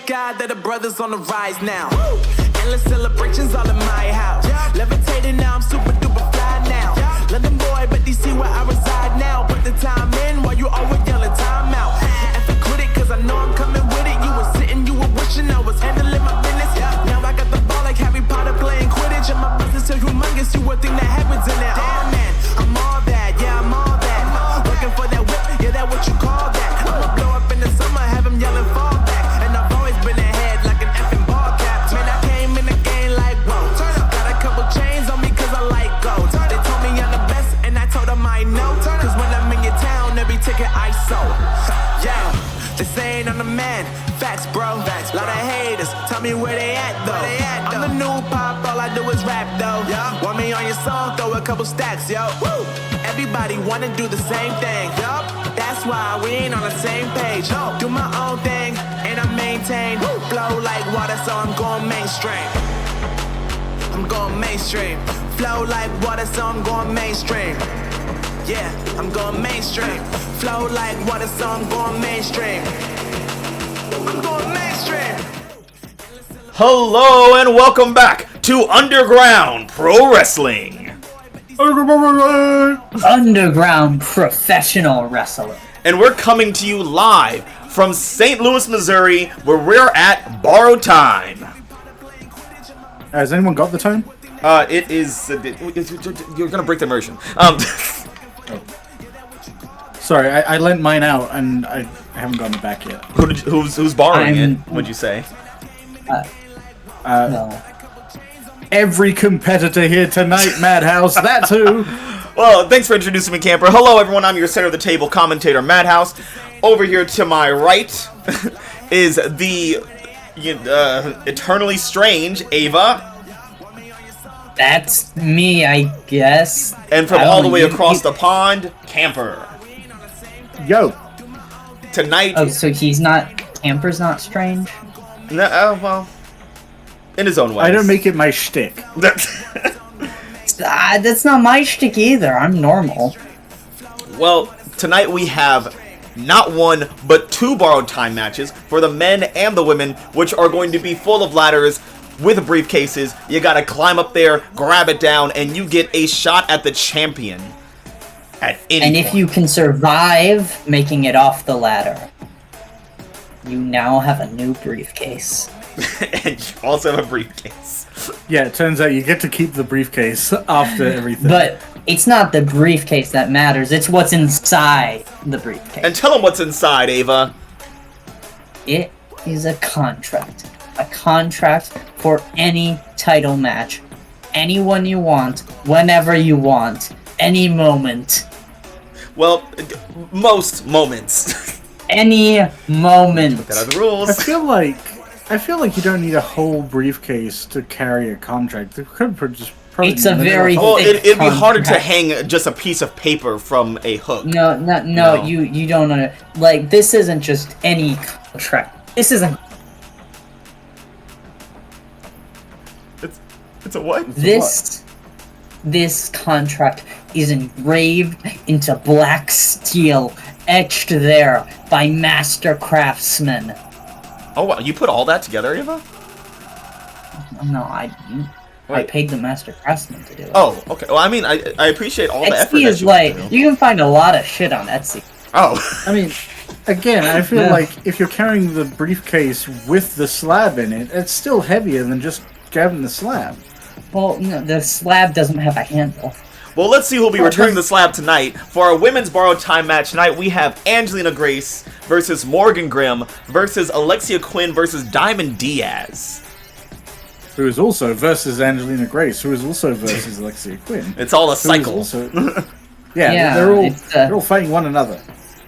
sky that the brothers on the rise now. Endless celebrations all in my house. Levitating now, I'm super duper fly now. London boy, but DC where I reside now. Put the time in while you always yelling time out. And for quit it, cause I know I'm coming with it. You were sitting, you were wishing I was handling my business. Now I got the ball like Harry Potter playing Quidditch. And my business so humongous, you would think that happens in it. Damn man, I'm all that, yeah, I'm all that. Working for that whip, yeah, that what you call that. I'ma blow up in the summer, have him yelling fall back. And I've always been ahead like an effing ball cap. Man, I came in the game like, whoa. Got a couple chains on me cause I like gold. They told me I'm the best and I told them I know. Cause when I'm in your town, every ticket I sold. Yeah, they saying I'm the man. Facts, bro. Lot of haters, tell me where they at though. I'm the new pop, all I do is rap though. Want me on your song, throw a couple stacks, yo. Woo! Everybody wanna do the same thing. Yup, that's why we ain't on the same page. Do my own thing, and I maintain. Flow like water, so I'm going mainstream. I'm going mainstream. Flow like water, so I'm going mainstream. Yeah, I'm going mainstream. Flow like water, so I'm going mainstream. I'm going mainstream. Hello and welcome back to Underground Pro Wrestling. Underground Professional Wrestling. And we're coming to you live from St. Louis, Missouri, where we're at Borrowed Time. Has anyone got the time? It is... you're gonna break the immersion. Sorry, I lent mine out and I haven't gotten it back yet. Who's borrowing it, would you say? No. Every competitor here tonight, Madhouse, that's who! Well, thanks for introducing me, Camper. Hello, everyone. I'm your center of the table commentator, Madhouse. Over here to my right is the eternally strange Ava. That's me, I guess. And from all the way across the pond, Camper. Yo! Tonight... Oh, so he's not... Camper's not strange? No, well... in his own way. I don't make it my shtick. That's not my shtick either. I'm normal. Well, tonight we have not one, but two Borrowed Time matches for the men and the women, which are going to be full of ladders with briefcases. You gotta climb up there, grab it down, and you get a shot at the champion. At any And point. if you can survive making it off the ladder, you now have a new briefcase. And you also have a briefcase. Yeah, it turns out you get to keep the briefcase after everything. But it's not the briefcase that matters, it's what's inside the briefcase. And tell them what's inside, Ava. It is a contract. A contract for any title match. Anyone you want, whenever you want, any moment. Well, most moments. Any moment. That are the rules. I feel like you don't need a whole briefcase to carry a contract. It could just probably It's a very Well, thick it'd be harder to contract. hang just a piece of paper from a hook. No. You don't know. Like, this isn't just any contract. This isn't. It's a what? This contract is engraved into black steel, etched there by master craftsmen. Oh, wow. You put all that together, Ava? No, I paid the master craftsman to do it. Oh, okay. Well, I mean, I appreciate all the effort Etsy that is you like, went through. you can find a lot of shit on Etsy. Oh. I mean, again, I feel Yeah. like if you're carrying the briefcase with the slab in it, it's still heavier than just grabbing the slab. Well, no, the slab doesn't have a handle. Well, let's see who'll be returning the slab tonight. For our women's Borrowed Time match tonight, we have Angelina Grace versus Morrigan Grimm versus Alexia Quinn versus Diamond Diaz. Who is also versus Angelina Grace, who is also versus Alexia Quinn. It's all a who is cycle. Also, Yeah, they're all fighting one another.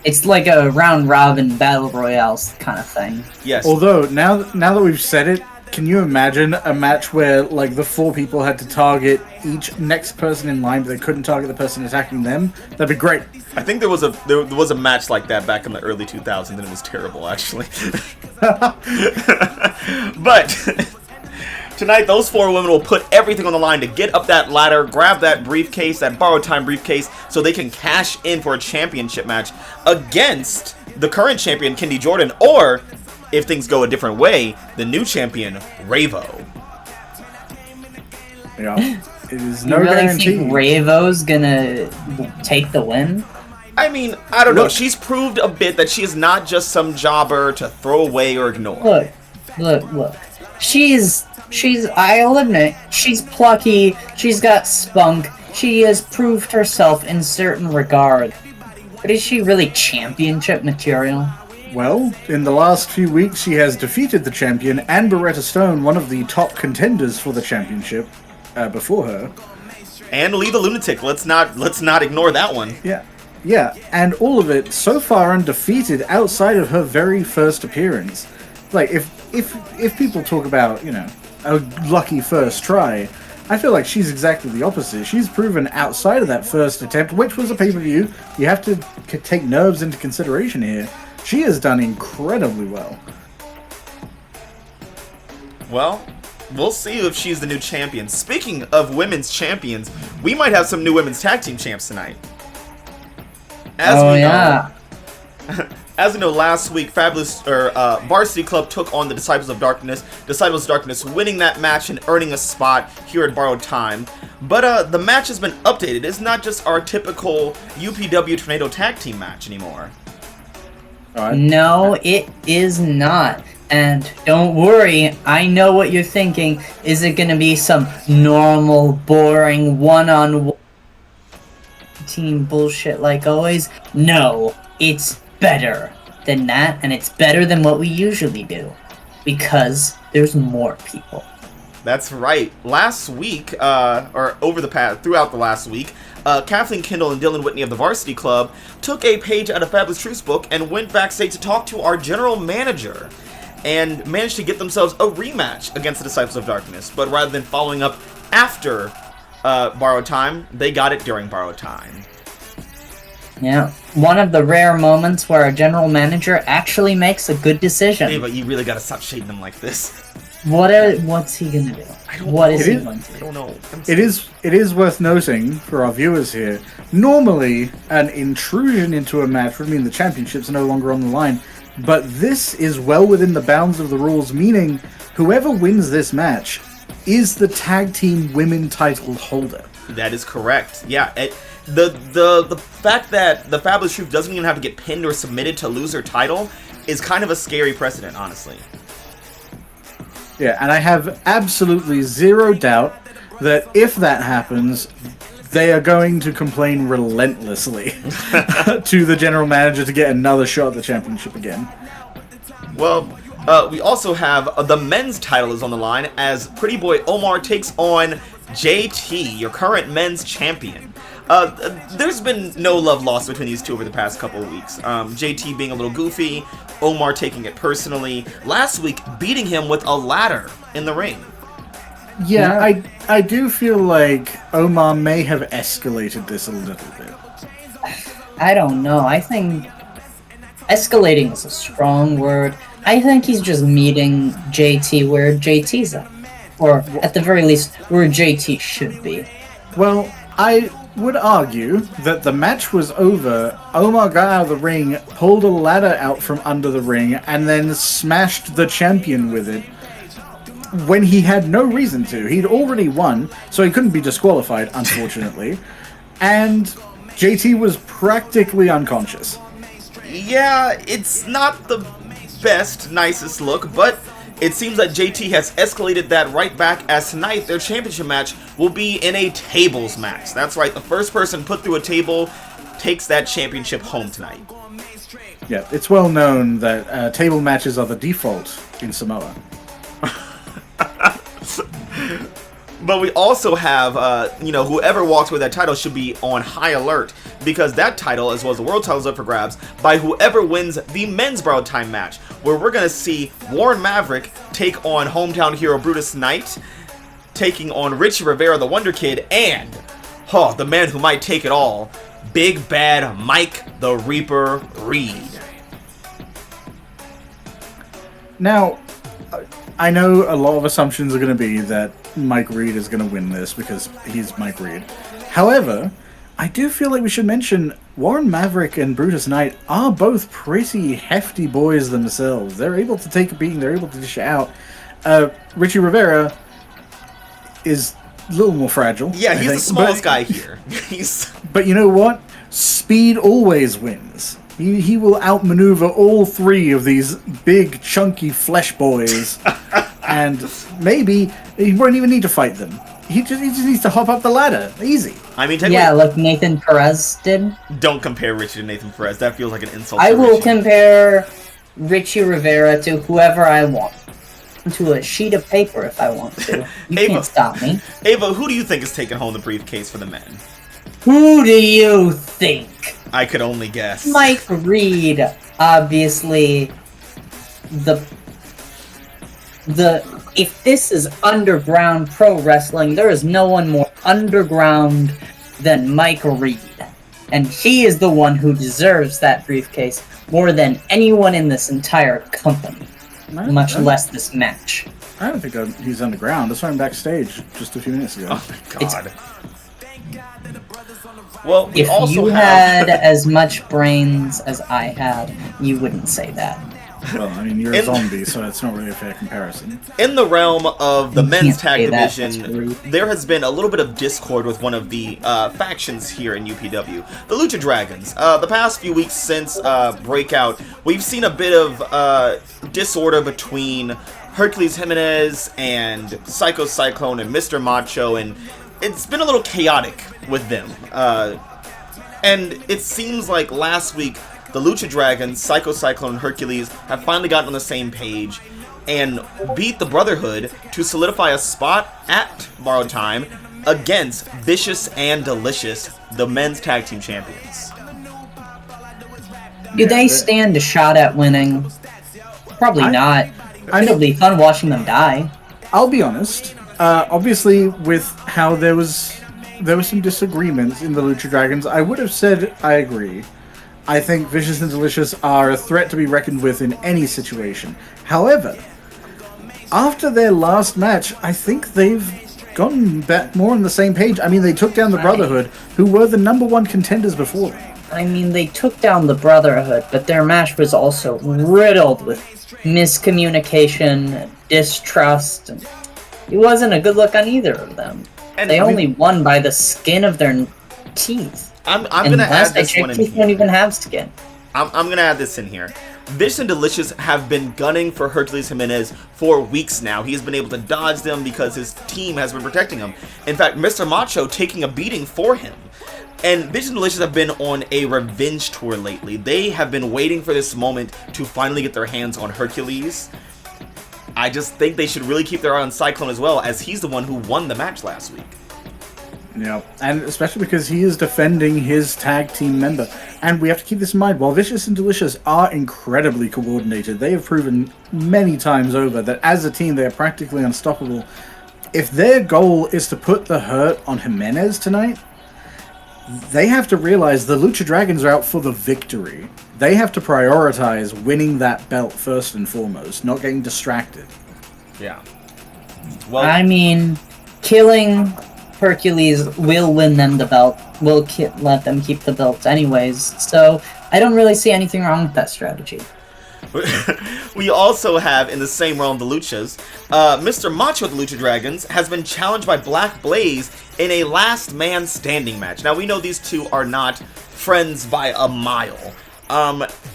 It's like a round-robin battle royales kind of thing. Yes. Although, now that we've said it, can you imagine a match where, like, the four people had to target each next person in line, but they couldn't target the person attacking them? That'd be great. I think there was a match like that back in the early 2000s, and it was terrible, actually. But tonight, those four women will put everything on the line to get up that ladder, grab that briefcase, that Borrowed Time briefcase, so they can cash in for a championship match against the current champion, Kendi Jordan, or if things go a different way, the new champion, Ravo. Yeah, it is You no really guarantee. think Ravo's gonna take the win? I mean, I don't know. Look. She's proved a bit that she is not just some jobber to throw away or ignore. Look. I'll admit, she's plucky, she's got spunk, she has proved herself in certain regard. But is she really championship material? Well, in the last few weeks, she has defeated the champion and Beretta Stone, one of the top contenders for the championship, before her. And Lee the Lunatic. Let's not ignore that one. Yeah, and all of it so far undefeated outside of her very first appearance. Like, if people talk about, you know, a lucky first try, I feel like she's exactly the opposite. She's proven outside of that first attempt, which was a pay-per-view, you have to take nerves into consideration here. She has done incredibly well. Well, we'll see if she's the new champion. Speaking of women's champions, we might have some new women's tag team champs tonight. As we know, last week, Varsity Club took on the Disciples of Darkness. Disciples of Darkness winning that match and earning a spot here at Borrowed Time. But the match has been updated. It's not just our typical UPW Tornado tag team match anymore. No, it is not. And don't worry, I know what you're thinking. Is it gonna be some normal, boring, one-on-one team bullshit like always? No, it's better than that, and it's better than what we usually do. Because there's more people. That's right. Last week, throughout the last week, Kathleen Kendall and Dylan Whitney of the Varsity Club took a page out of Fabulous Truth's book and went backstage to talk to our general manager and managed to get themselves a rematch against the Disciples of Darkness. But rather than following up after Borrowed Time, they got it during Borrowed Time. Yeah, one of the rare moments where a general manager actually makes a good decision. Hey, but you really gotta stop shading them like this. What's he gonna do? What is he going to do? I don't know. It is worth noting for our viewers here, normally an intrusion into a match would mean the championships are no longer on the line, but this is well within the bounds of the rules, meaning whoever wins this match is the tag team women title holder. That is correct. Yeah, the fact that the Fabulous Truth doesn't even have to get pinned or submitted to lose her title is kind of a scary precedent, honestly. Yeah, and I have absolutely zero doubt that if that happens, they are going to complain relentlessly to the general manager to get another shot at the championship again. Well, we also have the men's title is on the line as Pretty Boy Omar takes on JT, your current men's champion. There's been no love lost between these two over the past couple of weeks. JT being a little goofy, Omar taking it personally. Last week, beating him with a ladder in the ring. Yeah, I do feel like Omar may have escalated this a little bit. I don't know. I think escalating is a strong word. I think he's just meeting JT where JT's at. Or, at the very least, where JT should be. Well, I would argue that the match was over, Omar got out of the ring, pulled a ladder out from under the ring, and then smashed the champion with it when he had no reason to. He'd already won, so he couldn't be disqualified, unfortunately. And JT was practically unconscious. Yeah, it's not the best, nicest look, but it seems that JT has escalated that right back, as tonight their championship match will be in a tables match. That's right, the first person put through a table takes that championship home tonight. Yeah, it's well known that table matches are the default in Samoa. But we also have, whoever walks with that title should be on high alert, because that title, as well as the world title, is up for grabs by whoever wins the men's Borrowed Time match, where we're going to see Warren Maverick take on hometown hero Brutus Knight, taking on Richie Rivera, the Wonder Kid, and, the man who might take it all, Big Bad Mike the Reaper Reed. Now, I know a lot of assumptions are going to be that Mike Reed is going to win this because he's Mike Reed. However, I do feel like we should mention Warren Maverick and Brutus Knight are both pretty hefty boys themselves. They're able to take a beating. They're able to dish it out. Richie Rivera is a little more fragile. Yeah, he's the smallest guy here. But you know what? Speed always wins. He will outmaneuver all three of these big, chunky flesh boys. And maybe he won't even need to fight them. He just needs to hop up the ladder. Easy. I mean, yeah, like Nathan Perez did. Don't compare Richie to Nathan Perez. That feels like an insult. I will Richie. Compare Richie Rivera to whoever I want. To a sheet of paper if I want to. You can't stop me. Ava, who do you think is taking home the briefcase for the men? Who do you think? I could only guess. Mike Reed, obviously. If this is underground pro wrestling, there is no one more underground than Mike Reed. And he is the one who deserves that briefcase more than anyone in this entire company. Much less this match. I don't think he's underground. I saw him backstage just a few minutes ago. Oh my god. Well, if you had as much brains as I had, you wouldn't say that. Well, I mean, you're a zombie, so it's not really a fair comparison. In the realm of the men's tag division, there has been a little bit of discord with one of the factions here in UPW, the Lucha Dragons. The past few weeks since Breakout, we've seen a bit of disorder between Hercules Jimenez and Psycho Cyclone and Mr. Macho, and it's been a little chaotic with them. And it seems like last week, the Lucha Dragons, Psycho Cyclone, and Hercules have finally gotten on the same page and beat the Brotherhood to solidify a spot at Borrowed Time against Vicious and Delicious, the men's tag team champions. Do they stand a shot at winning? Probably not. It'll be fun watching them die. I'll be honest. Obviously, with how there were some disagreements in the Lucha Dragons, I would have said I agree. I think Vicious and Delicious are a threat to be reckoned with in any situation. However, after their last match, I think they've gotten back more on the same page. I mean, they took down the Brotherhood, who were the #1 contenders before them. I mean, they took down the Brotherhood, but their match was also riddled with miscommunication, distrust. And it wasn't a good look on either of them. And they only won by the skin of their teeth. I'm gonna add this one in here. Don't even have skin. I'm gonna add this in here. Vicious and Delicious have been gunning for Hercules Jimenez for weeks now. He has been able to dodge them because his team has been protecting him. In fact, Mr. Macho taking a beating for him. And Vicious and Delicious have been on a revenge tour lately. They have been waiting for this moment to finally get their hands on Hercules. I just think they should really keep their eye on Cyclone as well, as he's the one who won the match last week. Yeah, and especially because he is defending his tag team member. And we have to keep this in mind, while Vicious and Delicious are incredibly coordinated, they have proven many times over that as a team they are practically unstoppable. If their goal is to put the hurt on Jimenez tonight, they have to realize the Lucha Dragons are out for the victory. They have to prioritize winning that belt first and foremost, not getting distracted. Yeah. Well, I mean, killing Hercules will win them the belt. Will let them keep the belt anyways. So I don't really see anything wrong with that strategy. We also have, in the same realm, the Luchas, Mr. Macho of the Lucha Dragons has been challenged by Black Blaze in a last man standing match. Now, we know these two are not friends by a mile.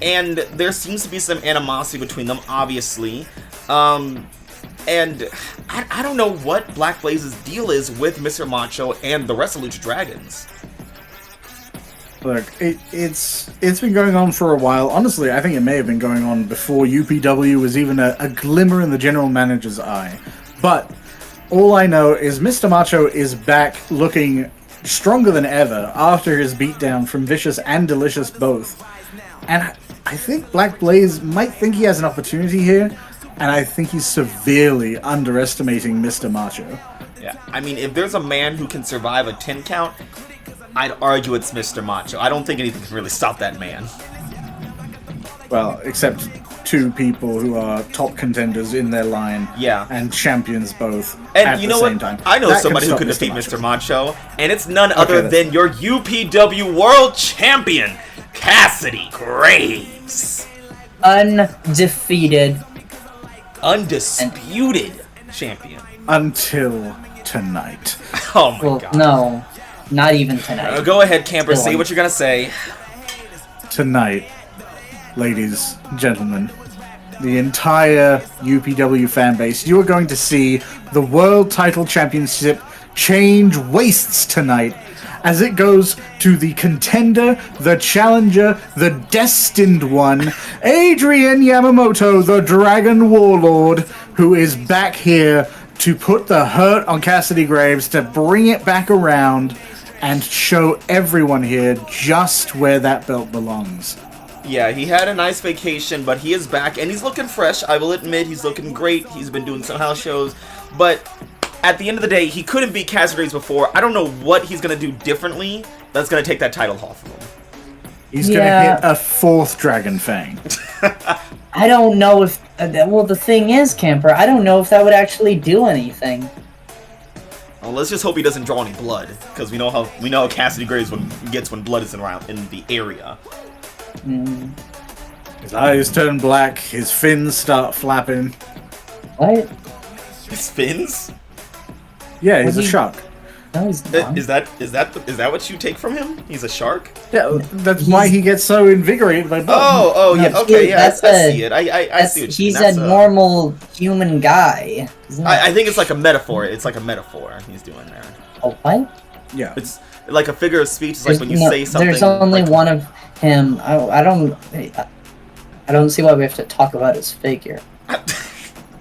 And there seems to be some animosity between them, obviously. And I don't know what Black Blaze's deal is with Mr. Macho and the rest of Lucha Dragons. Look, it's been going on for a while. Honestly, I think it may have been going on before UPW was even a glimmer in the general manager's eye. But all I know is Mr. Macho is back looking stronger than ever after his beatdown from Vicious and Delicious both. And I think Black Blaze might think he has an opportunity here, and I think he's severely underestimating Mr. Macho. Yeah, I mean, if there's a man who can survive a 10 count, I'd argue it's Mr. Macho. I don't think anything can really stop that man. Well, except two people who are top contenders in their line, Yeah. and champions both. And at you the know same what? time. I know That somebody who stop could defeat Mr. Macho. Macho, and it's none other that's- than your UPW World Champion, Cassidy Graves. Undefeated. Undisputed champion. Until tonight. Oh my Well, god. no, not even tonight. Go ahead, Camper, Still say on. what you're gonna say. Tonight, ladies, gentlemen, the entire UPW fan base, you are going to see the World Title Championship change wastes tonight as it goes to the contender, the challenger, the destined one, Adrian Yamamoto, the Dragon Warlord, who is back here to put the hurt on Cassidy Graves, to bring it back around and show everyone here just where that belt belongs. Yeah, he had a nice vacation, but he is back, and he's looking fresh. I will admit, he's looking great. He's been doing some house shows, but at the end of the day, he couldn't beat Cassidy Graves before. I don't know what he's going to do differently that's going to take that title off of him. He's gonna hit a fourth Dragon Fang. I don't know if... well, the thing is, Camper, I don't know if that would actually do anything. Well, let's just hope he doesn't draw any blood, because we know how Cassidy Graves gets when blood is around in the area. His eyes turn black, his fins start flapping. What? His fins? Yeah, he's a he- shark. No, he's not. Is that what you take from him? He's a shark? Yeah, that's why he gets so invigorated by blood. Oh, yeah, No, okay, yeah, I that's a- see it. I see what you He's mean. That's a normal human guy. He's not- I think it's like a metaphor. It's like a metaphor he's doing there. Oh, what? Yeah. It's like a figure of speech. It's like when you say something. There's only like, one of him. I don't see why we have to talk about his figure.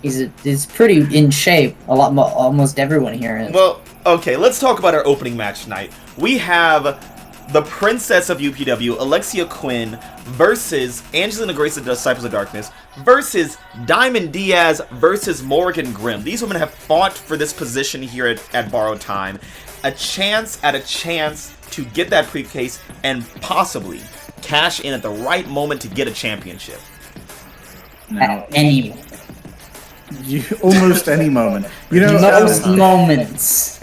He's pretty in shape. Almost everyone here is. Well, okay, let's talk about our opening match tonight. We have the Princess of UPW, Alexia Quinn, versus Angelina Grace of the Disciples of Darkness, versus Diamond Diaz versus Morrigan Grimm. These women have fought for this position here at Borrowed Time. A chance to get that briefcase and possibly cash in at the right moment to get a championship. Now, At any almost any moment. You know, most moments.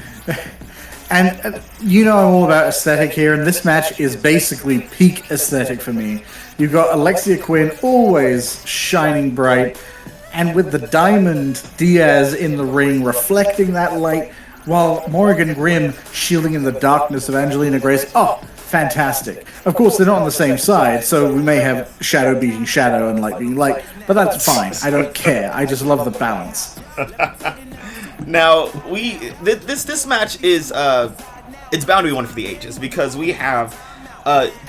and you know I'm all about aesthetic here, and this match is basically peak aesthetic for me. You've got Alexia Quinn always shining bright, and with the Diamond Diaz in the ring reflecting that light, while Morrigan Grimm shielding in the darkness of Angelina Grace. Oh, fantastic. Of course, they're not on the same side, so we may have shadow beating shadow and light beating light, but that's fine. I don't care. I just love the balance. Now, this match is it's bound to be one for the ages, because we have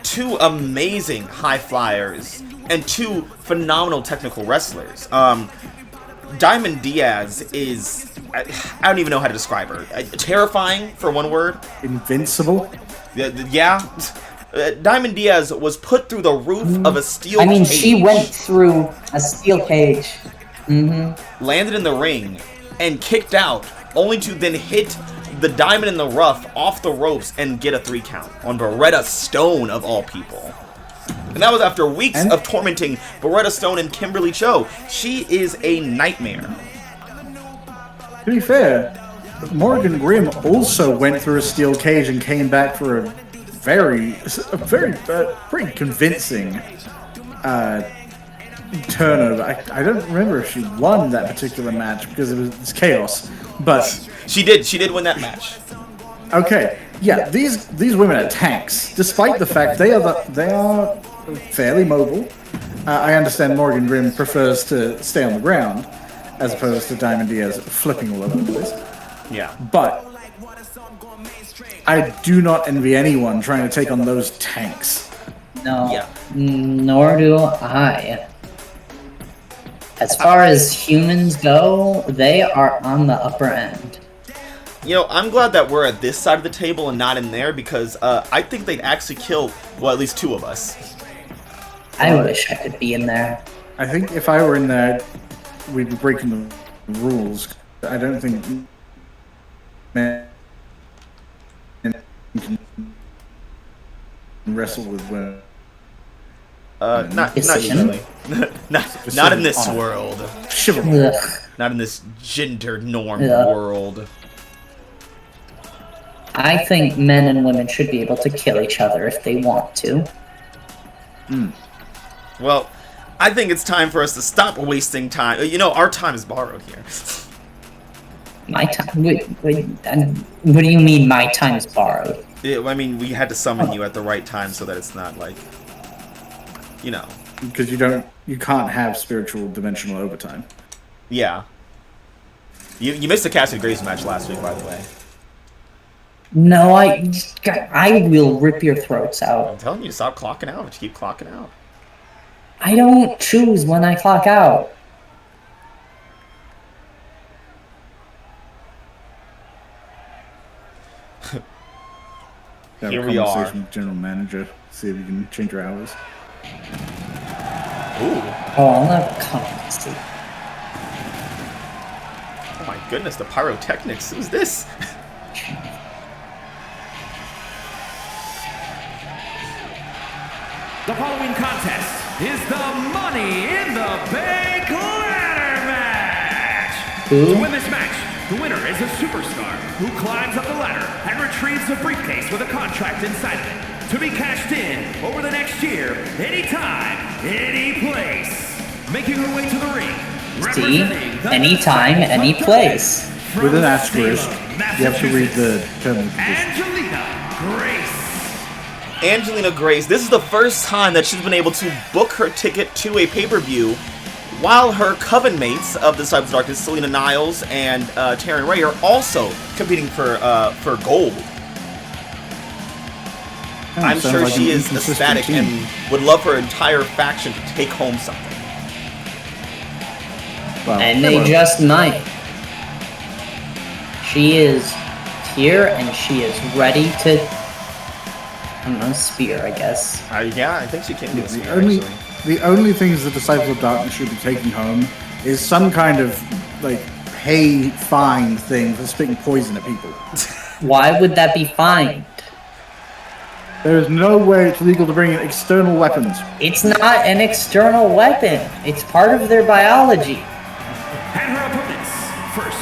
two amazing high flyers and two phenomenal technical wrestlers. Diamond Diaz is I don't even know how to describe her. Terrifying, for one word. Invincible? Yeah. Diamond Diaz was put through the roof of a steel cage. I mean, she went through a steel cage. Landed in the ring, and kicked out, only to then hit the Diamond in the Rough off the ropes and get a 3 count on Beretta Stone, of all people. And that was after weeks of tormenting Beretta Stone and Kimberly Cho. She is a nightmare. To be fair, Morrigan Grimm also went through a steel cage and came back for a very pretty convincing turnover. I don't remember if she won that particular match because it's chaos, but She did win that match. okay, yeah, these women are tanks, despite the fact they are fairly mobile. I understand Morrigan Grimm prefers to stay on the ground as opposed to Diamond Diaz flipping all over the place. Yeah. But I do not envy anyone trying to take on those tanks. No. Yeah. Nor do I. As far as humans go, they are on the upper end. You know, I'm glad that we're at this side of the table and not in there, because I think they'd actually kill, well, at least 2 of us. I wish I could be in there. I think if I were in there, we'd be breaking the rules. I don't think men can wrestle with women. Not Decision? usually. not in this world. Chivalry. Ugh. Not in this gender norm Yeah. world. I think men and women should be able to kill each other if they want to. Well, I think it's time for us to stop wasting time. You know, our time is borrowed here. My time? What do you mean my time is borrowed? Yeah, I mean, we had to summon you at the right time so that it's not like, you know. Because you can't have spiritual dimensional overtime. Yeah. You missed the Cassidy Graves match last week, by the way. No, I will rip your throats out. I'm telling you to stop clocking out, but you keep clocking out. I don't choose when I clock out. Have Here a we are. conversation with general manager. See if you can change your hours. Ooh. Oh, I'm not competency. Oh my goodness, the pyrotechnics. Who's this? The following contest is the Money in the Bank ladder match. To win this match, the winner is a superstar who climbs up the ladder and retrieves a briefcase with a contract inside of it to be cashed in over the next year, anytime, any place. Making her way to the ring, See? representing the Anytime, any place. from With an Salem, asterisk, you have to read the term and conditions. Angelina Grace. Angelina Grace. This is the first time that she's been able to book her ticket to a pay-per-view while her coven mates of the Disciples of Darkness, Selena Niles and Taryn Ray, are also competing for gold. I'm sounds sure like she an is inconsistent ecstatic team. and would love her entire faction to take home something. Well, And they well, just might. She is here and she is ready to, I don't know, spear, I guess. Yeah, I think she can do this here, the actually. only things the Disciples of Darkness should be taking home is some kind of like pay fine thing for spitting poison at people. Why would that be fine? There is no way it's legal to bring in external weapons. It's not an external weapon. It's part of their biology. And her opponents, first,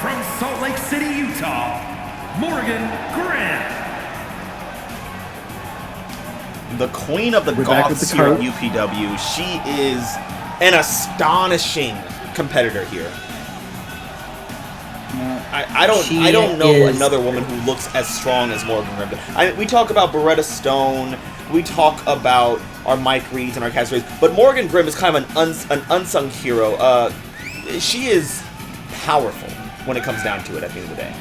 from Salt Lake City, Utah, Morrigan Grimm. The queen of the We're back with Goths the here at coat. UPW. She is an astonishing competitor here. I don't know is- another woman who looks as strong as Morgan Grimm. We talk about Beretta Stone, we talk about our Mike Reeds and our Cassidy, but Morgan Grimm is kind of an unsung hero. She is powerful when it comes down to it at the end of the day.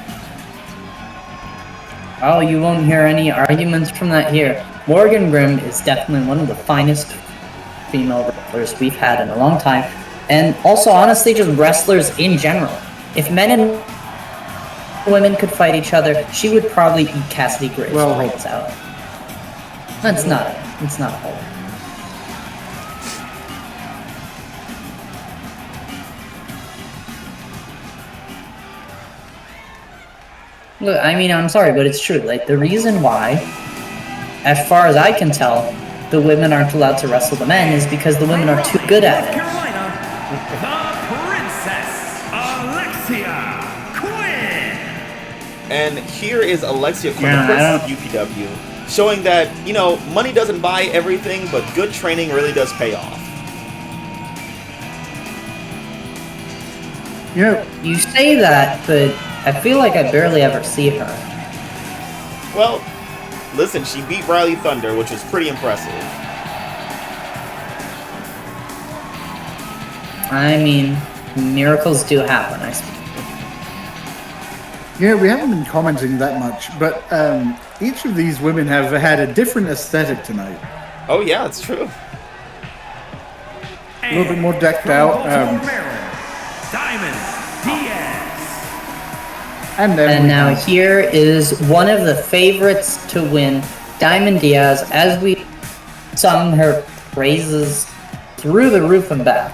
Oh, you won't hear any arguments from that here. Morgan Grimm is definitely one of the finest female wrestlers we've had in a long time. And also, honestly, just wrestlers in general. If men and women could fight each other, she would probably eat Cassidy Graves' brains out. It's not a whole. Look, I mean, I'm sorry, but it's true. Like, the reason why, as far as I can tell, the women aren't allowed to wrestle the men is because the women are too good at North it. Carolina, the Princess Alexia Quinn. And here is Alexia Quinn, Yeah, the I Princess of UPW, showing that, you know, money doesn't buy everything, but good training really does pay off. Yeah, You say that, but I feel like I barely ever see her. Well, listen, she beat Riley Thunder, which was pretty impressive. I mean, miracles do happen, I suppose. yeah, we haven't been commenting that much, but each of these women have had a different aesthetic tonight. Oh yeah, it's true. A little bit more decked out, Maryland, Diamond Diaz. and then And we now have- here is one of the favorites to win, Diamond Diaz, as we sung her praises through the roof and back.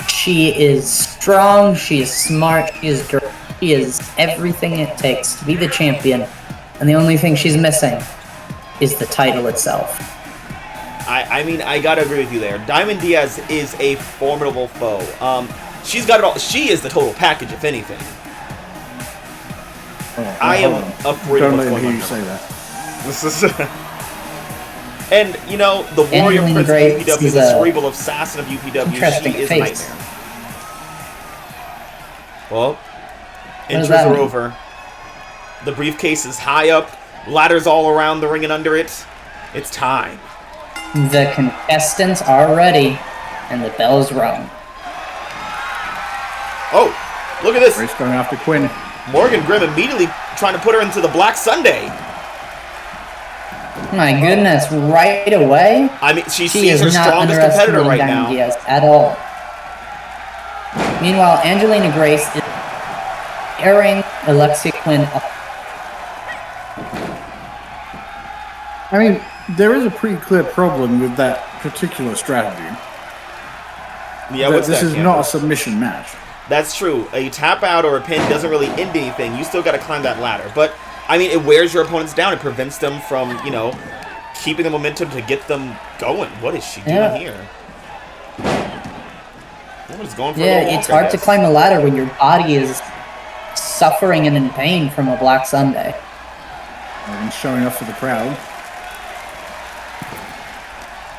She is strong, she is smart, she is direct, she is everything it takes to be the champion, and the only thing she's missing is the title itself. I mean, I gotta agree with you there. Diamond Diaz is a formidable foe. She's got it all. She is the total package, if anything. I am afraid of what's going on. Don't let me hear you say that. This is... And, you know, the warrior prince of UPW, the cerebral assassin of UPW, she is a nightmare. Well, intros are over. The briefcase is high up. Ladders all around the ring and under it. It's time. The contestants are ready, and the bell's rung. Oh, look at this. Race going after Quinn. Morgan Grimm immediately trying to put her into the Black Sunday. My goodness, right away? I mean, she sees her strongest competitor right now. Diaz at all. Meanwhile, Angelina Grace is airing Alexia Quinn up. I mean, there is a pretty clear problem with that particular strategy. Yeah, what's that? This is not a submission match. That's true. A tap out or a pin doesn't really end anything. You still got to climb that ladder. But, I mean, it wears your opponents down. It prevents them from, you know, keeping the momentum to get them going. What is she doing here? What is going for it's hard to climb a ladder when your body is suffering and in pain from a Black Sunday. And showing up for the crowd.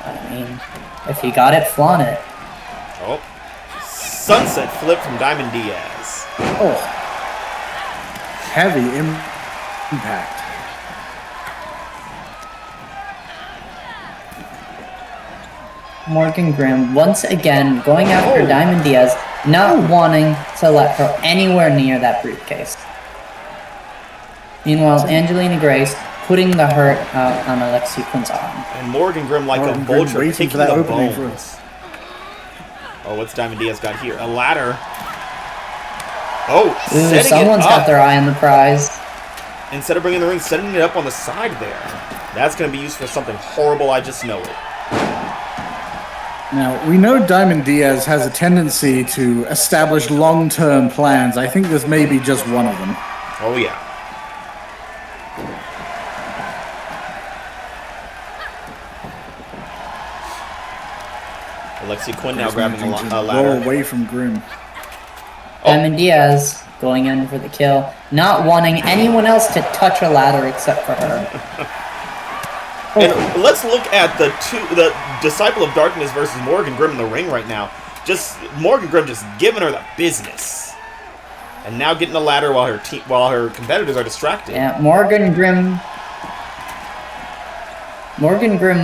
I mean, if you got it, flaunt it. Oh. Sunset flip from Diamond Diaz. Oh. Heavy impact. Morgan Grimm once again going after Diamond Diaz, not wanting to let her anywhere near that briefcase. Meanwhile, Angelina Grace putting the hurt out on Alexia Quinn's arm. And Morgan Grimm like a vulture taking the bones. Oh, what's Diamond Diaz got here? A ladder. Oh, someone's got their eye on the prize. Instead of bringing the ring, setting it up on the side there. That's going to be used for something horrible, I just know it. Now, we know Diamond Diaz has a tendency to establish long-term plans. I think this may be just one of them. Oh, yeah. Alexia Quinn now grabbing a ladder. Roll away from Grimm. Diamond Diaz going in for the kill, not wanting anyone else to touch a ladder except for her. And let's look at the Disciple of Darkness versus Morgan Grimm in the ring right now. Just Morgan Grimm just giving her the business, and now getting the ladder while her competitors are distracted. Yeah, Morgan Grimm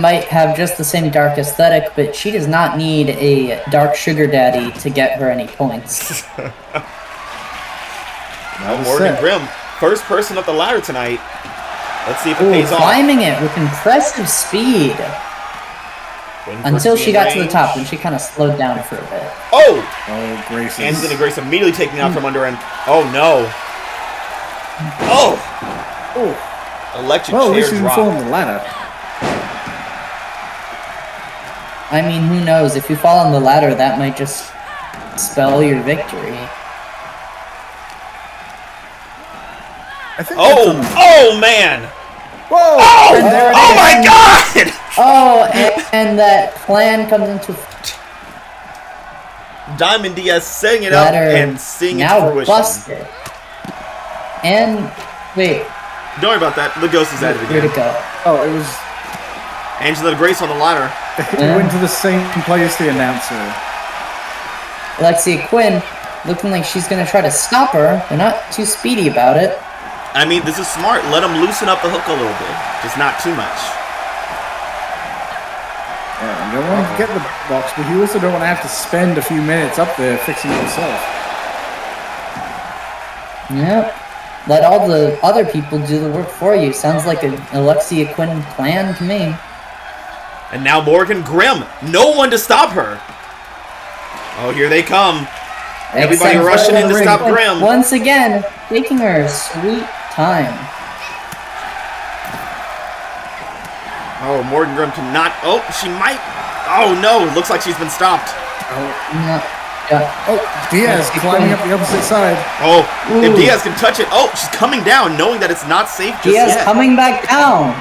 might have just the same dark aesthetic, but she does not need a dark sugar daddy to get her any points. Morgan Grimm, first person up the ladder tonight. Let's see if it pays off. Climbing it with impressive speed. Until she got to the top, and she kind of slowed down for a bit. Oh, Grace. Angelina Grace immediately taking out from under, and oh no. Oh. Electric chair drop. At least you didn't fall on the ladder. I mean, who knows? If you fall on the ladder, that might just spell your victory. Oh man! Whoa! Oh my God! Oh, and that plan comes into Diamond Diaz setting it up and seeing it to fruition. Busted. And wait. Don't worry about that. The ghost is at it again. Where'd it go? Oh, it was Angelina Grace on the ladder. He went to the same place the announcer. Alexia Quinn looking like she's gonna try to stop her. They're not too speedy about it. I mean, this is smart. Let them loosen up the hook a little bit. Just not too much. Yeah, you don't want to get the box, but you also don't want to have to spend a few minutes up there fixing it yourself. Yep. Let all the other people do the work for you. Sounds like an Alexia Quinn plan to me. And now Morgan Grimm. No one to stop her. Oh, here they come. Everybody rushing in to stop Grimm. Once again, taking her sweet time. Oh, Morgan Grimm cannot. Oh, she might. Oh, no. It looks like she's been stopped. Diaz climbing up the opposite side. Oh, if Diaz can touch it. Oh, she's coming down, knowing that it's not safe just Diaz yet. coming back down.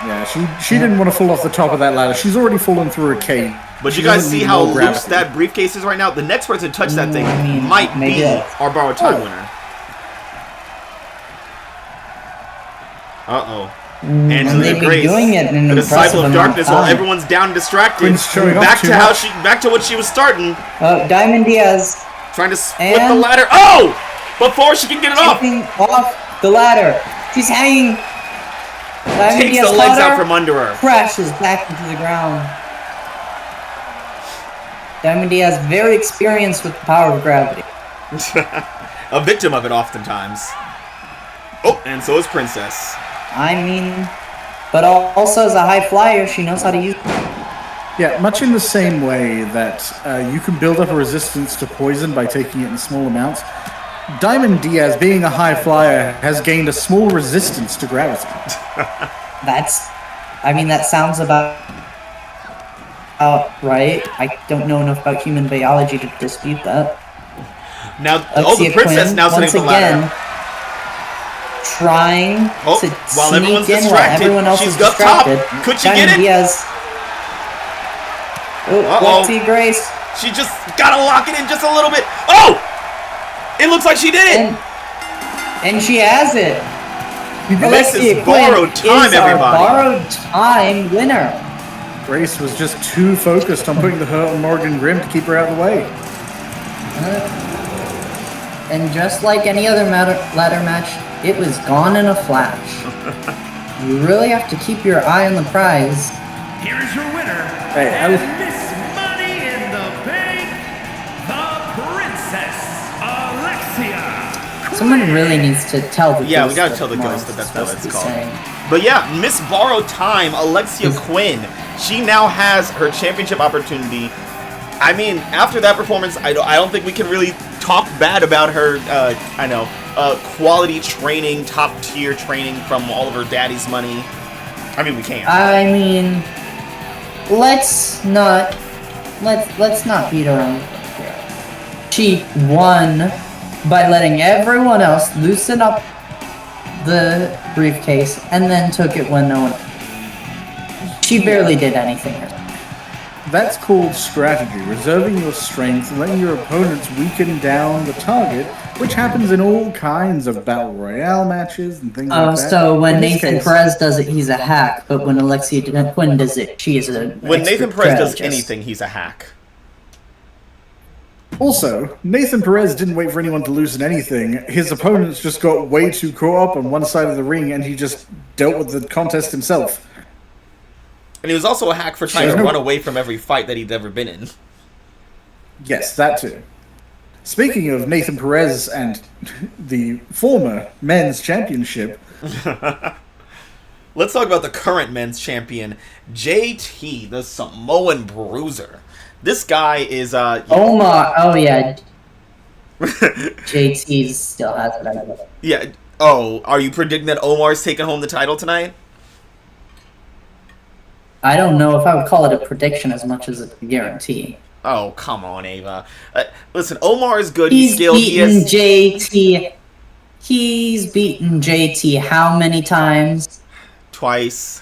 Yeah, she didn't want to fall off the top of that ladder. She's already fallen through a cave. But She you guys doesn't see need how more loose gravity. that briefcase is right now? The next person to touch that thing I mean, might maybe be that's- our borrowed time winner. Uh-oh. And Angelina they've been Grace, doing it in an the disciple impressive of amount darkness, of while time. everyone's down and distracted. Quinn's showing off Back too to how much. back to what she was starting, Diamond Diaz trying to split the And- ladder. Oh! Before she can get it off, jumping off the ladder. She's hanging. Diamond takes Diaz the legs caught out her, from under her. crashes back into the ground. Diamond Diaz very experienced with the power of gravity. A victim of it oftentimes. Oh, and so is Princess. I mean, but also as a high flyer, she knows how to use it. Yeah, much in the same way that you can build up a resistance to poison by taking it in small amounts. Diamond Diaz, being a high flyer, has gained a small resistance to gravity. That sounds about right. I don't know enough about human biology to dispute that. Now, the Alexia Princess Quinn, now sitting once on the ladder. again, trying Oh, to while sneak everyone's in distracted, while everyone else she's is up top. distracted. Could she Diamond get it? Diaz. Oh, Uh-oh. Alexia Grace. She just gotta lock it in just a little bit. Oh! It looks like she did it! And she has it. This Alexia is borrowed Quinn time, is our everybody. borrowed time winner. Grace was just too focused on putting the hurt on Morrigan Grimm to keep her out of the way. And just like any other ladder match, it was gone in a flash. You really have to keep your eye on the prize. Here is your winner, Hey, and Miss Money in the Bank, the Princess Alexia. Someone really needs to tell the Yeah, we ghost gotta that tell the Morris ghost that is that's what supposed it's to be called. saying. But yeah, Miss Borrowed Time, Alexia Quinn. She now has her championship opportunity. I mean, after that performance, I don't think we can really talk bad about her, quality training, top tier training from all of her daddy's money. I mean, we can't. I mean, let's not beat her on. She won by letting everyone else loosen up the briefcase and then took it when no one. She barely did anything. That's called strategy, reserving your strength and letting your opponents weaken down the target, which happens in all kinds of battle royale matches and things like that. So when In this Nathan case- Perez does it, he's a hack, but when Alexia Quinn does it, she is a. When Nathan expert Perez does strategist. anything, he's a hack. Also, Nathan Perez didn't wait for anyone to loosen anything. His opponents just got way too caught up on one side of the ring, and he just dealt with the contest himself. And he was also a hack for trying to Sure. run away from every fight that he'd ever been in. Yes, that too. Speaking of Nathan Perez and the former men's championship, Let's talk about the current men's champion, JT, the Samoan Bruiser. This guy is, Omar. Oh yeah. JT still has it. I guess. yeah. Oh, are you predicting that Omar's taking home the title tonight? I don't know if I would call it a prediction as much as a guarantee. Oh, come on, Ava. Listen, Omar is good. He's He's skilled. He beaten is JT. He's beaten JT how many times? twice.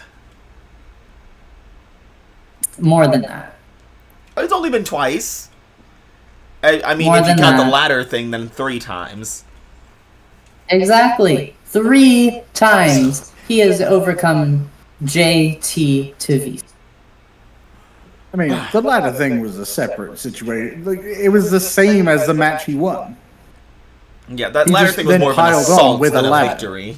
More than that. It's only been twice. I mean, More if you than count the that. ladder thing, then 3 times. Exactly. 3 times he has overcome JT to V. I mean, the ladder thing was a separate situation. Like, it was the same as the match he won. Yeah, that He ladder just thing was then more of an piled on assault with a than a ladder. victory.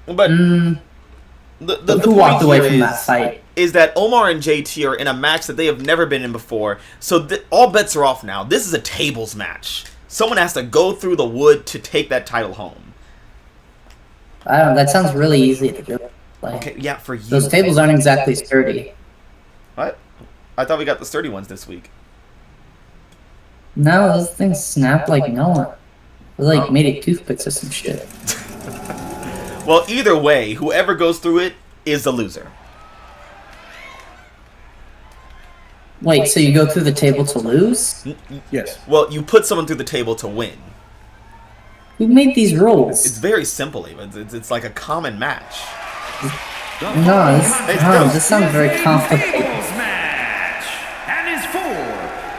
But the Who walked point away here from that is- fight? is that Omar and JT are in a match that they have never been in before. So all bets are off now. This is a tables match. Someone has to go through the wood to take that title home. I don't know. That sounds really easy to do. Like, Okay, yeah, for you. those tables aren't exactly sturdy. What? I thought we got the sturdy ones this week. No, those things snap like no one. They're like made of toothpicks or some shit. Well, either way, whoever goes through it is the loser. Wait, so you go through the table to lose? Yes. Well, you put someone through the table to win. Who made these rules? It's very simple, Ava. It's like a common match. This sounds very complicated. Match and is for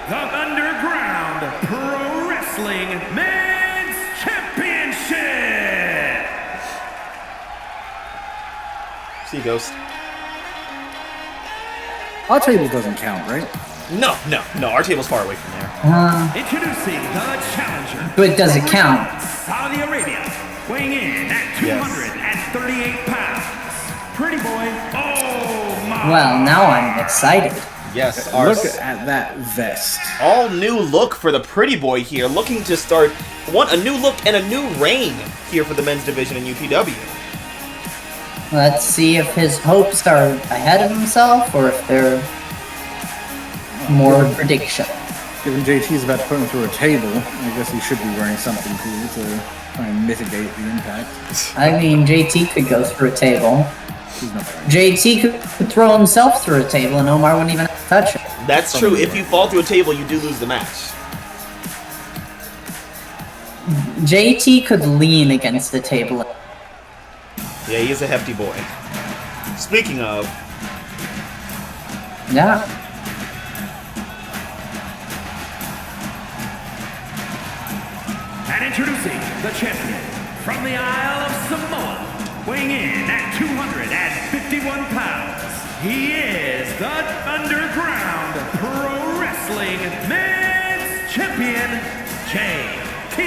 the Underground Pro Wrestling Men's Championship. See you, Ghost. Our table doesn't count, right? No. Our table's far away from there. Introducing the challenger. But does it count? Saudi Arabia, weighing in at 238 pounds. Pretty boy, Omar. Well, now I'm excited. Yes, Look at that vest. all new look for the pretty boy here, looking to start a new look and a new reign here for the men's division in UPW. Let's see if his hopes are ahead of himself or if they're more prediction. Given JT's about to put him through a table, I guess he should be wearing something cool to try and mitigate the impact. I mean, JT could go through a table. He's not wearing JT could throw himself through a table and Omar wouldn't even touch it. That's true. If you fall through a table, you do lose the match. JT could lean against the table. Yeah, he's a hefty boy. Speaking of, Yeah. And introducing the champion from the Isle of Samoa, weighing in at 251 pounds. He is the Underground Pro Wrestling Men's Champion, JT.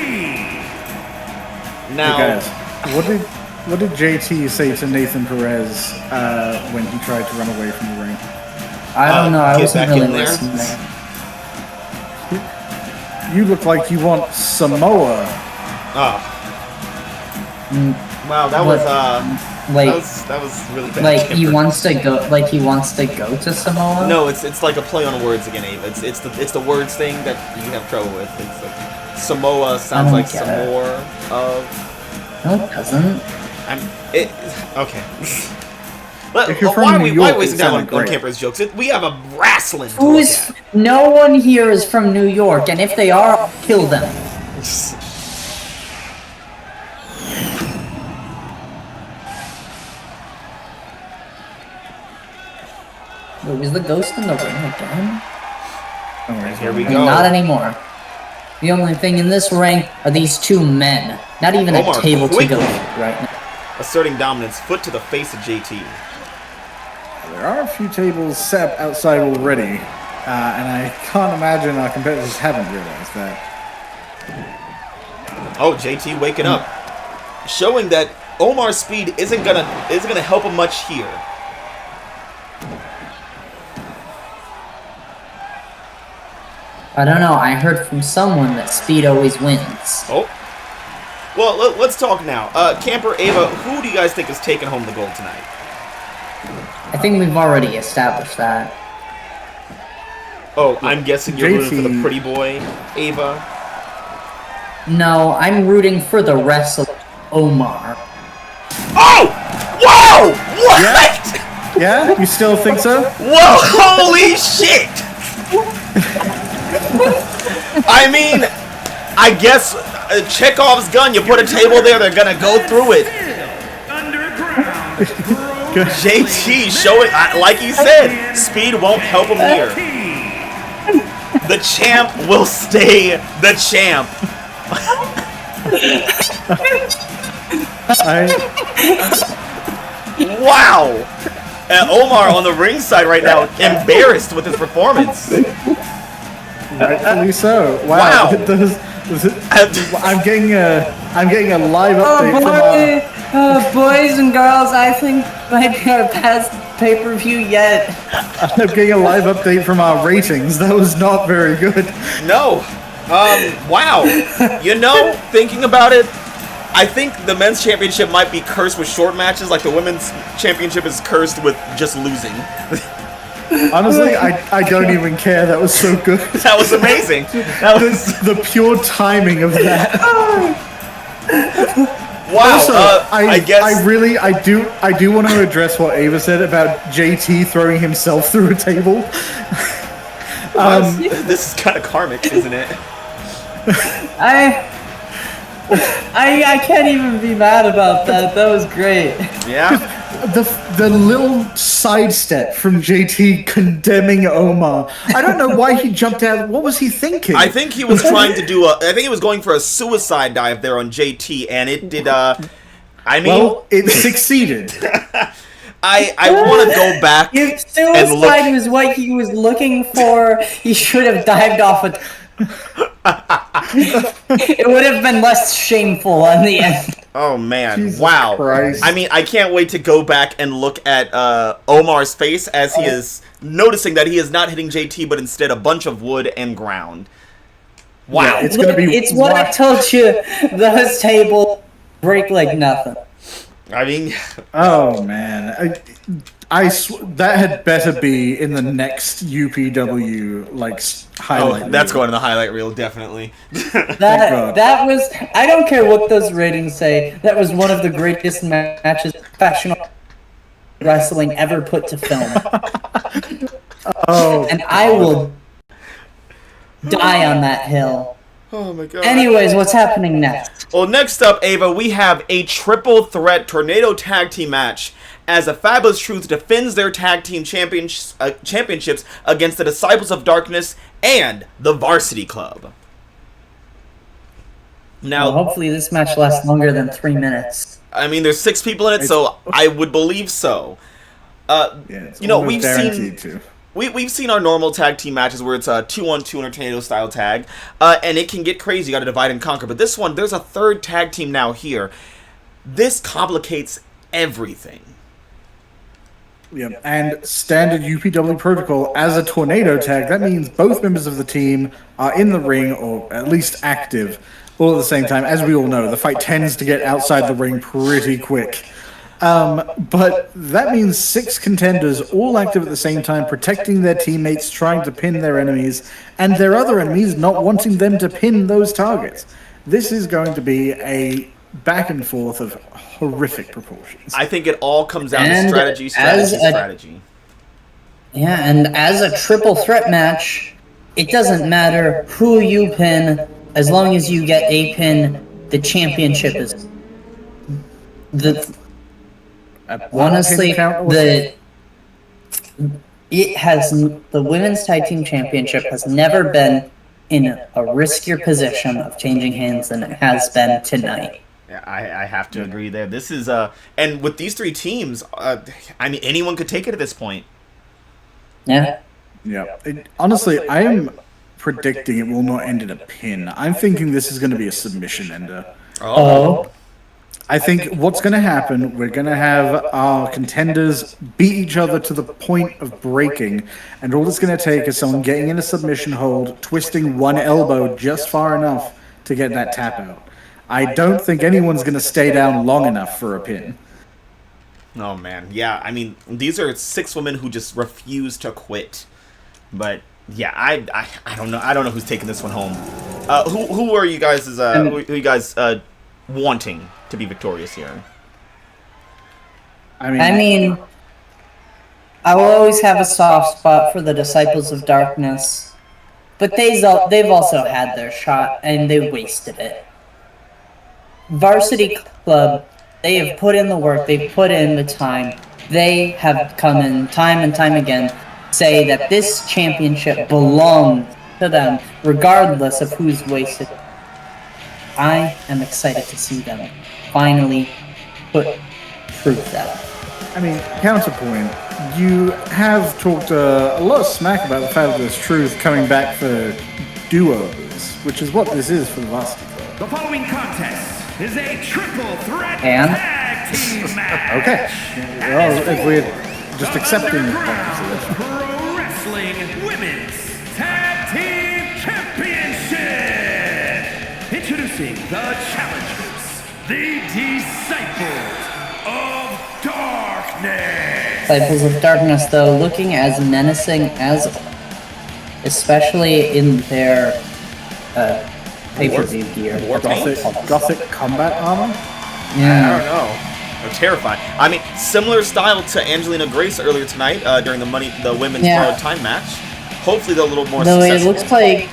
now, Hey guys, what did JT say to Nathan Perez when he tried to run away from the ring? I don't know. I get wasn't back really in there. listening. You look like you want Samoa. wow, that was Like, that was really bad. like he Kimber. wants to go. Like he wants to go to Samoa. No, it's like a play on words again, Ava. It's the words thing that you have trouble with. It's like Samoa sounds don't like get some it. more of. No, it doesn't. Okay. If you're from why New we York, wasting it time sounded on great. Camper's jokes? We have a wrestling. to Who look is? No one here is from New York, and if they are, I'll kill them. at. Wait, was the ghost in the ring again? Here we And go. not anymore. The only thing in this ring are these two men. Not even Omar a table to quickly go right now. Asserting dominance, foot to the face of JT. There are a few tables set up outside already, and I can't imagine our competitors haven't realized that. Oh, JT waking up, showing that Omar's speed isn't gonna help him much here. I don't know. I heard from someone that speed always wins. Oh. Well, let's talk now. Camper, Ava, who do you guys think is taking home the gold tonight? I think we've already established that. Oh, I'm guessing you're rooting for the JT. pretty boy, Ava. No, I'm rooting for the wrestler Omar. Oh! Whoa! What? Yeah? You still think so? Whoa! Holy shit! I mean, I guess Chekhov's gun. You put a table there, they're gonna go through it. Underground JT showing, like he said, speed won't help him here. The champ will stay the champ. Wow! And Omar on the ringside right now, embarrassed with his performance. Rightfully so. Wow. Wow. I'm getting a live update from Boys and girls, I think might be our best pay-per-view yet. I'm getting a live update from our ratings. That was not very good. No. Wow. You know, thinking about it, I think the men's championship might be cursed with short matches, like the women's championship is cursed with just losing. Honestly, I don't even care. That was so good. That was amazing. That was The pure timing of that. wow. Also, I guess I do want to address what Ava said about JT throwing himself through a table. this is kind of karmic, isn't it? I can't even be mad about that. That was great. Yeah. the little sidestep from JT condemning Omar. I don't know why he jumped out. What was he thinking? I think he was trying to do I think he was going for a suicide dive there on JT, and it did. Well, it succeeded. I want to go back. If suicide was what he was looking for, he should have dived off it. It would have been less shameful in the end. Oh man! Jesus wow! Christ. I mean, I can't wait to go back and look at Omar's face as he is noticing that he is not hitting JT, but instead a bunch of wood and ground. Wow! Yeah, it's gonna be. It's what I told you. Those tables break like nothing. I mean, Oh man, that had better be in the next UPW highlight. that's reel. going to the highlight reel, definitely. That was. I don't care what those ratings say. That was one of the greatest matches professional wrestling ever put to film. Oh, And I will die on that hill. Oh my god. Anyways, what's happening next? Well, next up, Ava, we have a triple threat tornado tag team match as the Fabulous Truth defends their tag team championships against the Disciples of Darkness and the Varsity Club. Now, Well, hopefully this match lasts longer than 3 minutes. I mean, there's 6 people in it, so I would believe so. it's you know, almost we've guaranteed seen to. we've seen our normal tag team matches where it's a 2-on-2 in a tornado style tag, and it can get crazy. You got to divide and conquer. But this one, there's a third tag team now here. This complicates everything. Yeah, and standard UPW protocol as a tornado tag, that means both members of the team are in the ring, or at least active, all at the same time. As we all know, the fight tends to get outside the ring pretty quick. But that means 6 contenders, all active at the same time, protecting their teammates, trying to pin their enemies, and their other enemies not wanting them to pin those targets. This is going to be a back and forth of horrific proportions. I think it all comes down to And strategy. Yeah, and as a triple threat match, it doesn't matter who you pin, as long as you get a pin, the championship is... Honestly, the women's tag team championship has never been in a riskier position of changing hands than it has been tonight. Yeah, I have to agree there. This is and with these 3 teams, I mean, anyone could take it at this point. Yeah. Yeah. Honestly, I am predicting it will not end in a pin. I'm thinking this is going to be a submission ender. Oh. I think what's going to happen, we're going to have our contenders beat each other to the point of breaking, and all it's going to take is someone getting in a submission hold, twisting one elbow just far enough to get that tap out. I don't think anyone's going to stay down long enough for a pin. Oh man, yeah. I mean, these are 6 women who just refuse to quit. But yeah, I don't know. I don't know who's taking this one home. Who are you guys? Who are you guys wanting to be victorious here? I mean, I will always have a soft spot for the Disciples of Darkness, but they've also had their shot and they wasted it. Varsity Club, they have put in the work, they've put in the time. They have come in time and time again, say that this championship belongs to them, regardless of who's wasted. I am excited to see them finally prove that. I mean, counterpoint, you have talked a lot of smack about the Fabulous Truth coming back for do-overs, which is what this is for the Varsity Club. The following contest is a triple threat tag team match. Okay. Well, if we're just accepting the Crown Pro Wrestling Women's Tag Team Championship. Introducing the challengers, the Disciples of Darkness. Disciples of Darkness, though, looking as menacing as, especially in their pay-per-view gear. Gothic combat armor? I Yeah. don't know. They're terrifying. I mean, similar style to Angelina Grace earlier tonight during the women's borrowed time match. Hopefully they're a little more Though successful. it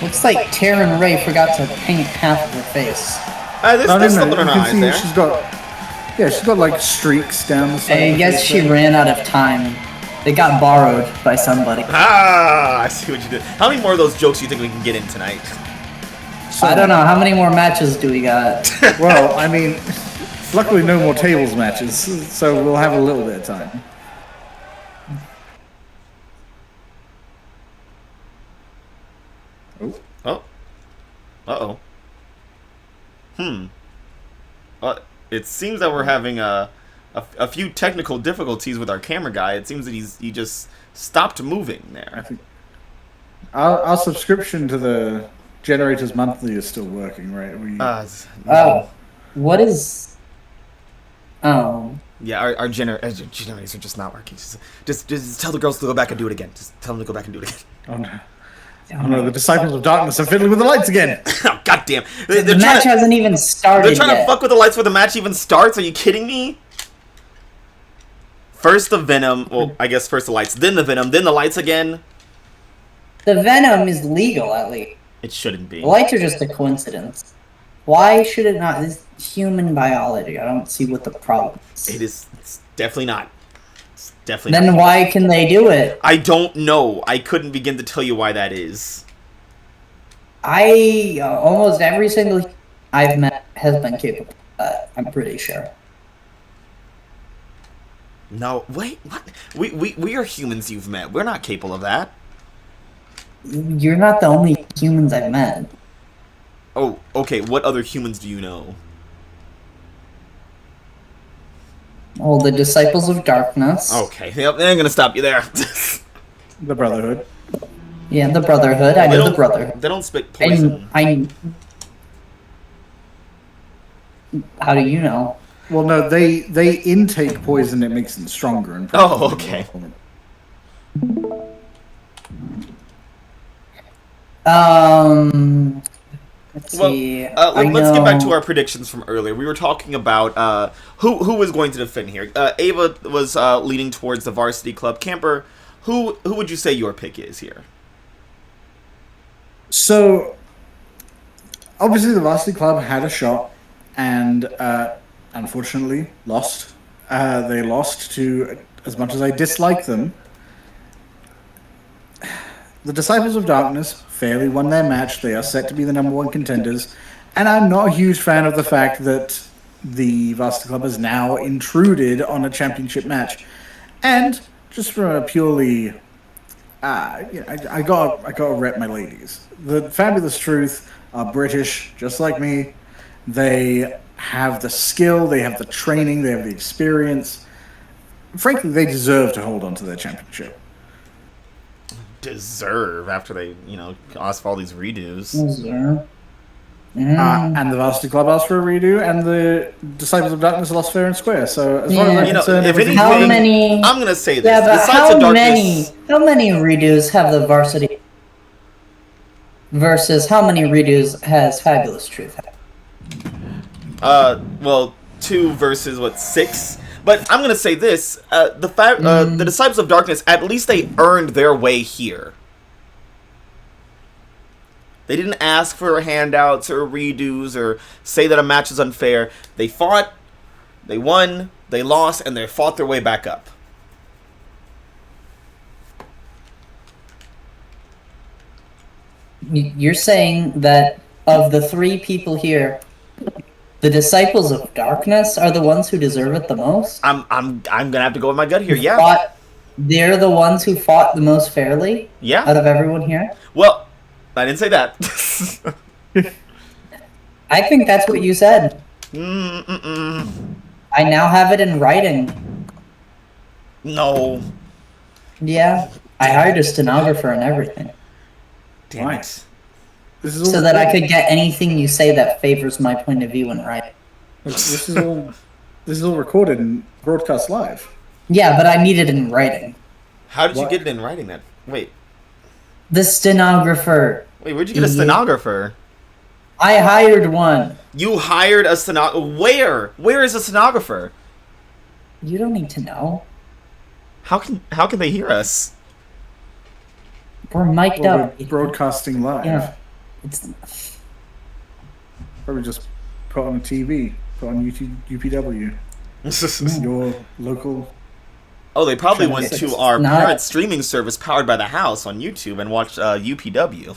looks like Taryn Ray forgot to paint half of her face. There's something on her eyes there. Yeah, she's got like streaks down the side. I guess she ran out of time. They got borrowed by somebody. Ah, I see what you did. How many more of those jokes do you think we can get in tonight? I don't know. How many more matches do we got? Well, I mean, luckily no more tables matches, so we'll have a little bit of time. Oh. Uh-oh. It seems that we're having a few technical difficulties with our camera guy. It seems that he just stopped moving I there. think our subscription to the Generators Monthly is still working, right? Oh. What is... Oh. Yeah, our generators are just not working. Just tell the girls to go back and do it again. Just tell them to go back and do it again. Oh no. Oh no, the Disciples of Darkness are fiddling with the lights again! Oh, goddamn. The match hasn't even started They're trying yet. to fuck with the lights before the match even starts? Are you kidding me? First the Venom, well, I guess first the lights, then the Venom, then the lights again. The Venom is legal, at least. It shouldn't be. The lights are just a coincidence. Why should it not? This is human biology. I don't see what the problem is. It's definitely not. It's definitely Then not. why can they do it? I don't know. I couldn't begin to tell you why that is. Almost every single I've met has been capable of that, I'm pretty sure. No, wait, what? We are humans you've met. We're not capable of that. You're not the only humans I've met. Oh, okay, what other humans do you know? Well, the Disciples of Darkness. Okay, yep, I'm gonna stop you there. The Brotherhood. Yeah, the Brotherhood. I know the Brotherhood. They don't spit poison. How do you know? Well, no, they intake poison. It makes them stronger. And Oh, okay. Let's see. Let's get back to our predictions from earlier. We were talking about who was going to defend here. Ava was leaning towards the Varsity Club. Camper, who would you say your pick is here? So, obviously, the Varsity Club had a shot, and unfortunately lost. They lost to, as much as I dislike them, the Disciples of Darkness fairly won their match. They are set to be the #1 contenders, and I'm not a huge fan of the fact that the Varsity Club has now intruded on a championship match. And just from a purely, I gotta rep my ladies. The Fabulous Truth are British, just like me. They have the skill, they have the training, they have the experience. Frankly, they deserve to hold on to their championship. Deserve after they, asked for all these redos. And the Varsity Club asked for a redo, and the Disciples of Darkness lost fair and square. So as far as I'm concerned, if anything, how many? I'm gonna say this. Yeah, but Disciples of Darkness, how many redos have the Varsity versus how many redos has Fabulous Truth had? well, 2 versus 6. But I'm gonna say this: the Disciples of Darkness, at least they earned their way here. They didn't ask for handouts or redos or say that a match is unfair. They fought, they won, they lost, and they fought their way back up. You're saying that of the 3 people here, the Disciples of Darkness are the ones who deserve it the most? I'm gonna have to go with my gut here. Yeah. They're the ones who fought the most fairly? Yeah. Out of everyone here? Well, I didn't say that. I think that's what you said. Mm-mm. I now have it in writing. No. Yeah. I hired a stenographer and everything. Damn it. So that I could get anything you say that favors my point of view in writing. This is all recorded and broadcast live. Yeah, but I need it in writing. How did you get it in writing then? Wait, The stenographer. where'd you get a stenographer? I hired one. You hired a stenographer? Where? Where is a stenographer? You don't need to know. How can they hear us? We're mic'd Well, up. we're broadcasting live. Yeah. It's Probably just put on a TV, put on YouTube, UPW. Your local. Oh, they probably went It's to our not- parent streaming service powered by the house on YouTube and watched UPW.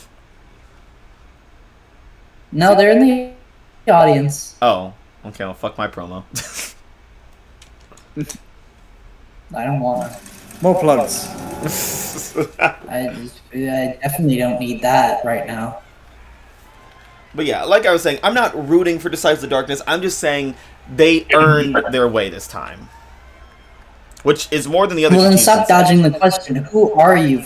No, they're in the audience. Oh, okay, well, fuck my promo. I don't want. More plugs. I definitely don't need that right now. But yeah, like I was saying, I'm not rooting for Disciples of Darkness. I'm just saying they earned their way this time. Which is more than the other Well, then teams. stop dodging the question. Who are you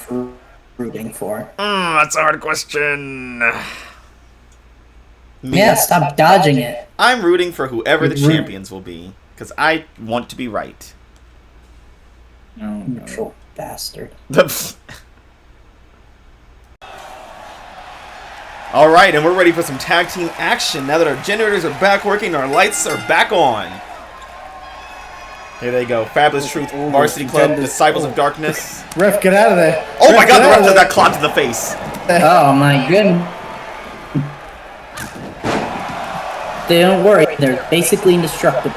rooting for? That's a hard question. Me. Yeah, stop dodging it. I'm rooting for whoever the champions will be. Because I want to be right. No. Neutral bastard. Alright, and we're ready for some tag team action now that our generators are back working and our lights are back on. Here they go. Fabulous Truth, Varsity Club, Disciples of Darkness. Ref, get out of there. Oh my god, get the out ref of just there. got clocked to the face. Oh my goodness. Don't worry, they're basically indestructible.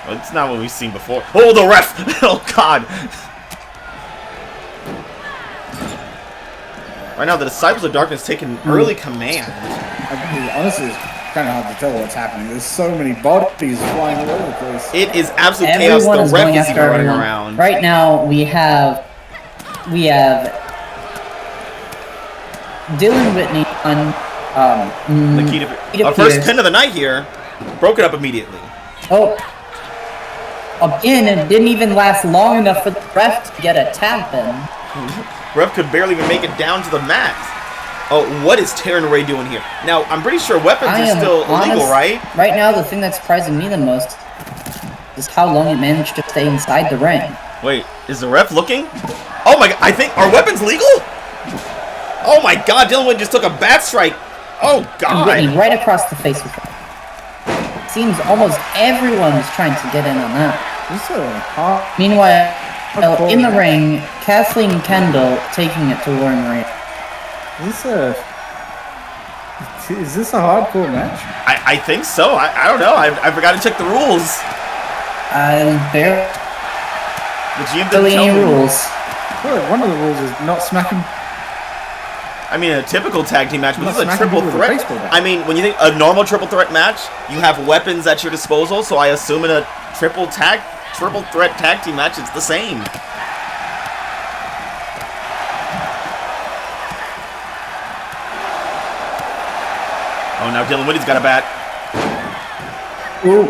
Well, it's not what we've seen before. Oh, the ref! Oh god. Right now, the Disciples of Darkness taking early command. Honestly, it's kind of hard to tell what's happening. There's so many bodies flying all over the place. It is absolute Everyone chaos. is The ref going is after even running everyone. around. Right now, we have Dylan Whitney on Nikita, our first pin of the night here. Broke it up immediately. Oh, again, it didn't even last long enough for the ref to get a tap in. Ref could barely even make it down to the mat. Oh, what is Taryn Ray doing here? Now, I'm pretty sure weapons I are am still illegal, honest- right? Right now, the thing that's surprising me the most is how long it managed to stay inside the ring. Wait, is the ref looking? Oh my god, I think, are weapons legal? Oh my god, Dylan Whitney just took a bat strike. Oh And Whitney god. right across the face with it. Seems almost everyone is trying to get in on that. This is a hard. Meanwhile, in the ring, Kathleen Kendall taking it to Lauren Marie. Is this a hardcore match? I think so. I don't know. I forgot to check the rules. Barely The GM didn't tell any me. rules. Well, one of the rules is not smacking. I mean, a typical tag team match, but this is a Smacking triple people with a threat. baseball bat. I mean, when you think a normal triple threat match, you have weapons at your disposal, so I assume in a triple threat tag team match, it's the same. Oh, now Dylan Whitney's got a bat. Ooh.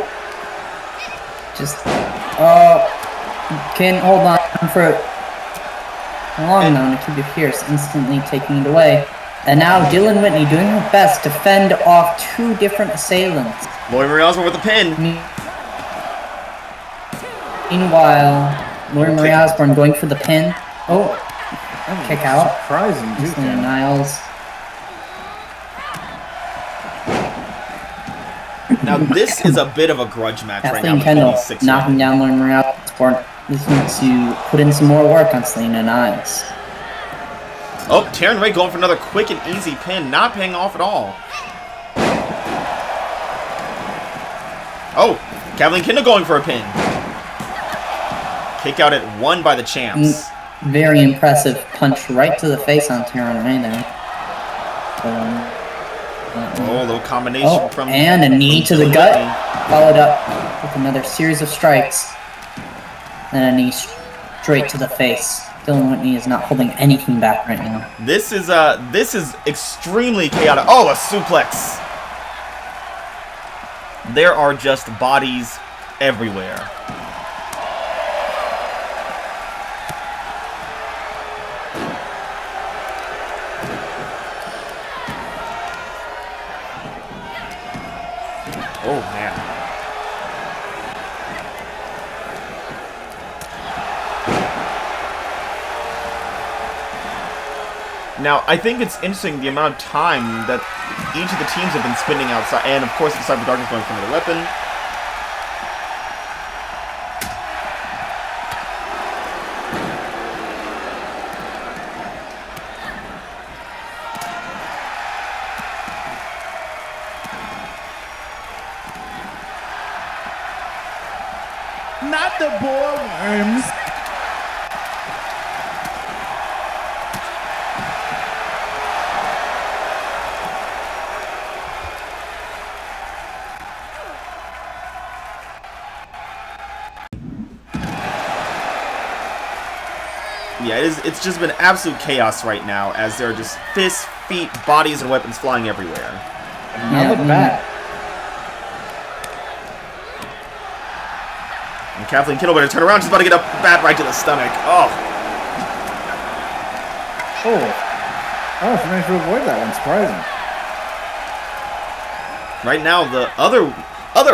Just, can't hold on for long enough to keep it fierce, instantly taking it away. And now Dylan Whitney doing her best to fend off two different assailants. Lloyd Marie Osborne with a pin. Meanwhile, Laurie Marie Osborne going for the pin. Oh, kick out. Surprising, too. Selena Niles. Now, this is a bit of a grudge match right now. Kathleen Kendall between these six knocking women. down Laurie Marie Osborne. This needs to put in some more work on Selena Niles. Oh, Taryn Ray going for another quick and easy pin. Not paying off at all. Oh, Kathleen Kendall going for a pin. Kick out at 1 by the champs. Very impressive punch right to the face on Taryn Ray there. Oh, a little combination from... And a knee to the Dylan gut, Whitney. followed up with another series of strikes. And a knee straight to the face. Dylan Whitney is not holding anything back right now. This is extremely chaotic. Oh, a suplex. There are just bodies everywhere. Oh man. Now, I think it's interesting the amount of time that each of the teams have been spending outside, and of course the Cyber Darkness going for another weapon. the boar worms. Yeah, it's just been absolute chaos right now as there are just fists, feet, bodies, and weapons flying everywhere. Another bat. And Kathleen Kittle better turn around. She's about to get a bat right to the stomach. Oh. Oh, she managed to avoid that one. Surprising. Right now, the other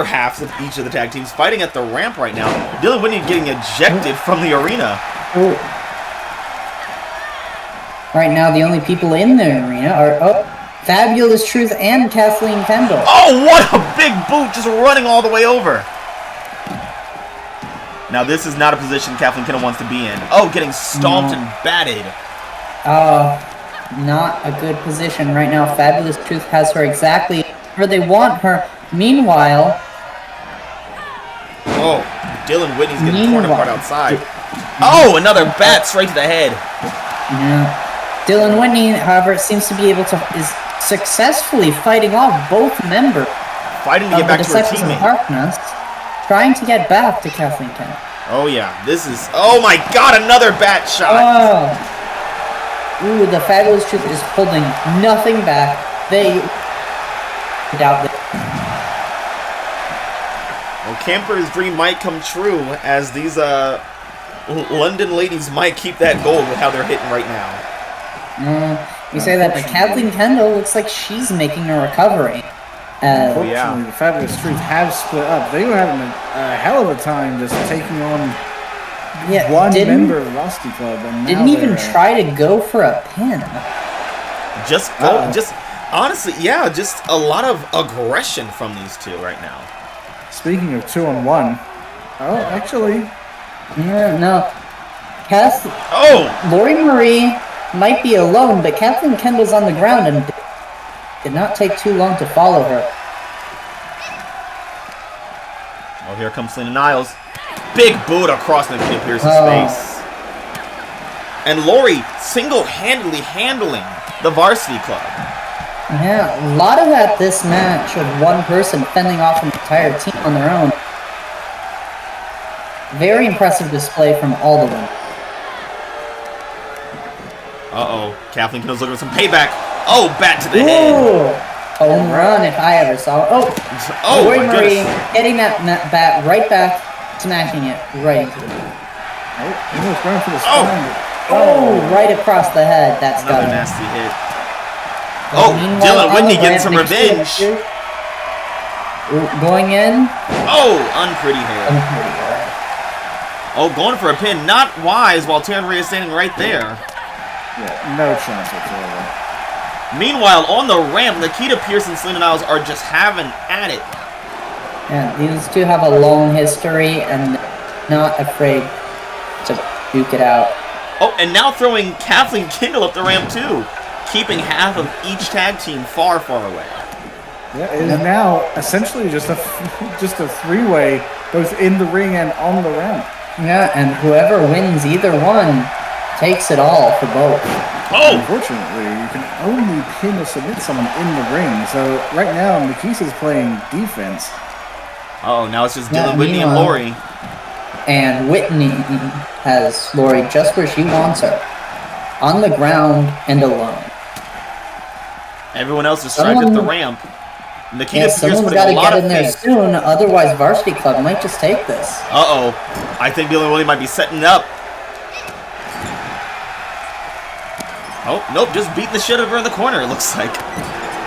halves of each of the tag teams fighting at the ramp right now. Dylan Whitney getting ejected from the arena. Oh. Right now, the only people in the arena are Fabulous Truth and Kathleen Kendall. Oh, what a big boot, just running all the way over. Now, this is not a position Kathleen Kendall wants to be in. Oh, getting stomped and batted. Not a good position right now. Fabulous Truth has her exactly where they want her. Meanwhile... Oh, Dylan Whitney's getting torn apart outside. Oh, another bat straight to the head. Yeah. Dylan Whitney, however, seems to be able to is successfully fighting off both members. Fighting to get back to her teammate. Darkness, trying to get back to Kathleen Kendall. Oh yeah, this is. Oh my God, another bat shot. Oh. Ooh, the Fabulous Truth is holding nothing back. They doubt that. Well, Camper's dream might come true as these London ladies might keep that gold with how they're hitting right now. You say that, but Kathleen Kendall looks like she's making a recovery. Unfortunately, the Fabulous Truth have split up. They were having a hell of a time just taking on one member of the Varsity Club. And didn't even try to go for a pin. Just honestly, yeah, just a lot of aggression from these two right now. Speaking of 2-on-1, actually, no, Lori Marie might be alone, but Kathleen Kendall's on the ground and did not take too long to follow her. Oh, here comes Selena Niles. Big boot across Nikita Pearson's face. And Lori single-handedly handling the Varsity Club. Yeah, a lot of that this match of one person fending off an entire team on their own. Very impressive display from all of them. Uh-oh. Kathleen Kendall's looking for some payback. Oh, bat to the head. Home run if I ever saw it. Oh, Lori Marie getting that bat right back, smashing it right into the almost going for the spine. Right across the head. That's got another nasty hit. Oh, Dylan Whitney getting some revenge. Going in. Oh, unpretty hair. Oh, going for a pin. Not wise while Taryn Rhea is standing right there. Yeah, no chance whatsoever. Meanwhile, on the ramp, Nikita Pearson and Selena Niles are just having at it. Yeah, these two have a long history and not afraid to duke it out. Oh, and now throwing Kathleen Kendall up the ramp too, keeping half of each tag team far, far away. Yeah, it is now essentially just a three-way, both in the ring and on the ramp. Yeah, and whoever wins either one takes it all for both. Oh! Unfortunately, you can only pin or submit someone in the ring. So right now, Nikisa's playing defense. Oh, now it's just Dylan Whitney and Lori. And Whitney has Lori just where she wants her. On the ground and alone. Everyone else is trapped at the ramp. Nikita someone's got to get in there soon, otherwise Varsity Club might just take this. Uh-oh. I think Dylan Whitney might be setting up. Oh, nope, just beating the shit out of her in the corner, it looks like.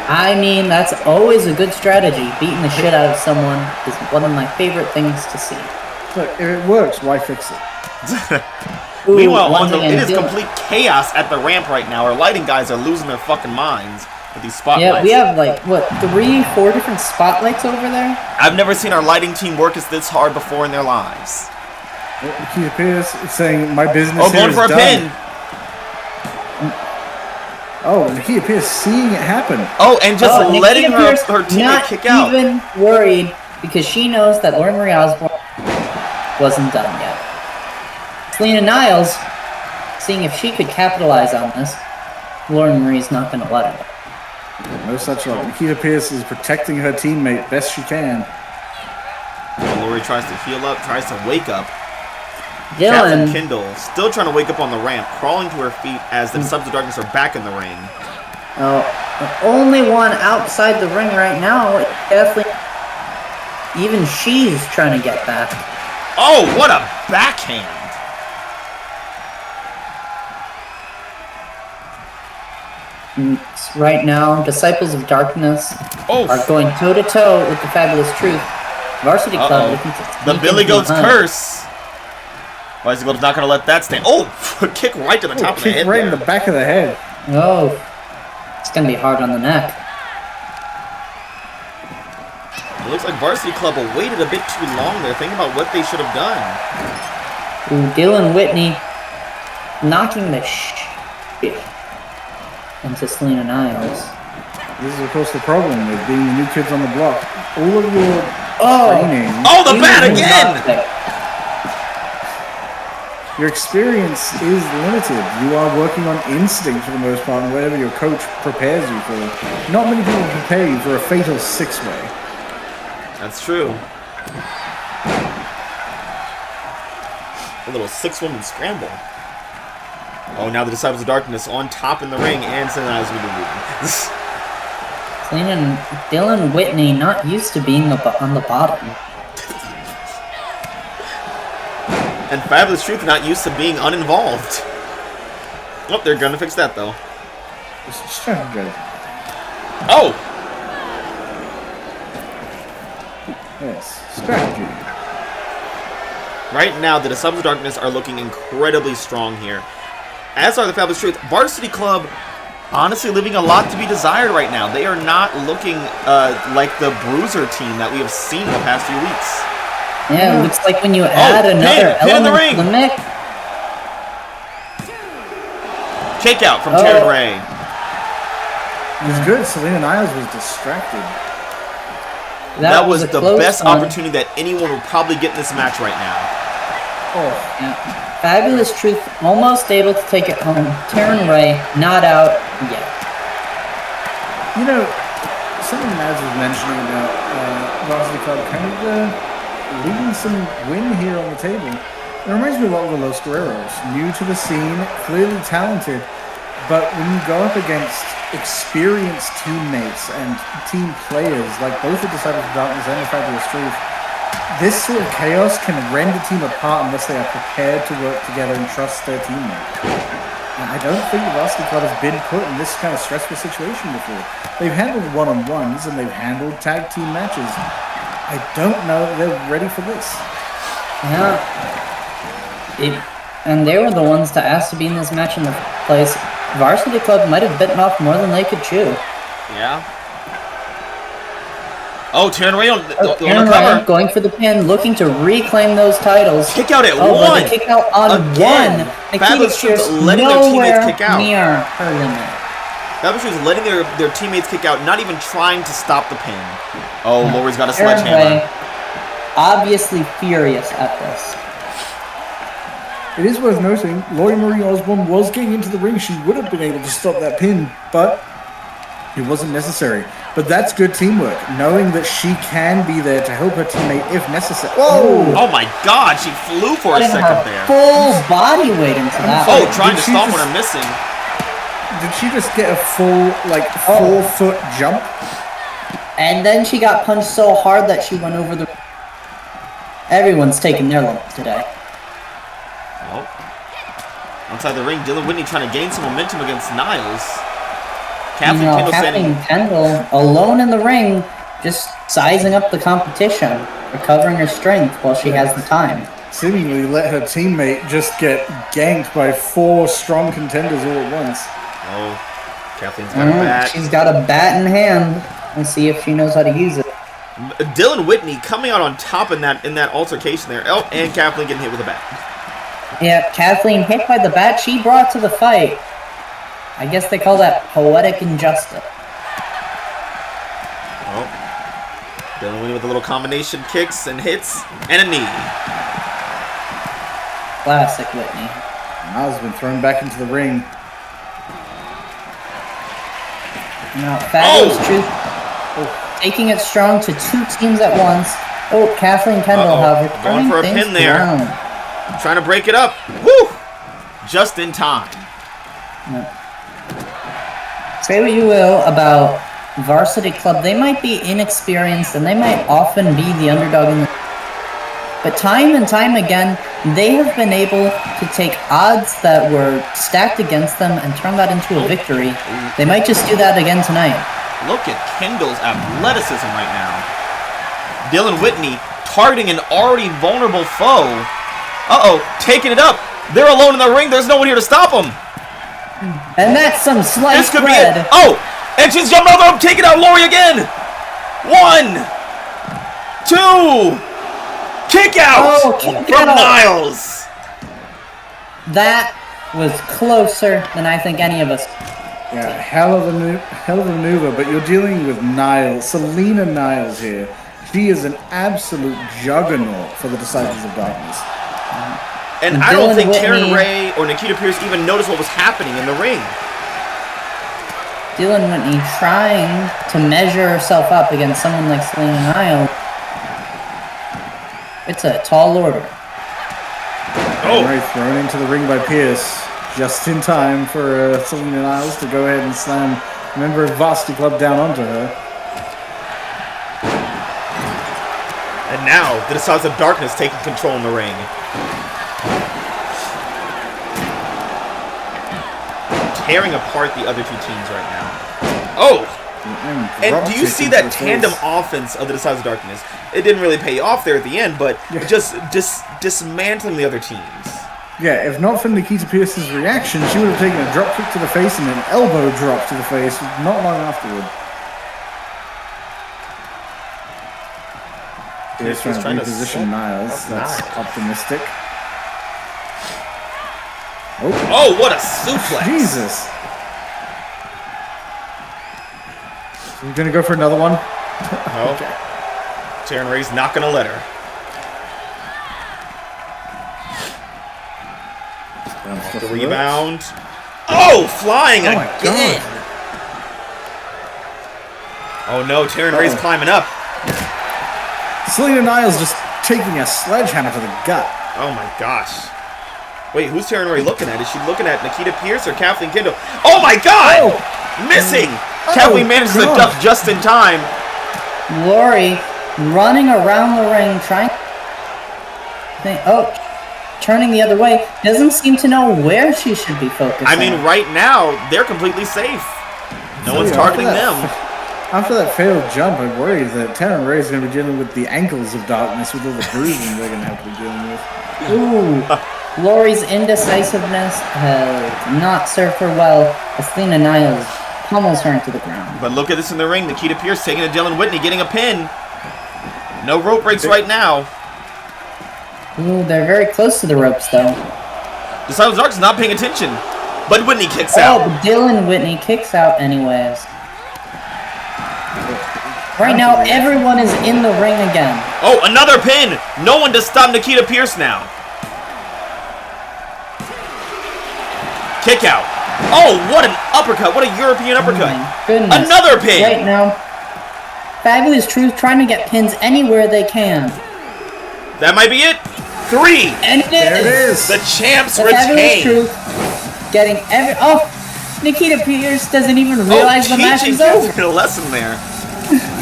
I mean, that's always a good strategy. Beating the shit out of someone is one of my favorite things to see. Look, if it works, why fix it? Meanwhile, it is complete chaos at the ramp right now. Our lighting guys are losing their fucking minds with these spotlights. Yeah, we have like, what, 3-4 different spotlights over there? I've never seen our lighting team work this hard before in their lives. Nikita Pierce is saying, my business is done. Oh, going for a pin. Oh, Nikita Pierce seeing it happen. Oh, and just letting her teammate kick out. Not even worried because she knows that Lauren Marie Osborne wasn't done yet. Selena Niles, seeing if she could capitalize on this, Lauren Marie's not going to let her. No such luck. Nikita Pierce is protecting her teammate best she can. Lori tries to heal up, tries to wake up. Dylan, Catherine Kendall still trying to wake up on the ramp, crawling to her feet as the Subs of Darkness are back in the ring. the only one outside the ring right now, definitely, even she's trying to get back. Oh, what a backhand! Right now, Disciples of Darkness Oh, are going toe-to-toe with the Fabulous Truth. Varsity Club looking to the sneak Billy into Goat's the hunt. curse. Varsity Club's not going to let that stand. Oh, kick right to the top of the Kick head right there. in the back of the head. Oh, it's going to be hard on the neck. It looks like Varsity Club waited a bit too long there, thinking about what they should have done. Ooh, Dylan Whitney knocking the shit into Selena Niles. This is, of course, the problem with being the new kids on the block. All of your training, Oh, the bat again! your experience is limited. You are working on instinct for the most part, and whatever your coach prepares you for. Not many people prepare you for a fatal six-way. That's true. A little six-woman scramble. Oh, now the Disciples of Darkness on top in the ring, and Selena Niles will be moving. Selena and Dylan Whitney not used to being on the bottom. And Fabulous Truth not used to being uninvolved. Oh, they're gonna fix that though. It's strategy. Oh! Yes, strategy. Right now, the Disciples of Darkness are looking incredibly strong here. As are the Fabulous Truth. Varsity Club, honestly, leaving a lot to be desired right now. They are not looking like the Bruiser team that we have seen the past few weeks. Yeah, it looks like when you add another pin in the element ring. to the mix. Kick out from Taryn Ray. It was good. Selena Niles was distracted. That was a the close best one. opportunity that anyone would probably get in this match right now. Oh, Yeah. Fabulous Truth almost able to take it home. Taryn Ray not out yet. you know, something Naz was mentioning about Varsity Club kind of leaving some win here on the table. It reminds me a lot of the Los Guerreros. New to the scene, clearly talented, but when you go up against experienced teammates and team players, like both the Disciples of Darkness and the Fabulous Truth, this sort of chaos can rend a team apart unless they are prepared to work together and trust their teammates. And I don't think the Varsity Club has been put in this kind of stressful situation before. They've handled one-on-ones and they've handled tag team matches. I don't know that they're ready for this. Yeah. And they were the ones to ask to be in this match in the first place. Varsity Club might have bitten off more than they could chew. Yeah. Oh, Taryn Ray on the Taryn cover. Ray going for the pin, looking to reclaim those titles. Kick out at but one. the kick out on Again. one. Fabulous Nikita Truth Pierce letting their nowhere teammates kick out. near her limit. Fabulous Truth letting their teammates kick out, not even trying to stop the pin. Oh, Lori's got a Taryn sledgehammer. Ray, obviously furious at this. It is worth noting, Lori Marie Osborne was getting into the ring. She would have been able to stop that pin, but it wasn't necessary. But that's good teamwork, knowing that she can be there to help her teammate if necessary. Whoa! Oh my god, she flew for a Putting second her there. full body weight into that. Oh, one. trying to Did she stomp just- when I'm missing. Did she just get a full, 4-foot jump? And then she got punched so hard that she went over the... Everyone's taking their lumps today. Oh. Outside the ring, Dylan Whitney trying to gain some momentum against Niles. Kathleen Kendall standing. Kathleen Kendall, alone in the ring, just sizing up the competition, recovering her strength while she has the time. Seemingly let her teammate just get ganked by 4 strong contenders all at once. Oh, Kathleen's got a bat. She's got a bat in hand. Let's see if she knows how to use it. Dylan Whitney coming out on top in that altercation there. Oh, and Kathleen getting hit with a bat. Yeah, Kathleen hit by the bat she brought to the fight. I guess they call that poetic injustice. Oh. Dylan Whitney with a little combination kicks and hits and a knee. Classic Whitney. Niles has been thrown back into the ring. Now, Fabulous Truth taking it strong to two teams at once. Oh, Kathleen Kendall, however, going for a pin there. Down. Trying to break it up. Woo! Just in time. Say what you will about Varsity Club, they might be inexperienced and they might often be the underdog in the... But time and time again, they have been able to take odds that were stacked against them and turn that into a victory. They might just do that again tonight. Look at Kendall's athleticism right now. Dylan Whitney targeting an already vulnerable foe. Taking it up. They're alone in the ring. There's no one here to stop them. And that's some sliced This could bread. be it. Oh, and she's jumping over, taking out Lori again. 1, 2, kick out from Niles. That was closer than I think any of us. Yeah, hell of a maneuver, but you're dealing with Niles, Selena Niles here. She is an absolute juggernaut for the Disciples of Darkness. And I don't think Karen Ray or Nikita Pierce even noticed what was happening in the ring. Dylan Whitney trying to measure herself up against someone like Selena Niles. It's a tall order. Ray thrown into the ring by Pierce, just in time for Selena Niles to go ahead and slam a member of Varsity Club down onto her. And now, the Disciples of Darkness taking control in the ring. Tearing apart the other two teams right now. And do you see that tandem offense of the Disciples of Darkness? It didn't really pay off there at the end, but just dismantling the other teams. Yeah, if not for Nikita Pierce's reaction, she would have taken a drop kick to the face and an elbow drop to the face not long afterward. Pierce trying to reposition Niles. That's optimistic. Oh, what a suplex! Jesus! So you're gonna go for another one? No. Okay. Taryn Ray's not gonna let her. The rebound. Oh, flying again! Oh no, Taryn Ray's climbing up. Selena Niles just taking a sledgehammer to the gut. Oh my gosh. Wait, who's Taryn Ray looking at? Is she looking at Nikita Pierce or Kathleen Kendall? Oh my god! Missing! Kathleen manages to duck just in time. Lori running around the ring trying... turning the other way. Doesn't seem to know where she should be focusing. I mean, right now, they're completely safe. No one's targeting them. After that failed jump, I worry that Taryn Ray is going to be dealing with the ankles of darkness with all the bruising they're going to have to be dealing with. Ooh. Lori's indecisiveness has not served her well as Selena Niles pummels her into the ground. But look at this in the ring. Nikita Pierce taking to Dylan Whitney, getting a pin. No rope breaks right now. Ooh, they're very close to the ropes, though. Disciples of Darkness not paying attention. But Whitney kicks out. Oh, Dylan Whitney kicks out anyways. Right now, everyone is in the ring again. Oh, another pin! No one to stop Nikita Pierce now. Kick out. Oh, what an uppercut. What a European uppercut. Oh my goodness. Another pin. Right now, Fabulous Truth trying to get pins anywhere they can. That might be it. 3. And there it is. The champs Fabulous retain. Truth getting every... Oh, Nikita Pierce doesn't even realize the match is over. A lesson there.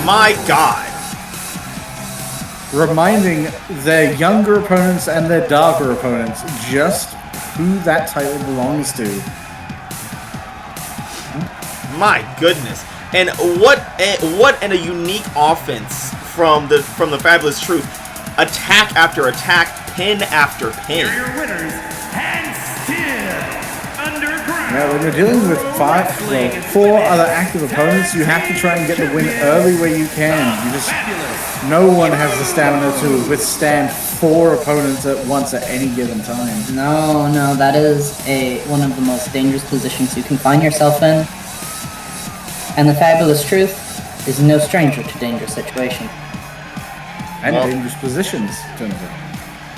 My God. Reminding their younger opponents and their darker opponents just who that title belongs to. My goodness. And what a unique offense from the Fabulous Truth. Attack after attack, pin after pin. Here are your winners, and still underground. Yeah, when you're dealing with 4 other active opponents, you have to try and get the win early where you can. No one has the stamina to withstand 4 opponents at once at any given time. No, that is one of the most dangerous positions you can find yourself in. And the Fabulous Truth is no stranger to dangerous situations. And dangerous positions, Jennifer.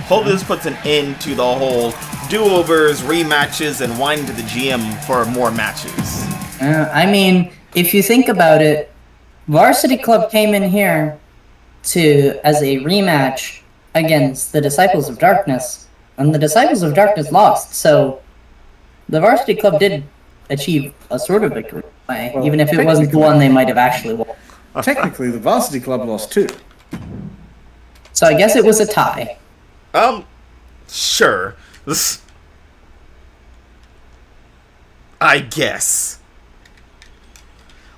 Hopefully this puts an end to the whole do-overs, rematches, and whining to the GM for more matches. I mean, if you think about it, Varsity Club came in here as a rematch against the Disciples of Darkness, and the Disciples of Darkness lost, so the Varsity Club did achieve a sort of victory, even if it wasn't the one they might have actually won. Technically, the Varsity Club lost too. So I guess it was a tie. Sure. I guess.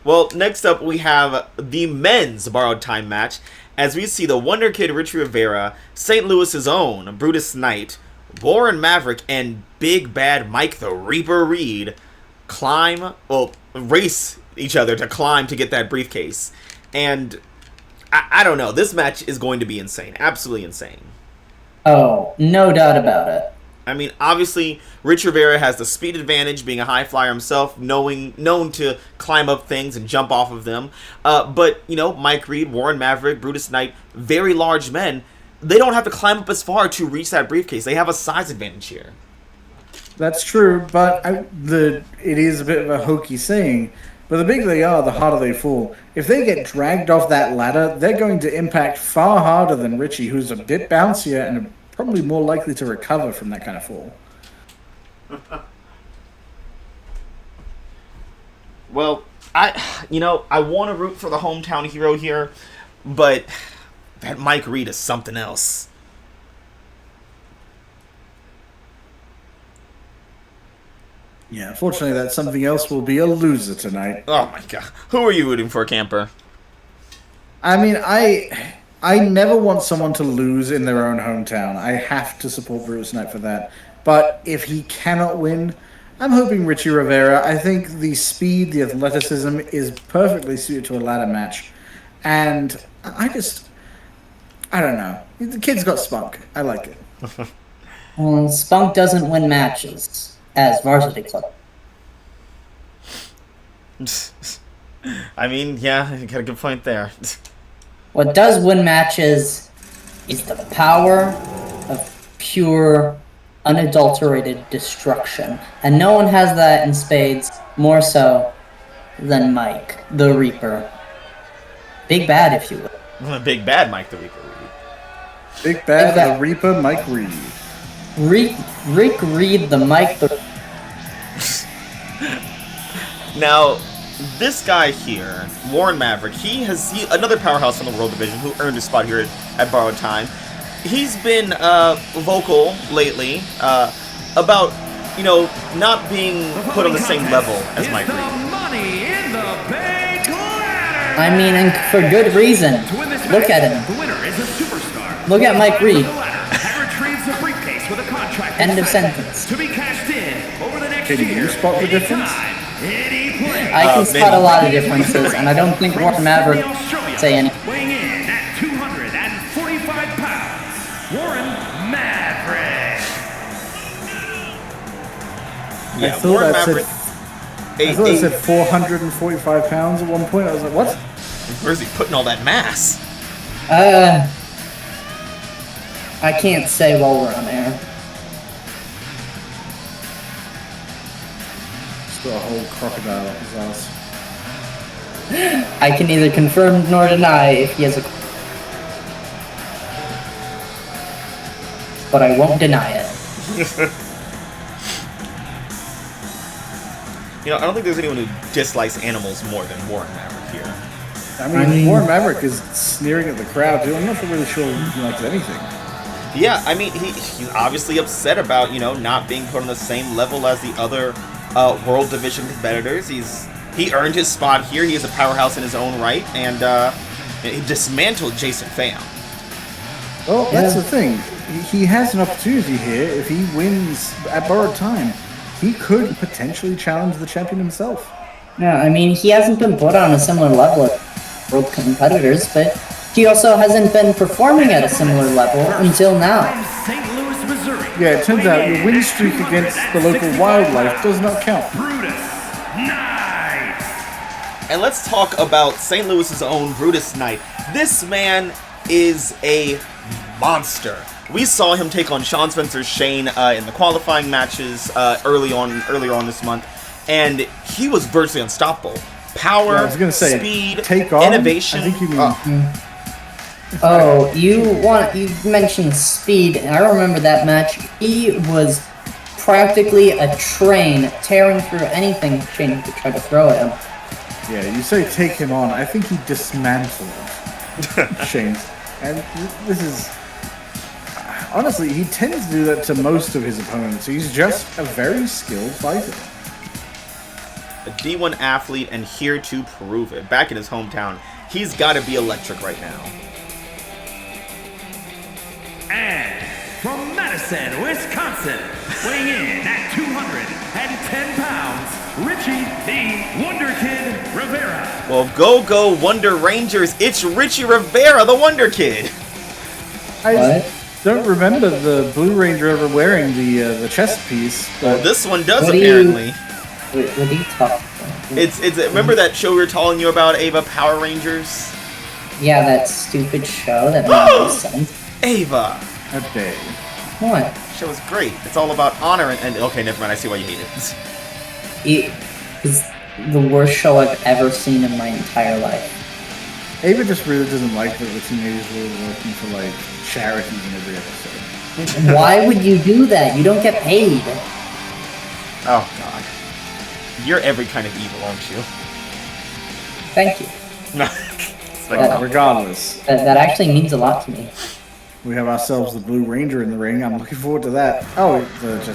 Well, next up we have the men's borrowed time match, as we see the Wonder Kid Richie Rivera, St. Louis's own Brutus Knight, Warren Maverick, and Big Bad Mike the Reaper Reed race each other to climb to get that briefcase. And I don't know, this match is going to be insane. Absolutely insane. Oh, no doubt about it. I mean, obviously, Rich Rivera has the speed advantage, being a high flyer himself, known to climb up things and jump off of them. But, you know, Mike Reed, Warren Maverick, Brutus Knight, very large men, they don't have to climb up as far to reach that briefcase. They have a size advantage here. That's true, but it is a bit of a hokey saying. But the bigger they are, the harder they fall. If they get dragged off that ladder, they're going to impact far harder than Richie, who's a bit bouncier and probably more likely to recover from that kind of fall. Well, I want to root for the hometown hero here, but that Mike Reed is something else. Yeah, unfortunately, that something else will be a loser tonight. Oh my god. Who are you rooting for, Camper? I mean, I never want someone to lose in their own hometown. I have to support Brutus Knight for that. But if he cannot win, I'm hoping Richie Rivera. I think the speed, the athleticism is perfectly suited to a ladder match. And I don't know. The kid's got spunk. I like it. Well, spunk doesn't win matches as Varsity Club. I mean, yeah, you got a good point there. What does win matches is the power of pure, unadulterated destruction. And no one has that in spades more so than Mike, the Reaper. Big Bad, if you will. Big Bad Mike the Reaper Reed. Big Bad, the Reaper, Mike Reed. Rick Reed, the Mike the... Now, this guy here, Warren Maverick, he another powerhouse in the World Division who earned his spot here at Borrowed Time. He's been vocal lately about, not being put on the same level as Mike Reed. I mean, and for good reason. Look at him. Look at Mike Reed. End of sentence. Can you spot the difference? I can spot a lot of differences, and I don't think Warren Maverick say anything. Weighing in at 245 pounds, Warren Maverick. Yeah, I thought Warren that Maverick. it said 445 pounds at one point. I was like, what? Where's he putting all that mass? I can't say while we're on air. Just got a whole crocodile up his ass. I can neither confirm nor deny if he has a... But I won't deny it. I don't think there's anyone who dislikes animals more than Warren Maverick here. I mean, Warren Maverick is sneering at the crowd, dude. I'm not really sure he likes anything. Yeah, I mean, he's obviously upset about, not being put on the same level as the other World Division competitors. He earned his spot here. He is a powerhouse in his own right, and he dismantled Jason Pham. Well, that's the thing. He has an opportunity here. If he wins at Borrowed Time, he could potentially challenge the champion himself. Yeah, I mean, he hasn't been put on a similar level as world competitors, but he also hasn't been performing at a similar level until now. St. Louis, Missouri. Yeah, it turns out your win streak against the local wildlife does not count. Brutus Knight. And let's talk about St. Louis's own Brutus Knight. This man is a monster. we saw him take on Sean Spencer's Shane in the qualifying matches earlier on this month, and he was virtually unstoppable. Power, Yeah, I was gonna say, speed, take on? innovation. I think you mean... Oh, you mentioned speed, and I remember that match. He was practically a train tearing through anything Shane could try to throw at him. Yeah, you say take him on. I think he dismantled Shane. And this is... Honestly, he tends to do that to most of his opponents. He's just a very skilled fighter. A D1 athlete and here to prove it. Back in his hometown, he's got to be electric right now. And from Madison, Wisconsin, weighing in at 210 pounds, Richie the Wonder Kid Rivera. Well, go Wonder Rangers! It's Richie Rivera, the Wonder Kid. What? Don't remember the Blue Ranger ever wearing the chest piece. Well, this one does What do apparently. What are you talking about? It's remember that show we were telling you about, Ava, Power Rangers? Yeah, that stupid show that made no sense. Ava! A day. What? That show was great. It's all about honor and okay, never mind, I see why you hate it. It's the worst show I've ever seen in my entire life. Ava just really doesn't like that the teenagers were working for, like, charities in every episode. Why would you do that? You don't get paid. Oh, God. You're every kind of evil, aren't you? Thank you. It's like, Yeah. Regardless, That actually means a lot to me. we have ourselves the Blue Ranger in the ring. I'm looking forward to that. Oh,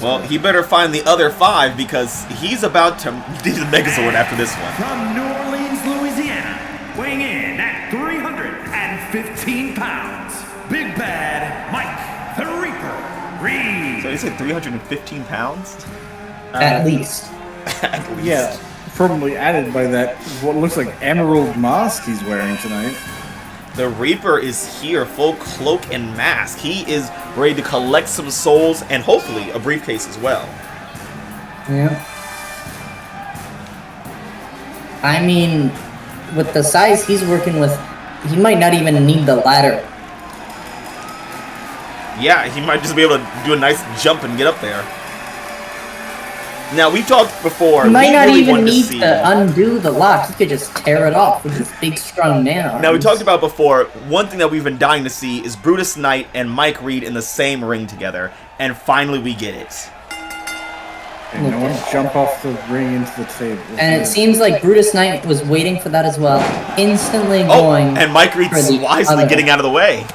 well, he better find the other 5 because he's about to need the Megazord after this one. From New Orleans, Louisiana, weighing in at 315 pounds, Big Bad Mike the Reaper Reed. So you said 315 pounds? At least. At least. Yeah, probably added by that what looks like emerald mask he's wearing tonight. The Reaper is here, full cloak and mask. He is ready to collect some souls and hopefully a briefcase as well. Yeah. I mean, with the size he's working with, he might not even need the ladder. Yeah, he might just be able to do a nice jump and get up there. Now, we've talked before. He might not really even wanted need see... to undo the lock. He could just tear it off with his big, strong man arms. Now, we talked about before, one thing that we've been dying to see is Brutus Knight and Mike Reed in the same ring together. And finally, we get it. And no one jump off the ring into the table. And it seems like Brutus Knight was waiting for that as well. Instantly going. And Mike Reed for the wisely other. getting out of the way.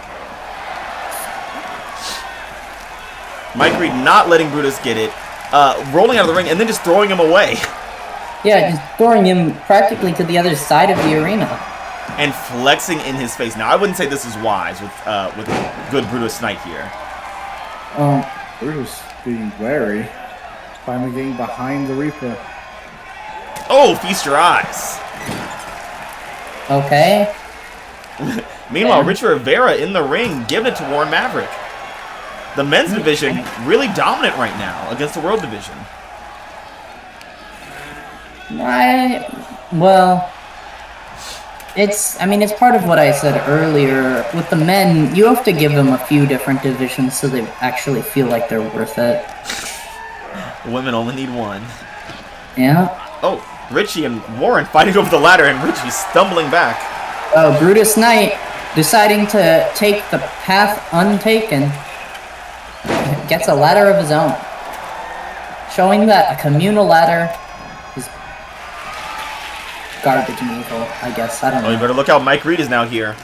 Mike Reed not letting Brutus get it. Rolling out of the ring and then just throwing him away. Yeah, just throwing him practically to the other side of the arena. And flexing in his face. Now, I wouldn't say this is wise with good Brutus Knight here. Brutus being wary. Finally getting behind the Reaper. Oh, feast your eyes. Okay. Meanwhile, Yeah. Richie Rivera in the ring, giving it to Warren Maverick. The men's division really dominant right now against the world division. Well, it's part of what I said earlier. With the men, you have to give them a few different divisions so they actually feel like they're worth it. Women only need one. Yeah. Oh, Richie and Warren fighting over the ladder and Richie stumbling back. Oh, Brutus Knight deciding to take the path untaken. Gets a ladder of his own. Showing that a communal ladder is garbage and evil, I guess. I don't Oh, you know. better look out. Mike Reed is now here.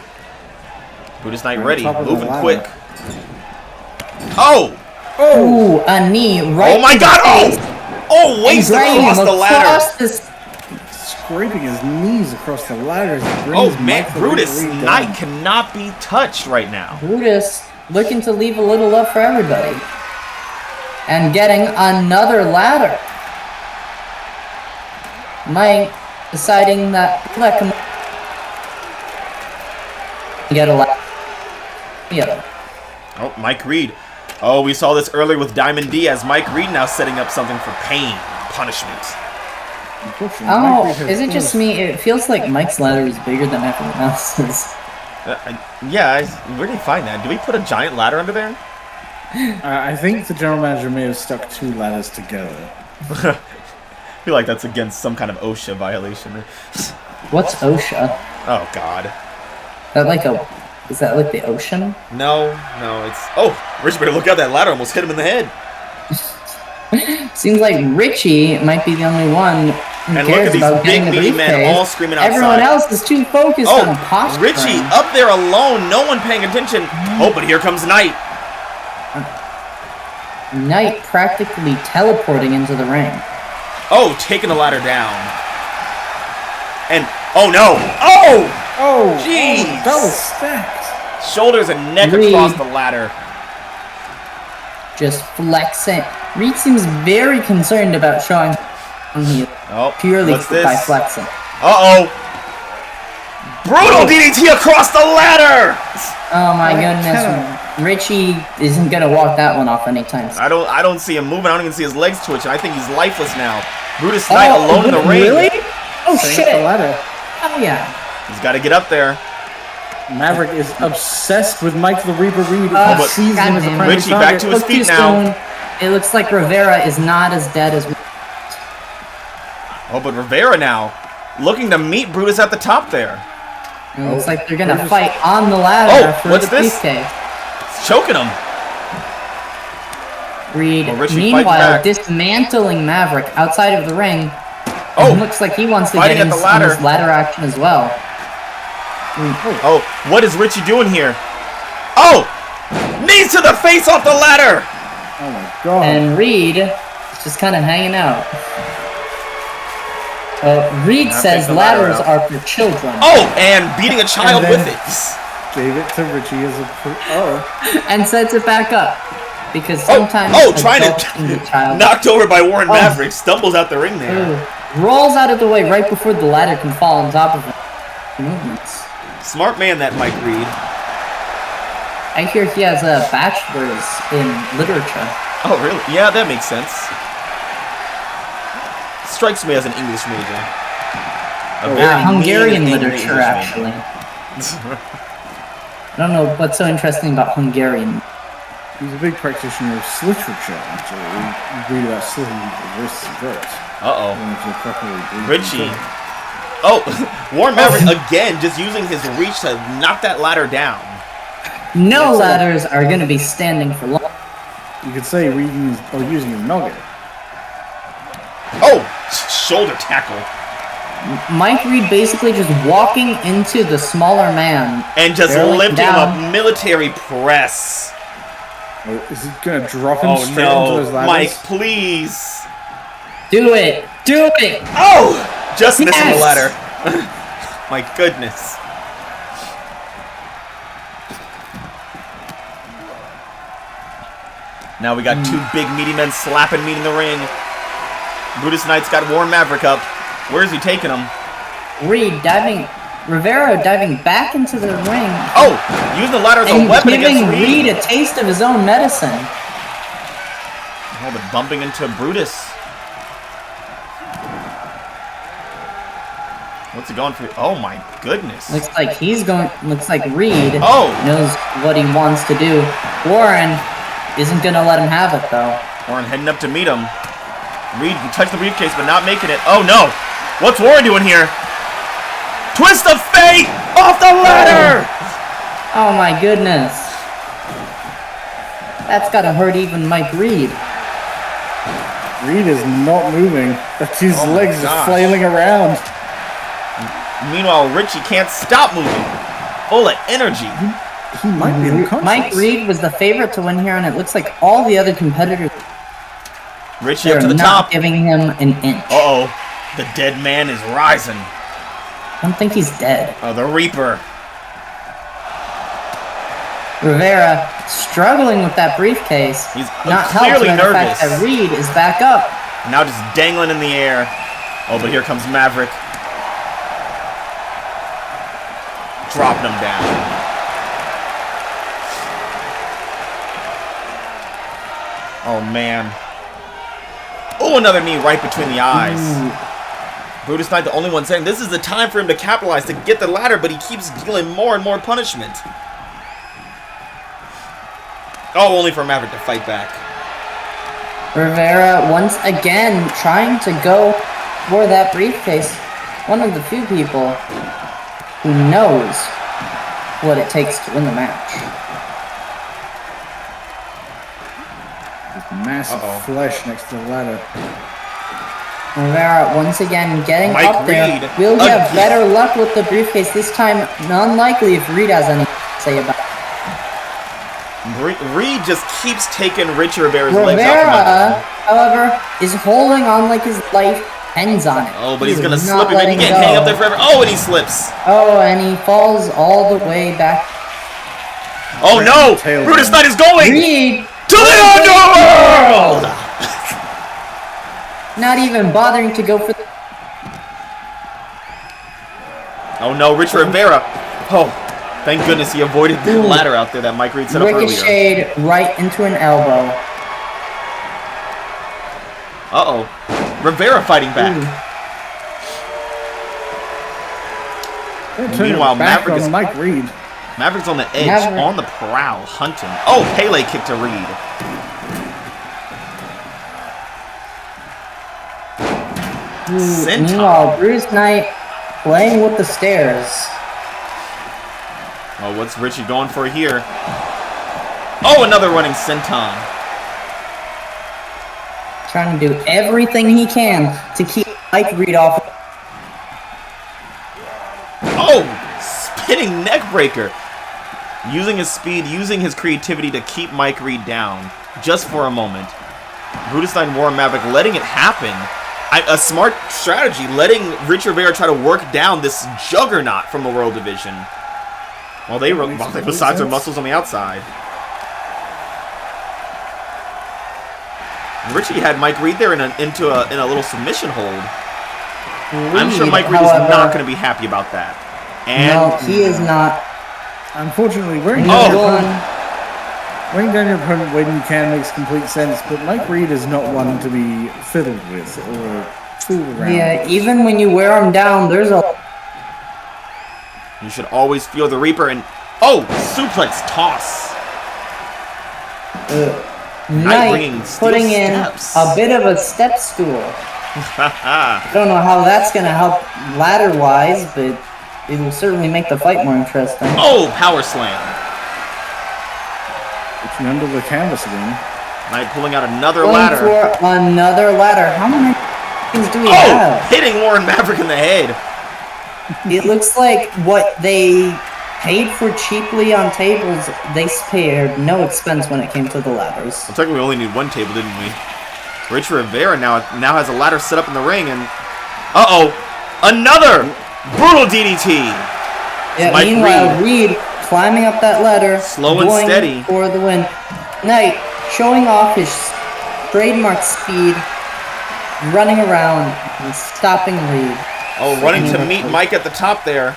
Brutus Knight On ready, top of the moving ladder. quick. Oh! Ooh, a knee right Oh my to the god! face. Oh, waist Dragging across him the ladder! across this- Scraping his knees across the ladder as he Oh brings man, Mike the Brutus Reaper down. Knight cannot be touched right now. Brutus looking to leave a little love for everybody. And getting another ladder. Mike deciding that let him get a ladder. Yeah. Oh, Mike Reed. Oh, we saw this earlier with Diamond Diaz. Mike Reed now setting up something for pain, punishment. Unfortunately, Mike Oh, Reed has is it just me? It feels like Mike's ladder is bigger than everyone else's. Yeah, where did he find that? Did we put a giant ladder under there? I think the general manager may have stuck 2 ladders together. I feel like that's against some kind of OSHA violation. What's OSHA? Oh, God. Is that like the ocean? No, it's... Oh, Richie better look out. That ladder almost hit him in the head. Seems like Richie might be the only one who And look cares at these about big getting the meaty briefcase. men all screaming outside. Everyone else is too focused on posturing. Richie up there alone. No one paying attention. Oh, but here comes Knight. Knight practically teleporting into the ring. Oh, taking the ladder down. And, oh no. Oh! Oh, jeez. Double stacked. Shoulders and neck Reed. across the ladder. Just flexing. Reed seems very concerned about showing he purely what's this? by flexing. Uh-oh. Brutal DDT across the ladder! Oh my goodness. Richie isn't gonna walk that one off anytime soon. I don't see him moving. I don't even see his legs twitching. I think he's lifeless now. Brutus Knight alone in the ring. Really? Oh shit. The ladder. Oh yeah. He's got to get up there. Maverick is obsessed with Mike the Reaper Reed. but Sees him as a goddamn. primary Richie back to his Look feet too now. soon. It looks like Rivera is not as dead as. Oh, but Rivera now looking to meet Brutus at the top there. It looks like they're gonna fight on the ladder for what's the this? briefcase. It's choking him. Reed, Well, Richie fighting meanwhile, back. dismantling Maverick outside of the ring. Oh, It looks like he wants to fighting get at in the on ladder. his ladder action as well. Oh, what is Richie doing here? Oh, knees to the face off the ladder. Oh my god. And Reed is just kind of hanging out. Reed Now says take the ladder ladders out. are for children. Oh, and beating a child And with then- it. Gave it to Richie as a... And sets it back up. Because sometimes Trying adults can be to child. knocked over by Warren Maverick, stumbles out the ring there. Ooh. Rolls out of the way right before the ladder can fall on top of him. Movements. Smart man, that Mike Reed. I hear he has a bachelor's in literature. Oh, really? Yeah, that makes sense. Strikes me as an English major. A very Hungarian mean literature, English actually. I don't know what's so interesting about Hungarian. He's a big practitioner of literature, actually. We read about slitting wrists and throats. Uh-oh. Richie. Richie. Oh, Warren Maverick again, just using his reach to knock that ladder down. No ladders are going to be standing for long. You could say reading or using a nugget. Oh, shoulder tackle. Mike Reed basically just walking into the smaller man. And just barreling lifting him down. up, military press. Oh, is he gonna drop him Oh straight into those no, ladders? Mike, please. Do it! Do it! Oh, just missing the Yes! ladder. My goodness. Now we got two big meaty men slapping meat in the ring. Brutus Knight's got Warren Maverick up. Where is he taking him? Reed diving. Rivera diving back into the ring. Oh, using the ladder as a And weapon giving against Reed. Reed a taste of his own medicine. Oh, but bumping into Brutus. What's he going for? Oh my goodness. Looks like he's going. Looks like Reed knows what he wants to do. Warren isn't gonna let him have it though. Warren heading up to meet him. Reed can touch the briefcase, but not making it. Oh no! What's Warren doing here? Twist of fate off the ladder! Oh my goodness. That's gotta hurt even Mike Reed. Reed is not moving. That's his Oh my legs just gosh. flailing around. Meanwhile, Richie can't stop moving. Full of energy. He might be unconscious. Mike Reed was the favorite to win here, and it looks like all the other competitors Richie up are to the not top. giving him an inch. Uh-oh. The dead man is rising. I don't think he's dead. Oh, the Reaper. Rivera struggling with that briefcase. He's not helped clearly by the fact nervous. that Reed is back up. Now just dangling in the air. Oh, but here comes Maverick. Dropping him down. Oh, man. Oh, another knee right between the eyes. Brutus Knight, the only one saying this is the time for him to capitalize to get the ladder, but he keeps dealing more and more punishment. Oh, only for Maverick to fight back. Rivera once again trying to go for that briefcase. One of the few people who knows what it takes to win the match. Massive flesh next to the ladder. Rivera once again getting Mike up there. Reed Will he have again. better luck with the briefcase this time? Unlikely if Reed has anything to say about it. Reed just keeps taking Richie Rivera's legs out from Rivera, under him. however, is holding on like his life depends on it. Oh, but he's He gonna is slip not him and he letting can't hang go. up there forever. Oh, and he slips. Oh, and he falls all the way back. Oh no! Tail Brutus down. Knight is going Reed to the underworld! not even bothering to go for the... Oh no, Richie Rivera. Oh, thank goodness he avoided the ladder out there that Mike Reed set up earlier. Ricocheted right into an elbow. Uh-oh. Rivera fighting back. Meanwhile, Maverick is Mike Reed. Maverick's on the edge, Maverick. on the prowl, hunting. Oh, Pele kick to Reed. Senton. Meanwhile, Brutus Knight playing with the stairs. Oh, what's Richie going for here? Oh, another running senton. Trying to do everything he can to keep Mike Reed off. Oh, spinning neck breaker. Using his speed, using his creativity to keep Mike Reed down. Just for a moment. Brutus Knight and Warren Maverick letting it happen. A smart strategy, letting Richie Rivera try to work down this juggernaut from the World Division. While they besides their muscles on the outside. Richie had Mike Reed there in a little submission hold. I'm sure Mike Reed is however, not going to be happy about that. And no, he is not. Unfortunately, wearing Oh. down your opponent when you can makes complete sense, but Mike Reed is not one to be fiddled with or fooled around. Yeah, even when you wear him down, there's a... you should always feel the Reaper and suplex toss. Knight bringing steel putting in steps. a bit of a step stool. I don't know how that's going to help ladder-wise, but it will certainly make the fight more interesting. Oh, power slam. It's under the canvas again. Knight pulling out another Going ladder. for another ladder. How many things do we Oh, have? hitting Warren Maverick in the head. It looks like what they paid for cheaply on tables, they spared no expense when it came to the ladders. Looks like we only need one table, didn't we? Richie Rivera now has a ladder set up in the ring, and another brutal DDT. Yeah, Mike meanwhile, Reed climbing up that ladder, Slow and going steady. for the win. Knight showing off his trademark speed, running around and stopping Reed. Oh, running to meet Mike at the top there.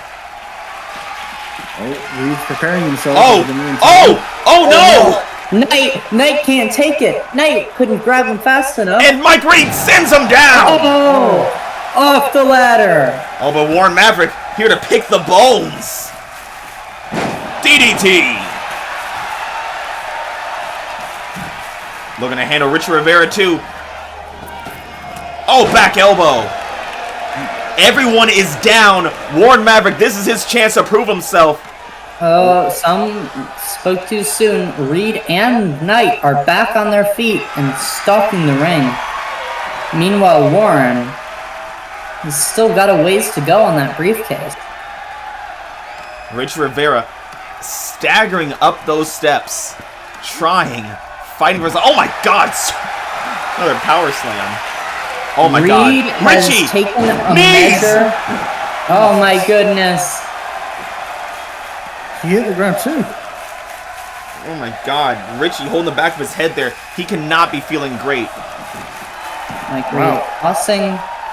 Oh, Reed's preparing himself. Oh no! Knight can't take it. Knight couldn't grab him fast enough. And Mike Reed sends him down! Oh, off the ladder. Oh, but Warren Maverick here to pick the bones. DDT. Looking to handle Richie Rivera too. Oh, back elbow. Everyone is down. Warren Maverick, this is his chance to prove himself. Oh, some spoke too soon. Reed and Knight are back on their feet and stalking the ring. Meanwhile, Warren has still got a ways to go on that briefcase. Richie Rivera staggering up those steps, fighting for his... Oh my God! Another power slam. Oh my God. Reed has Richie! taken a Knees! measure. Oh my goodness. He hit the ground too. Oh my God. Richie holding the back of his head there. He cannot be feeling great. Like Reed tossing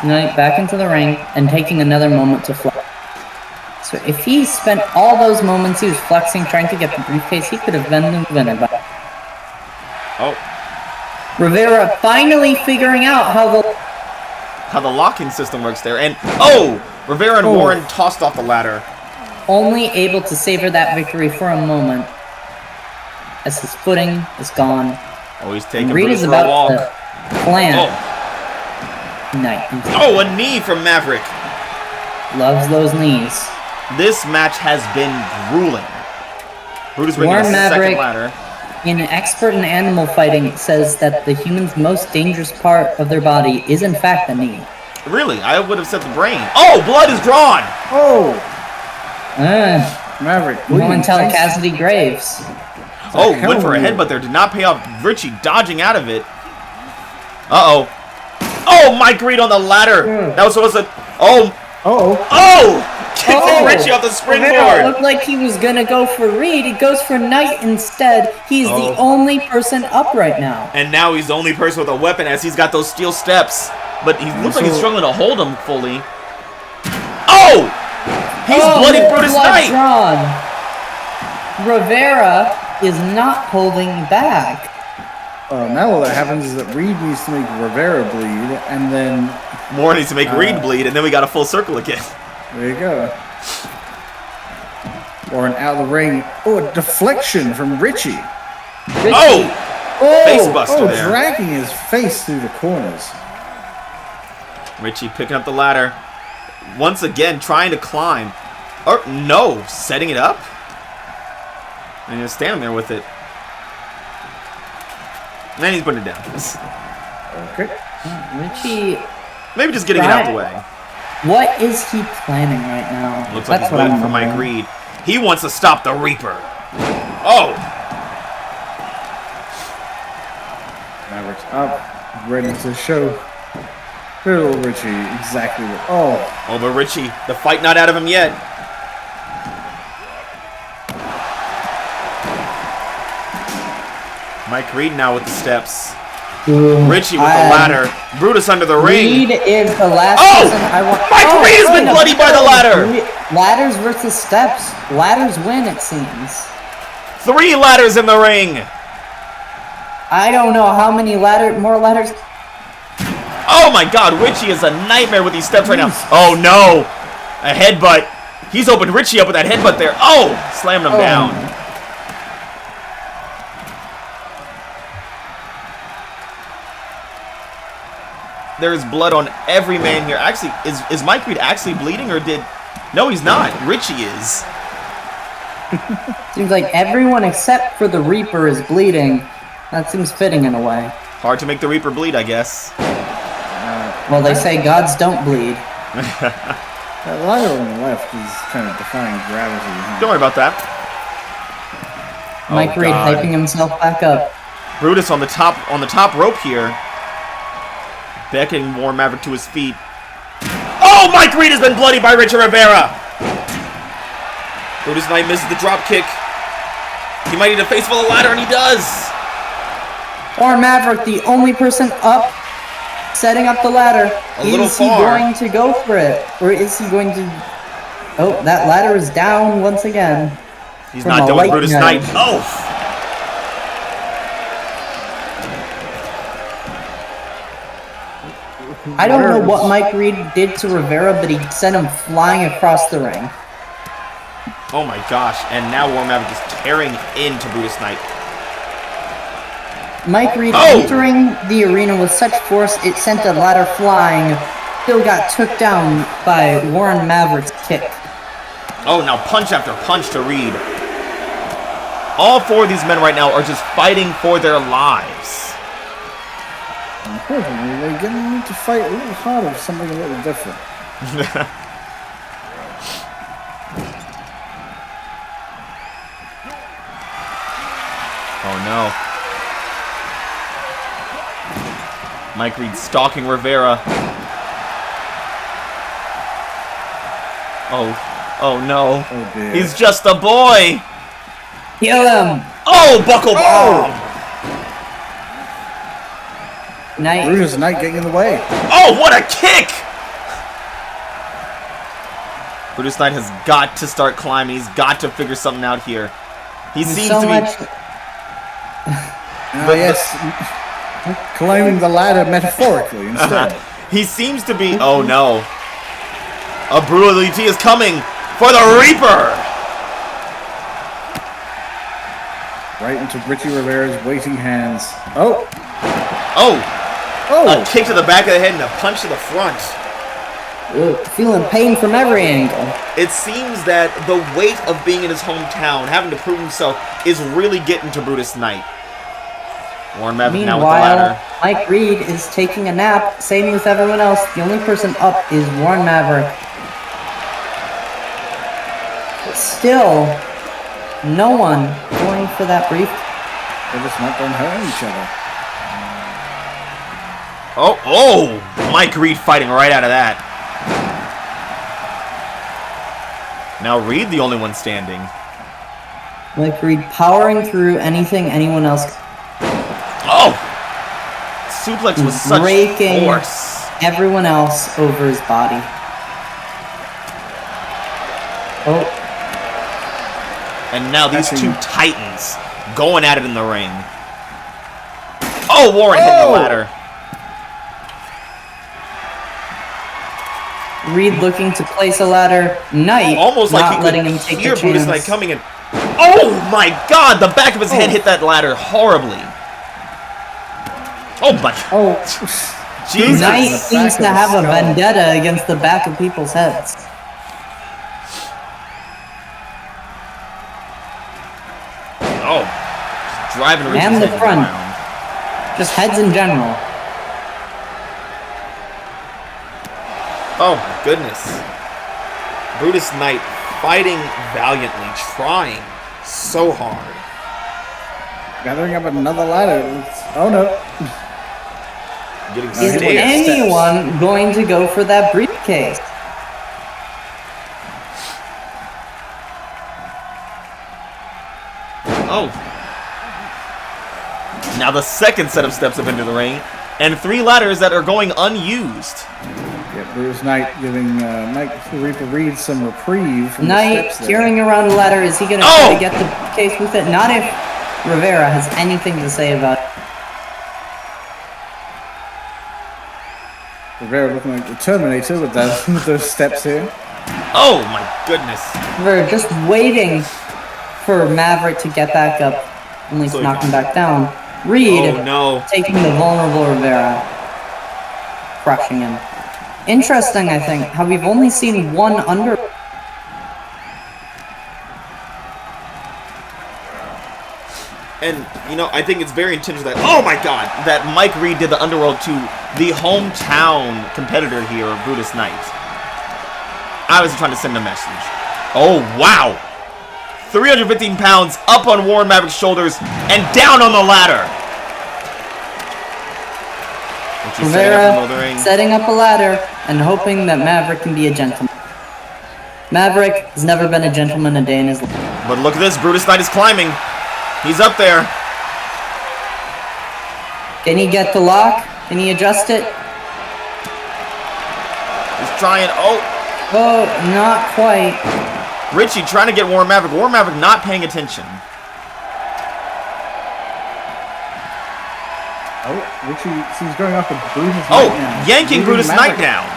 Knight back into the ring and taking another moment to flex. So if he spent all those moments he was flexing, trying to get the briefcase, he could have been the winner. But Oh, Rivera finally figuring out how how the locking system works there. And Rivera and Warren tossed off the ladder. only able to savor that victory for a moment. as his footing is gone. Oh, he's taking Reed Brutus is for a about walk. to plant. Oh, a knee from Maverick. Loves those knees. This match has been grueling. Brutus bringing a second ladder. An expert in animal fighting says that the human's most dangerous part of their body is in fact the knee. Really? I would have said the brain. Oh, blood is drawn! Oh! Maverick. You want to tell Cassidy Graves. Oh, went for a headbutt there. Did not pay off. Richie dodging out of it. Uh-oh. Oh, Mike Reed on the ladder. That was supposed to... Oh! Kicking Richie off the springboard. It looked like he was going to go for Reed. He goes for Knight instead. He's the only person up right now. And now he's the only person with a weapon as he's got those steel steps. But he looks like he's struggling to hold him fully. Oh! He's bloody Brutus Knight. Drawn. Rivera is not holding back. Now all that happens is that Reed needs to make Rivera bleed, and then... Moore needs to make Reed bleed, and then we got a full circle again. There you go. Or an out of the ring. Oh, a deflection from Richie. Oh! Face buster there. Dragging his face through the corners. Richie picking up the ladder. Once again, trying to climb. Or, no, setting it up? And he's standing there with it. And then he's putting it down. Okay. Richie... Maybe just getting it out the way. What is he planning right now? Looks like he's waiting for Mike Reed. He wants to stop the Reaper. Oh! Maverick's up, ready to show little Richie exactly what... Oh, but Richie, the fight not out of him yet. Mike Reed now with the steps. Richie with the ladder. Brutus under the ring. Reed is the last person I want. Mike Reed has been bloodied by the ladder. Ladders versus steps. Ladders win, it seems. 3 ladders in the ring. I don't know how many more ladders. Oh my God, Richie is a nightmare with these steps right now. Oh no, a headbutt. He's opened Richie up with that headbutt there. Oh, slamming him down. There's blood on every man here. Actually, is Mike Reed actually bleeding or did... No, he's not. Richie is. Seems like everyone except for the Reaper is bleeding. That seems fitting in a way. Hard to make the Reaper bleed, I guess. Well, they say gods don't bleed. that ladder on the left is kind of defying gravity. Huh? Don't worry about that. Mike Reed hyping himself back up. Brutus on the top rope here. Beckoning more Maverick to his feet. Oh, Mike Reed has been bloodied by Richie Rivera. Brutus Knight misses the drop kick. He might need a face full of ladder, and he does. Or Maverick, the only person up, setting up the ladder. Is he going to go for it? Or is he going to... Oh, that ladder is down once again. He's not done with Brutus Knight. Oh! I don't know what Mike Reed did to Rivera, but he sent him flying across the ring. Oh my gosh, and now War Maverick is tearing into Brutus Knight. Mike Reed entering the arena with such force it sent a ladder flying, still got took down by Warren Maverick's kick. Oh, now punch after punch to Reed. All 4 of these men right now are just fighting for their lives. Unfortunately, they're getting to fight a little harder for something a little different. Oh no. Mike Reed stalking Rivera. Oh no. Oh dear. He's just a boy. Kill him. Oh, buckle bomb. Knight. Brutus Knight getting in the way. Oh, what a kick! Brutus Knight has got to start climbing. He's got to figure something out here. He seems to be... yes. Climbing the ladder metaphorically instead. He seems to be... Oh, no. A brutality is coming for the Reaper! Right into Richie Rivera's waiting hands. Oh! A kick to the back of the head and a punch to the front. Ugh, feeling pain from every angle. It seems that the weight of being in his hometown, having to prove himself, is really getting to Brutus Knight. Warren Maverick now with the ladder. Mike Reed is taking a nap, same with everyone else. The only person up is Warren Maverick. But still, no one going for that brief. They're just not done hurting each other. Oh! Mike Reed fighting right out of that. Now Reed, the only one standing. Mike Reed powering through anything anyone else. Oh! Suplex with such breaking force. Everyone else over his body. Oh. And now these two titans going at it in the ring. Oh, Warren hitting the ladder. Reed looking to place a ladder. Knight almost like not he letting could him take hear the Brutus chance. Knight coming in. Oh my God! The back of his head hit that ladder horribly. Oh my! Oh, Jesus! Knight seems to have a vendetta against the back of people's heads. Oh, just driving Richie's And the head front. around. Just heads in general. Oh my goodness! Brutus Knight fighting valiantly, trying so hard. Gathering up another ladder. Oh no. Getting Is stairs. anyone going to go for that briefcase? Oh. Now the second set of steps have entered the ring, and 3 ladders that are going unused. Yeah, Brutus Knight giving Mike the Reaper Reed some reprieve from the Knight steps there. peering around a ladder. Is he going to try to get the briefcase with it? Not if Rivera has anything to say about it. Rivera looking like the Terminator with those steps here. Oh my goodness. Rivera just waiting for Maverick to get back up, only to knock him back down. Reed Oh no. taking the vulnerable Rivera, crushing him. Interesting, I think, how we've only seen one under. And, you know, I think it's very intentional that, oh my God, that Mike Reed did the underworld to the hometown competitor here, Brutus Knight. I was trying to send a message. Oh, wow. 315 pounds up on Warren Maverick's shoulders and down on the ladder. Rivera setting up a ladder and hoping that Maverick can be a gentleman. Maverick has never been a gentleman a day in his life. But look at this, Brutus Knight is climbing. He's up there. Can he get the lock? Can he adjust it? He's trying. Oh, Oh, not quite. Richie trying to get Warren Maverick. Warren Maverick not paying attention. Oh, Richie, he's going off with Brutus Oh, Knight now. yanking Leaving Brutus Maverick. Knight down.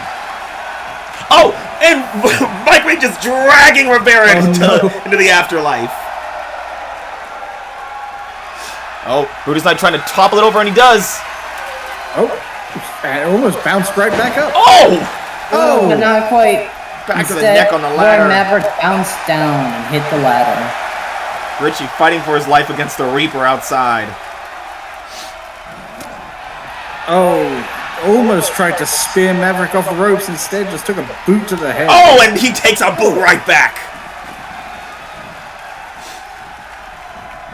Oh, and Mike Reed just dragging Rivera into the afterlife. Oh, Brutus Knight trying to topple it over, and he does. Oh, and it almost bounced right back up. Oh! Oh, but not quite. Back to the Instead, neck on the ladder. Warren Maverick bounced down and hit the ladder. Richie fighting for his life against the Reaper outside. Oh, almost tried to spear Maverick off the ropes. Instead, just took a boot to the head. Oh, and he takes a boot right back.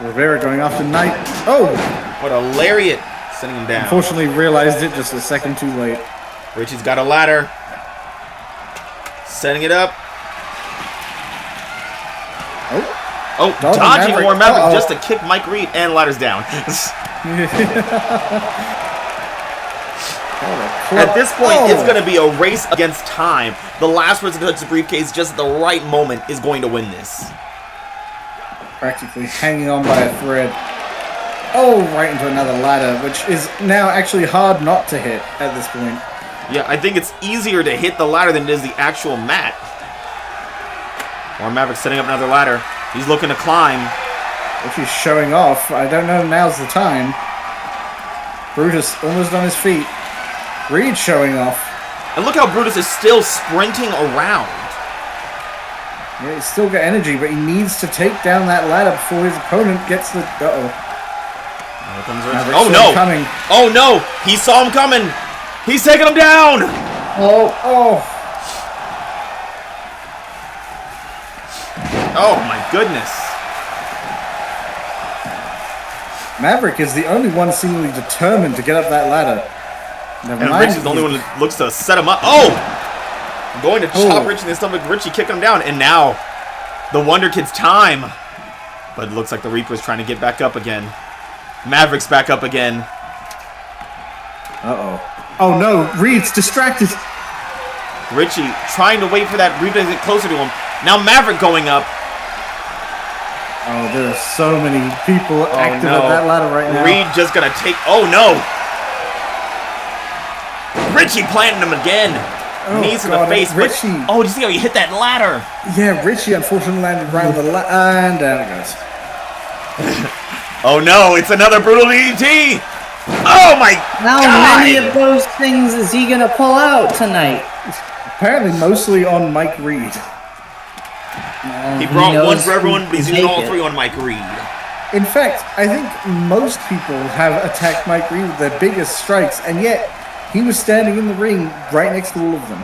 Rivera going after Knight. Oh! What a lariat. Sending him down. Unfortunately, realized it just a second too late. Richie's got a ladder. Setting it up. Oh, dodging Maverick. Warren Maverick just to kick Mike Reed, and ladder's down. At this point, it's going to be a race against time. The last person to touch the briefcase just at the right moment is going to win this. Practically hanging on by a thread. Oh, right into another ladder, which is now actually hard not to hit at this point. Yeah, I think it's easier to hit the ladder than it is the actual mat. Warren Maverick setting up another ladder. He's looking to climb. Richie's showing off. I don't know. Now's the time. Brutus almost on his feet. Reed showing off. And look how Brutus is still sprinting around. Yeah, he's still got energy, but he needs to take down that ladder before his opponent gets the... Uh-oh. Here comes Richie. Oh, no. Coming. Oh, no. He saw him coming. He's taking him down. Oh. Oh, my goodness. Maverick is the only one seemingly determined to get up that ladder. Never And mind. Richie's the only one that looks to set him up. Oh! Going to chop Richie in the stomach. Richie kicking him down. And now, the Wonder Kid's time. But it looks like the Reaper's trying to get back up again. Maverick's back up again. Uh-oh. Oh, no. Reed's distracted. Richie trying to wait for that Reaper to get closer to him. Now Maverick going up. Oh, there are so many people active at that ladder right now. Reed just gonna take... Oh, no! Richie planting him again. Knees in the face. Richie. Oh, did you see how he hit that ladder? Yeah, Richie unfortunately landed right on the ladder. And down it goes. Oh, no. It's another brutal DDT. Oh, my God. How many of those things is he going to pull out tonight? Apparently mostly on Mike Reed. He brought one for everyone, but he's using all three on Mike Reed. In fact, I think most people have attacked Mike Reed with their biggest strikes, and yet he was standing in the ring right next to all of them.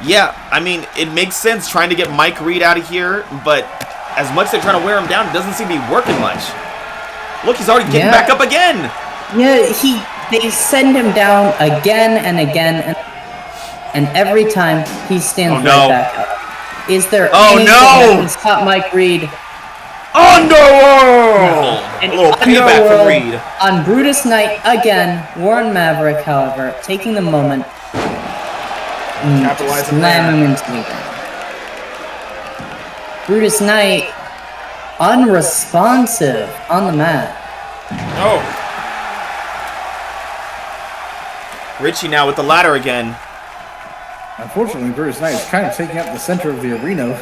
Yeah, I mean, it makes sense trying to get Mike Reed out of here, but as much as they're trying to wear him down, it doesn't seem to be working much. Look, he's already getting back up again. Yeah, they send him down again and again, and every time he stands right back up. Is there anything that can stop Mike Reed? Underworld! An A little payback for Reed. On Brutus Night again, Warren Maverick, however, taking the moment and slam him into the ring. Brutus Night, unresponsive on the mat. Oh. Richie now with the ladder again. Unfortunately, Brutus Knight is kind of taking up the center of the arena.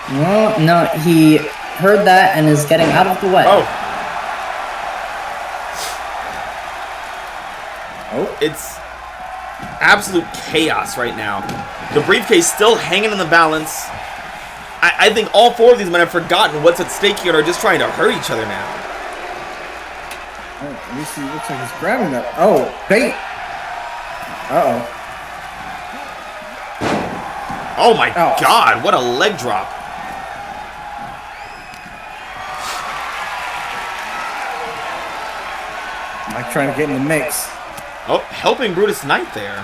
Well, no, he heard that and is getting out of the way. Oh, it's absolute chaos right now. The briefcase still hanging in the balance. I think all four of these men have forgotten what's at stake here and are just trying to hurt each other now. Oh, let me see. Looks like he's grabbing that. Oh, bait. Uh-oh. Oh my God, what a leg drop. Mike trying to get in the mix. Oh, helping Brutus Knight there.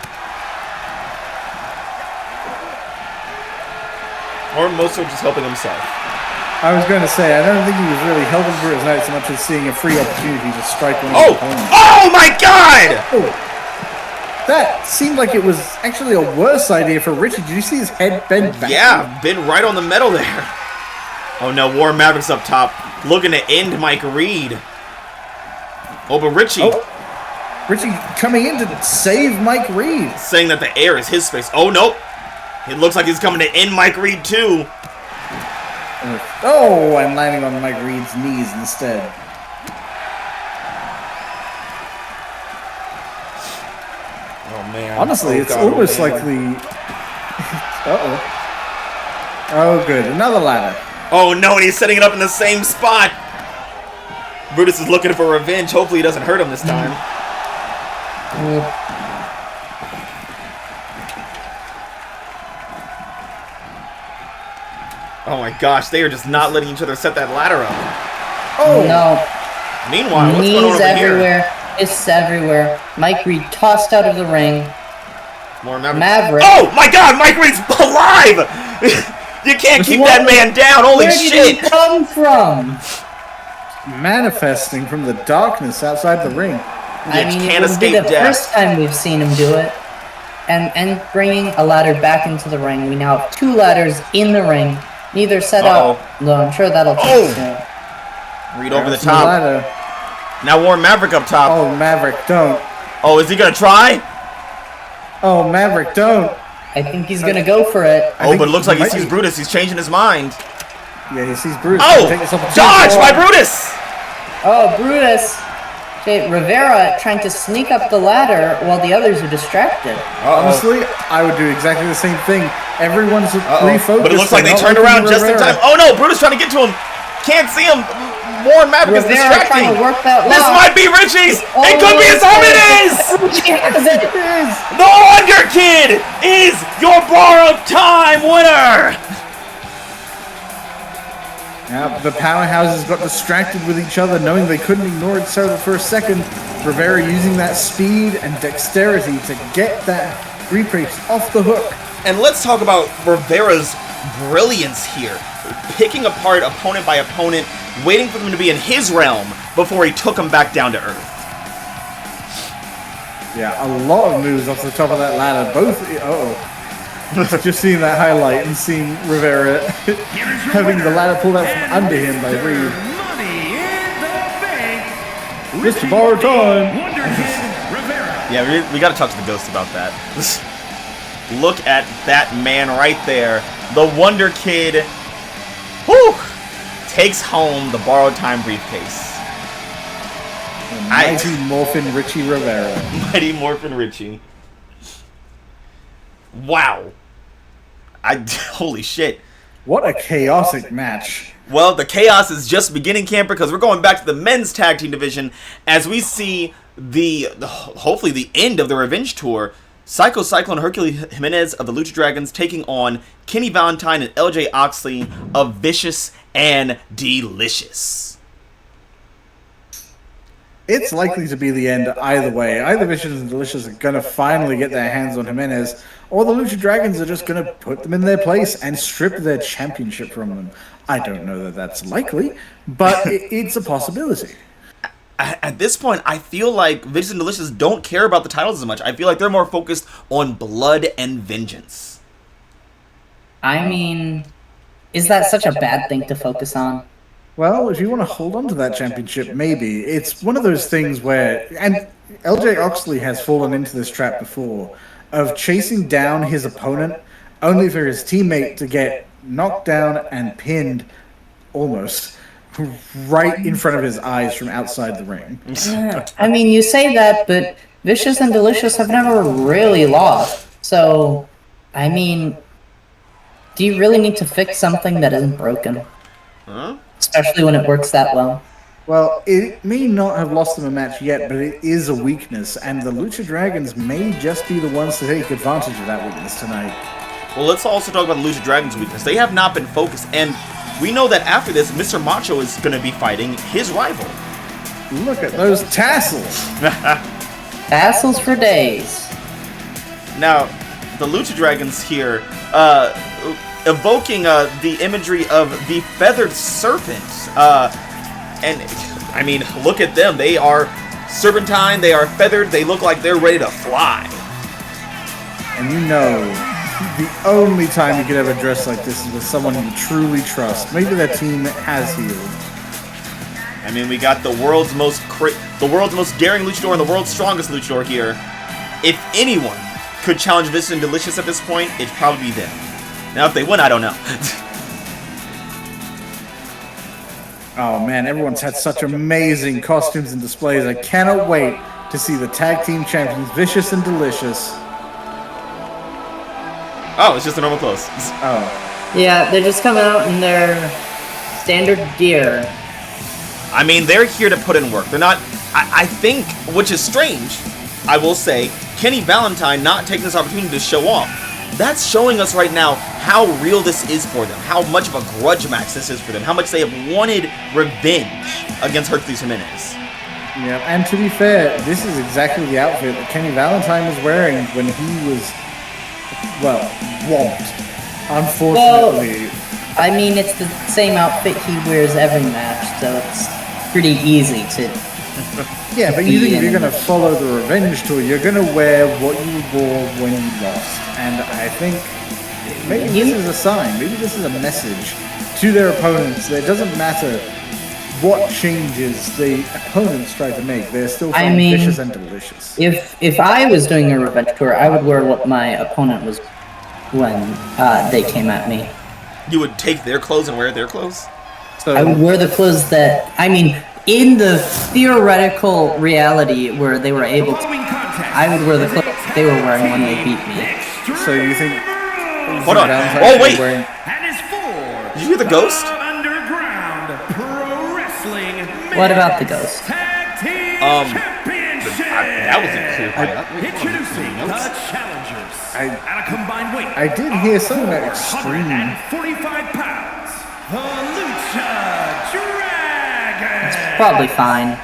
Or most of just helping himself. I was going to say, I don't think he was really helping Brutus Knight so much as seeing a free opportunity to strike one of his opponents. Oh my God! Oh. That seemed like it was actually a worse idea for Richie. Did you see his head bend back? Yeah, been right on the metal there. Oh no, Warren Maverick's up top, looking to end Mike Reed. Oh, but Richie. Oh. Richie coming in to save Mike Reed. Saying that the air is his space. Oh, nope. It looks like he's coming to end Mike Reed too. Oh, and landing on Mike Reed's knees instead. Oh, man. Honestly, it's almost like the... Uh-oh. Oh, good. Another ladder. Oh, no, and he's setting it up in the same spot. Brutus is looking for revenge. Hopefully he doesn't hurt him this time. Oh, my gosh. They are just not letting each other set that ladder up. Oh! No. Meanwhile, what's going on over everywhere. here? It's everywhere. Mike Reed tossed out of the ring. More Maverick. Oh my God, Mike Reed's alive! You can't keep that man down. Holy shit! Where did he come from? Manifesting from the darkness outside the ring. I mean, it would be the first time we've seen him do it. And bringing a ladder back into the ring. We now have two ladders in the ring. Neither set up. No, I'm sure that'll take soon. Reed over the top. Now Warren Maverick up top. Oh, Maverick, don't. Oh, is he gonna try? Oh, Maverick, don't. I think he's gonna go for it. Oh, but it looks like he sees Brutus. He's changing his mind. Yeah, he sees Brutus. Oh! Dodge by Brutus! Oh, Brutus. Okay, Rivera trying to sneak up the ladder while the others are distracted. Honestly, I would do exactly the same thing. Everyone's refocused. But it looks like they turned around just in time. Oh no, Brutus trying to get to him. Can't see him. More Maverick is distracting. This might be Richie's. It could be his home. It is. The Wonder Kid is your borrowed time winner. Yeah, the powerhouses got distracted with each other, knowing they couldn't ignore each other for a second. Rivera using that speed and dexterity to get that briefcase off the hook. And let's talk about Rivera's brilliance here. Picking apart opponent by opponent, waiting for them to be in his realm before he took them back down to earth. Yeah, a lot of moves off the top of that ladder. Both... Just seeing that highlight and seeing Rivera having the ladder pulled out from under him by Reed. Just to borrow time. Yeah, we gotta talk to the ghost about that. Look at that man right there. The Wonder Kid, whew, takes home the borrowed time briefcase. Mighty Morphin Richie Rivera. Mighty Morphin Richie. Wow. Holy shit. What a chaotic match. Well, the chaos is just beginning, Camper, because we're going back to the men's tag team division as we see hopefully the end of the Revenge Tour. Psycho Cyclone Hercules Jimenez of the Lucha Dragons taking on Kenny Valentine and LJ Oxley of Vicious and Delicious. It's likely to be the end either way. Either Vicious and Delicious are going to finally get their hands on Jimenez, or the Lucha Dragons are just going to put them in their place and strip their championship from them. I don't know that that's likely, but it's a possibility. At this point, I feel like Vicious and Delicious don't care about the titles as much. I feel like they're more focused on blood and vengeance. I mean, is that such a bad thing to focus on? Well, if you want to hold on to that championship, maybe. It's one of those things where... And LJ Oxley has fallen into this trap before, of chasing down his opponent only for his teammate to get knocked down and pinned almost right in front of his eyes from outside the ring. Yeah, I mean, you say that, but Vicious and Delicious have never really lost. So, I mean, do you really need to fix something that isn't broken? Huh? Especially when it works that well. Well, it may not have lost them a match yet, but it is a weakness, and the Lucha Dragons may just be the ones to take advantage of that weakness tonight. Well, let's also talk about the Lucha Dragons' weakness. They have not been focused, and we know that after this, Mr. Macho is going to be fighting his rival. Look at those tassels! Tassels for days. Now, the Lucha Dragons here, evoking the imagery of the feathered serpent. And, I mean, look at them. They are serpentine, they are feathered, they look like they're ready to fly. And you know, the only time you could ever dress like this is with someone you truly trust. Maybe that team has healed. I mean, we got the world's most daring luchador and the world's strongest luchador here. If anyone could challenge Vicious and Delicious at this point, it'd probably be them. Now, if they win, I don't know. Oh man, everyone's had such amazing costumes and displays. I cannot wait to see the tag team champions, Vicious and Delicious. Oh, it's just a normal clothes. Oh. Yeah, they're just coming out in their standard gear. I mean, they're here to put in work. They're not... I think, which is strange, I will say, Kenny Valentine not taking this opportunity to show off. That's showing us right now how real this is for them, how much of a grudge match this is for them, how much they have wanted revenge against Hercules Jimenez. Yeah, and to be fair, this is exactly the outfit that Kenny Valentine was wearing when he was, well, whomped. Unfortunately. Well, I mean, it's the same outfit he wears every match, so it's pretty easy to... Yeah, but you think if you're going to follow the Revenge Tour, you're going to wear what you wore when you lost. And I think maybe this is a sign, maybe this is a message to their opponents that it doesn't matter what changes the opponents try to make, they're still Vicious and Delicious. If I was doing a Revenge Tour, I would wear what my opponent was when they came at me. You would take their clothes and wear their clothes? I would wear the clothes that, I mean, in the theoretical reality where they were able to, I would wear the clothes they were wearing when they beat me. So you think... Hold on. Oh, wait! And his four. Did you hear the ghost? Underground Pro Wrestling. What about the ghost? Tag Team Championship. That wasn't clear. Introducing the challengers at a combined weight. I did hear something about extreme. 145 pounds. The Lucha Dragon. It's probably fine.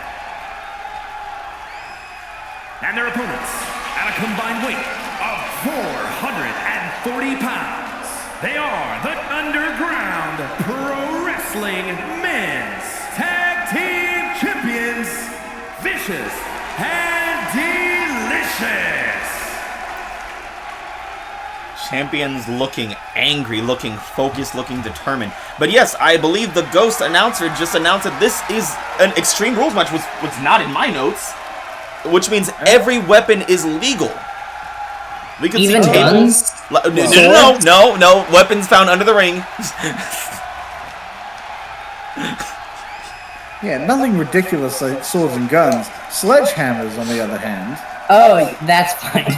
And their opponents at a combined weight of 440 pounds. They are the Underground Pro Wrestling Men's Tag Team Champions, Vicious and Delicious. Champions looking angry, looking focused, looking determined. But yes, I believe the ghost announcer just announced that this is an Extreme Rules match, which was not in my notes. Which means every weapon is legal. We can Even see tables. guns? No. Weapons found under the ring. Yeah, nothing ridiculous like swords and guns. Sledgehammers, on the other hand. Oh, that's fine.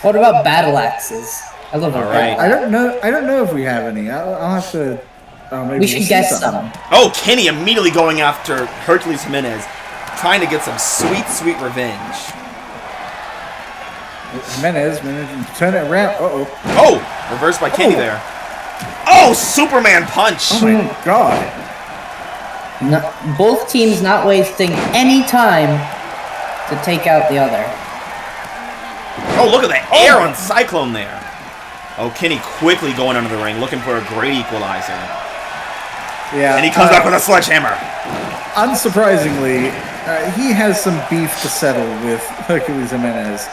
What about battle axes? I love battle right. I don't know if we have any. I'll have to. Maybe We should we'll get see something. some. Oh, Kenny immediately going after Hercules Jimenez, trying to get some sweet, sweet revenge. Jimenez, turn it around. Oh, reversed by Kenny there. Oh, Superman punch. Oh my god. No, both teams not wasting any time to take out the other. Oh, look at the air on Cyclone there. Oh, Kenny quickly going under the ring, looking for a great equalizer. Yeah. And he comes back with a sledgehammer. Unsurprisingly, he has some beef to settle with Hercules Jimenez.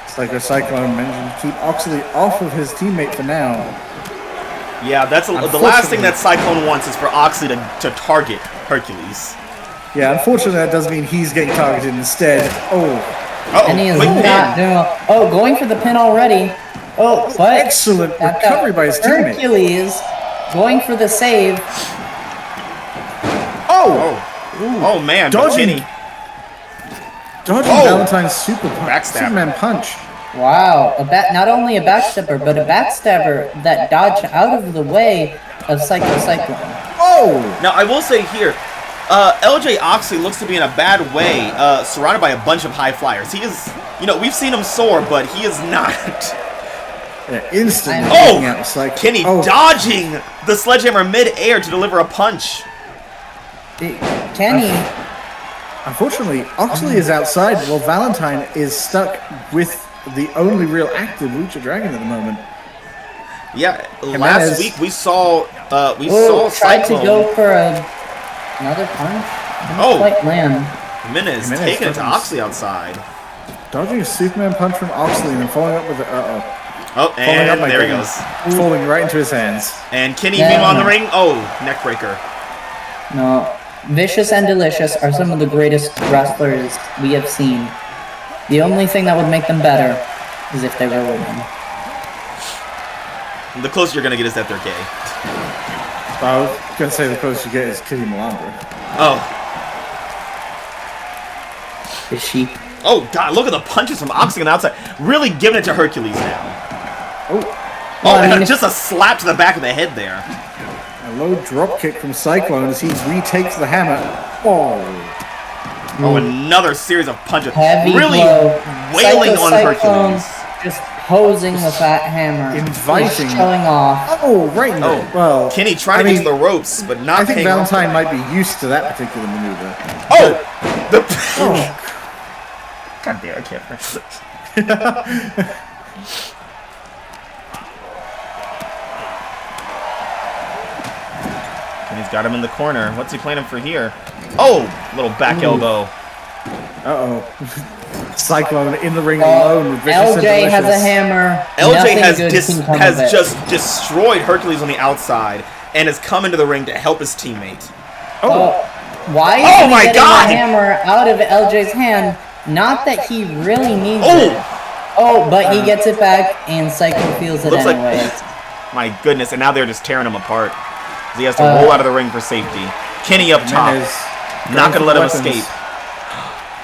It's like a Cyclone mentioned, keep Oxley off of his teammate for now. Yeah, that's the last thing that Cyclone wants is for Oxley to target Hercules. Yeah, unfortunately that does mean he's getting targeted instead. And he is quick not pin. doing. Oh, going for the pin already. Oh, what? Excellent recovery by his teammate. Hercules going for the save. Oh man, but Dodging. Kenny. Dodging Valentine's Superman punch. Wow, not only a backstabber, but a backstabber that dodged out of the way of Cyclone. Oh! Now I will say here, LJ Oxley looks to be in a bad way, surrounded by a bunch of high flyers. He is, we've seen him soar, but he is not. Yeah, instantly. Kenny dodging the sledgehammer mid-air to deliver a punch. Kenny. Unfortunately, Oxley is outside while Valentine is stuck with the only real active Lucha Dragon at the moment. Yeah, Jimenez. last week we saw tried Cyclone. to go for another punch. Quite land. Jimenez taking it to Oxley outside. Dodging a Superman punch from Oxley and then following up with Oh, and there he goes. Falling right into his hands. And Kenny meanwhile on the ring. Oh, neck breaker. No, Vicious and Delicious are some of the greatest wrestlers we have seen. The only thing that would make them better is if they were women. The closer you're gonna get is that they're gay. I was gonna say the closest you get is Kitty Melandra. Oh. Is she? Oh god, look at the punches from Oxley on the outside. Really giving it to Hercules now. Just a slap to the back of the head there. A low drop kick from Cyclone as he retakes the hammer. Oh, another series of punches. Heavy really blow. wailing on Cyclone Hercules. just posing with that hammer. Inviting. He's showing off. Oh, right in the... Well, Kenny trying to get to the ropes, but not I think paying off. Valentine might be used to that particular maneuver. God damn, I can't. And he's got him in the corner. What's he planning for here? Oh, little back elbow. Cyclone in the ring alone with Vicious and LJ Delicious. has a hammer. LJ has just destroyed Hercules on the outside and has come into the ring to help his teammate. Why is he getting the hammer out of LJ's hand? Not that he really needs it. Oh, but he gets it back, and Psycho feels it Looks like- anyway. My goodness, and now they're just tearing him apart. He has to roll out of the ring for safety. Kenny up top. Jimenez Not going to let him weapons. escape.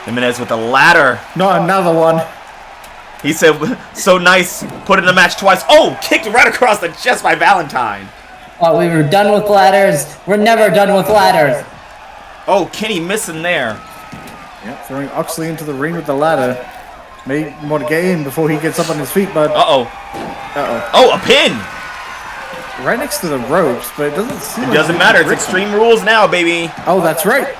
Jimenez with the ladder. Not another one. He said, so nice, put in the match twice. Oh, kicked right across the chest by Valentine. Oh, we were done with ladders. We're never done with ladders. Oh, Kenny missing there. Yep, throwing Oxley into the ring with the ladder. May want to get in before he gets up on his feet, bud. Uh-oh. Uh-oh. Oh, a pin. Right next to the ropes, but it doesn't seem It like doesn't he matter. can It's grip them. Extreme Rules now, baby. Oh, that's right.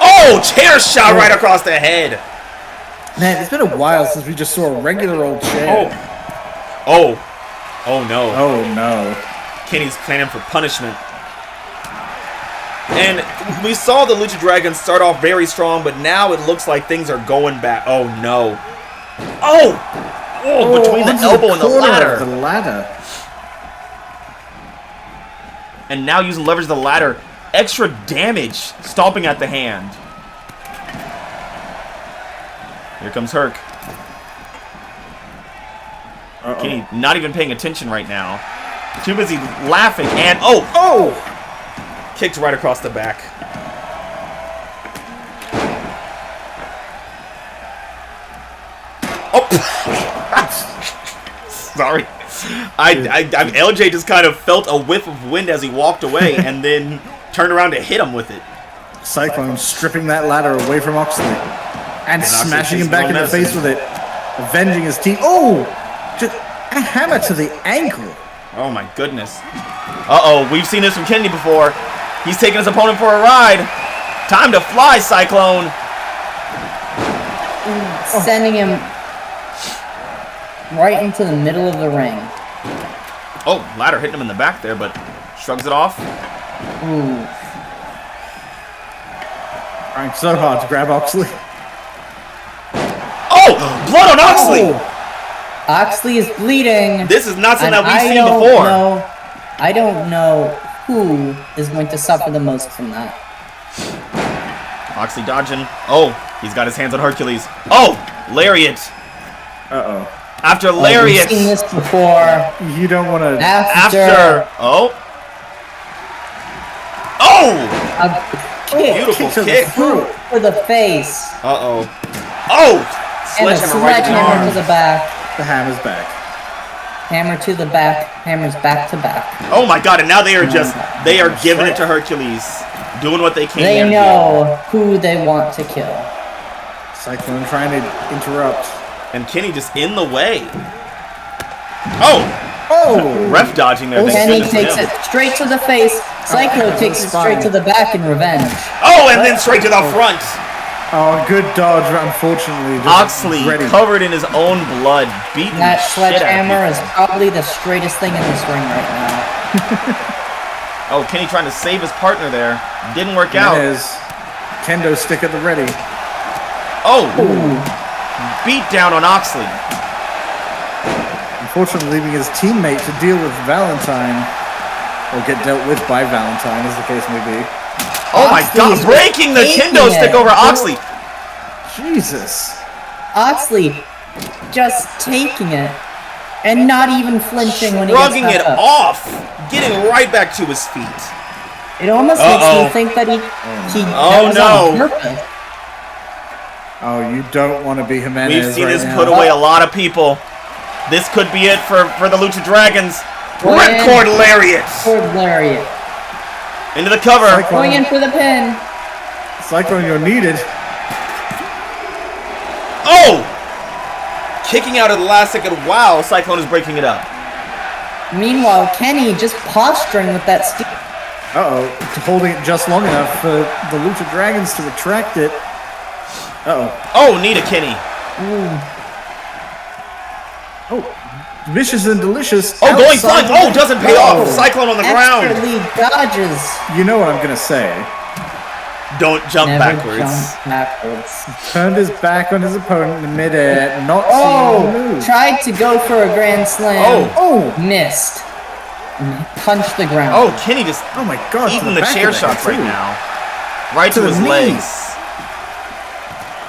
Oh, chair shot right across the head. Man, it's been a while since we just saw a regular old chair. Oh. Oh, no. Oh, no. Kenny's planning for punishment. And we saw the Lucha Dragons start off very strong, but now it looks like things are going back. Oh, no. Oh! Oh, between the onto elbow and the corner ladder. of the ladder. And now using leverage of the ladder. Extra damage. Stomping at the hand. Here comes Herc. Kenny not even paying attention right now. Too busy laughing and... Oh! Kicked right across the back. Oh! Sorry. LJ just kind of felt a whiff of wind as he walked away and then turned around to hit him with it. Cyclone stripping that ladder away from Oxley. And smashing him back in the face with it. Avenging his team. Oh! Just a hammer to the ankle. Oh my goodness. Uh-oh, we've seen this from Kenny before. He's taking his opponent for a ride. Time to fly, Cyclone. Sending him right into the middle of the ring. Oh, ladder hitting him in the back there, but shrugs it off. Ooh. Trying so hard to grab Oxley. Oh, blood on Oxley. Oxley is bleeding. This is not something and that we've seen before. I don't know who is going to suffer the most from that. Oxley dodging. Oh, he's got his hands on Hercules. Oh, lariat. Uh-oh. After lariat. We've seen this before. You don't want to... After. Oh. Oh! A kick Beautiful kick to the kick. throat. to the face. Uh-oh. Oh! And a Sledgehammer right in the sledgehammer arm. to the back. The hammer's back. Hammer to the back. Hammers back to back. Oh my god, and now they are giving it to Hercules. Doing what they can. They know who they want to kill. Cyclone trying to interrupt. And Kenny just in the way. Oh! Oh! Ref dodging there. thank Kenny goodness for takes him. it straight to the face. Psycho takes it straight to the back in revenge. Oh, and then straight to the front. Oh, good dodge, unfortunately. Just Oxley ready. covered in his own blood, beating That the shit out of sledgehammer is people. probably the straightest thing in this ring right now. Oh, Kenny trying to save his partner there. Didn't work out. Jimenez, kendo stick at the ready. Oh! Beat down on Oxley. Unfortunately, leaving his teammate to deal with Valentine. Or get dealt with by Valentine, as the case may be. Oh my Oxley god, is breaking the taking kendo it. stick over Oxley. Jesus. Oxley just taking it and not even flinching when he gets Shrugging back it up. off. Getting right back to his feet. It almost makes me think that he that was on purpose. Oh, you don't want to be Jimenez We've seen right this now. put away a lot of people. This could be it for the Lucha Dragons. Ripcord lariat. Cord lariat. Into the cover. Going in for the pin. Cyclone, you're needed. Oh! Kicking out at the last second. Wow, Cyclone is breaking it up. Meanwhile, Kenny just posturing with that steel. Uh-oh. Holding it just long enough for the Lucha Dragons to retract it. Uh-oh. Oh, Nita Kenny. Oh, vicious and delicious. Oh, going outside flying. the- Oh, doesn't pay off. Cyclone on the ground. Extra lead dodges. You know what I'm going to say. Don't jump Never backwards. jump backwards. Turned his back on his opponent in midair, not seeing the Oh! move. Tried to go for a grand slam. Oh! Missed. Punched the ground. Oh, Kenny just Oh my god. to eating the back chair of the shots head, right too. now. Right To to the his knee. legs.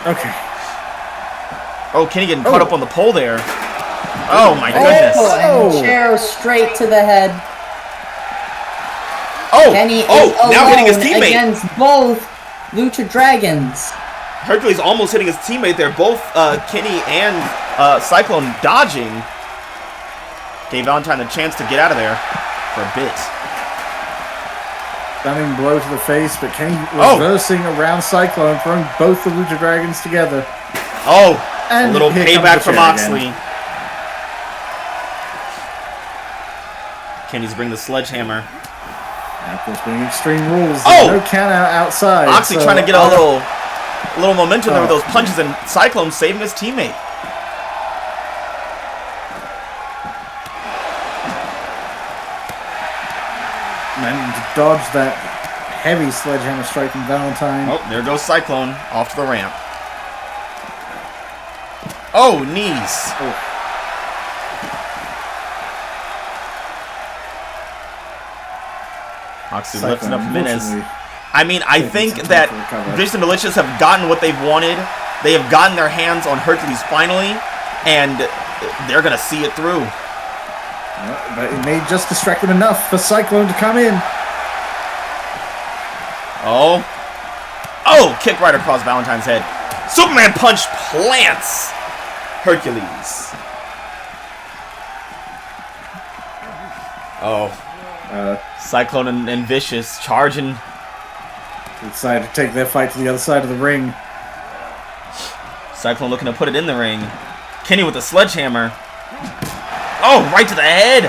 Okay. Oh, Kenny getting caught up on the pole there. Oh my goodness. Oh, and chair straight to the head. Oh, Kenny is now hitting his alone teammate. against both Lucha Dragons. Hercules almost hitting his teammate there. Both Kenny and Cyclone dodging. Gave Valentine a chance to get out of there for a bit. Stunning blow to the face, but Kenny reversing around Cyclone, throwing both the Lucha Dragons together. Oh, And a little here payback comes the from chair Oxley. again. Kenny's bring the sledgehammer. And of course, being Extreme Rules, Oh! no count out outside. Oxley so trying to get a little momentum there with Oh. those punches, and Cyclone saving his teammate. And to dodge that heavy sledgehammer strike from Valentine. Oh, there goes Cyclone off to the ramp. Oh, knees. Oxley lifting up Jimenez. I mean, I think that Vicious and Delicious have gotten what they've wanted. They have gotten their hands on Hercules finally, and they're going to see it through. But it may just distract them enough for Cyclone to come in. Oh. Oh, kick right across Valentine's head. Superman punch plants Hercules. Oh. Cyclone and Vicious charging. They decided to take their fight to the other side of the ring. Cyclone looking to put it in the ring. Kenny with the sledgehammer. Oh, right to the head.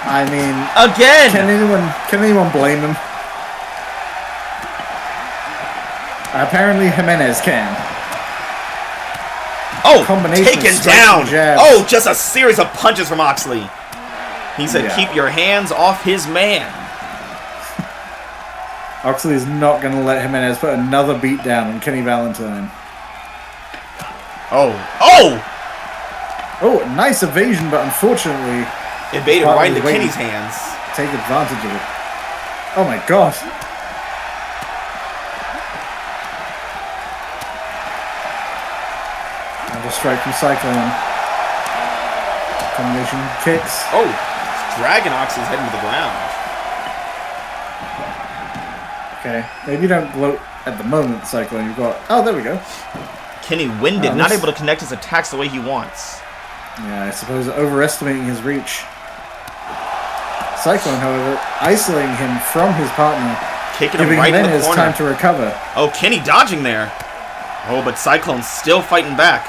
I mean, Again. can anyone blame him? Apparently Jimenez can. Oh, Combination taken of strikes down. and jabs. Oh, just a series of punches from Oxley. He said, Yeah. keep your hands off his man. Oxley is not going to let Jimenez put another beat down on Kenny Valentine. Oh. Oh! Oh, nice evasion, but unfortunately, Evaded Probably right into waiting. Kenny's hands. take advantage of it. Oh my god. And a strike from Cyclone. Combination kicks. Oh, it's dragging Oxley's head into the ground. Okay, maybe don't gloat at the moment, Cyclone. You've got... Oh, there we go. Kenny winded, Oh, not this- able to connect his attacks the way he wants. Yeah, I suppose overestimating his reach. Cyclone, however, isolating him from his partner, Kicking him giving right in the Jimenez corner. time to recover. Oh, Kenny dodging there. Oh, but Cyclone's still fighting back.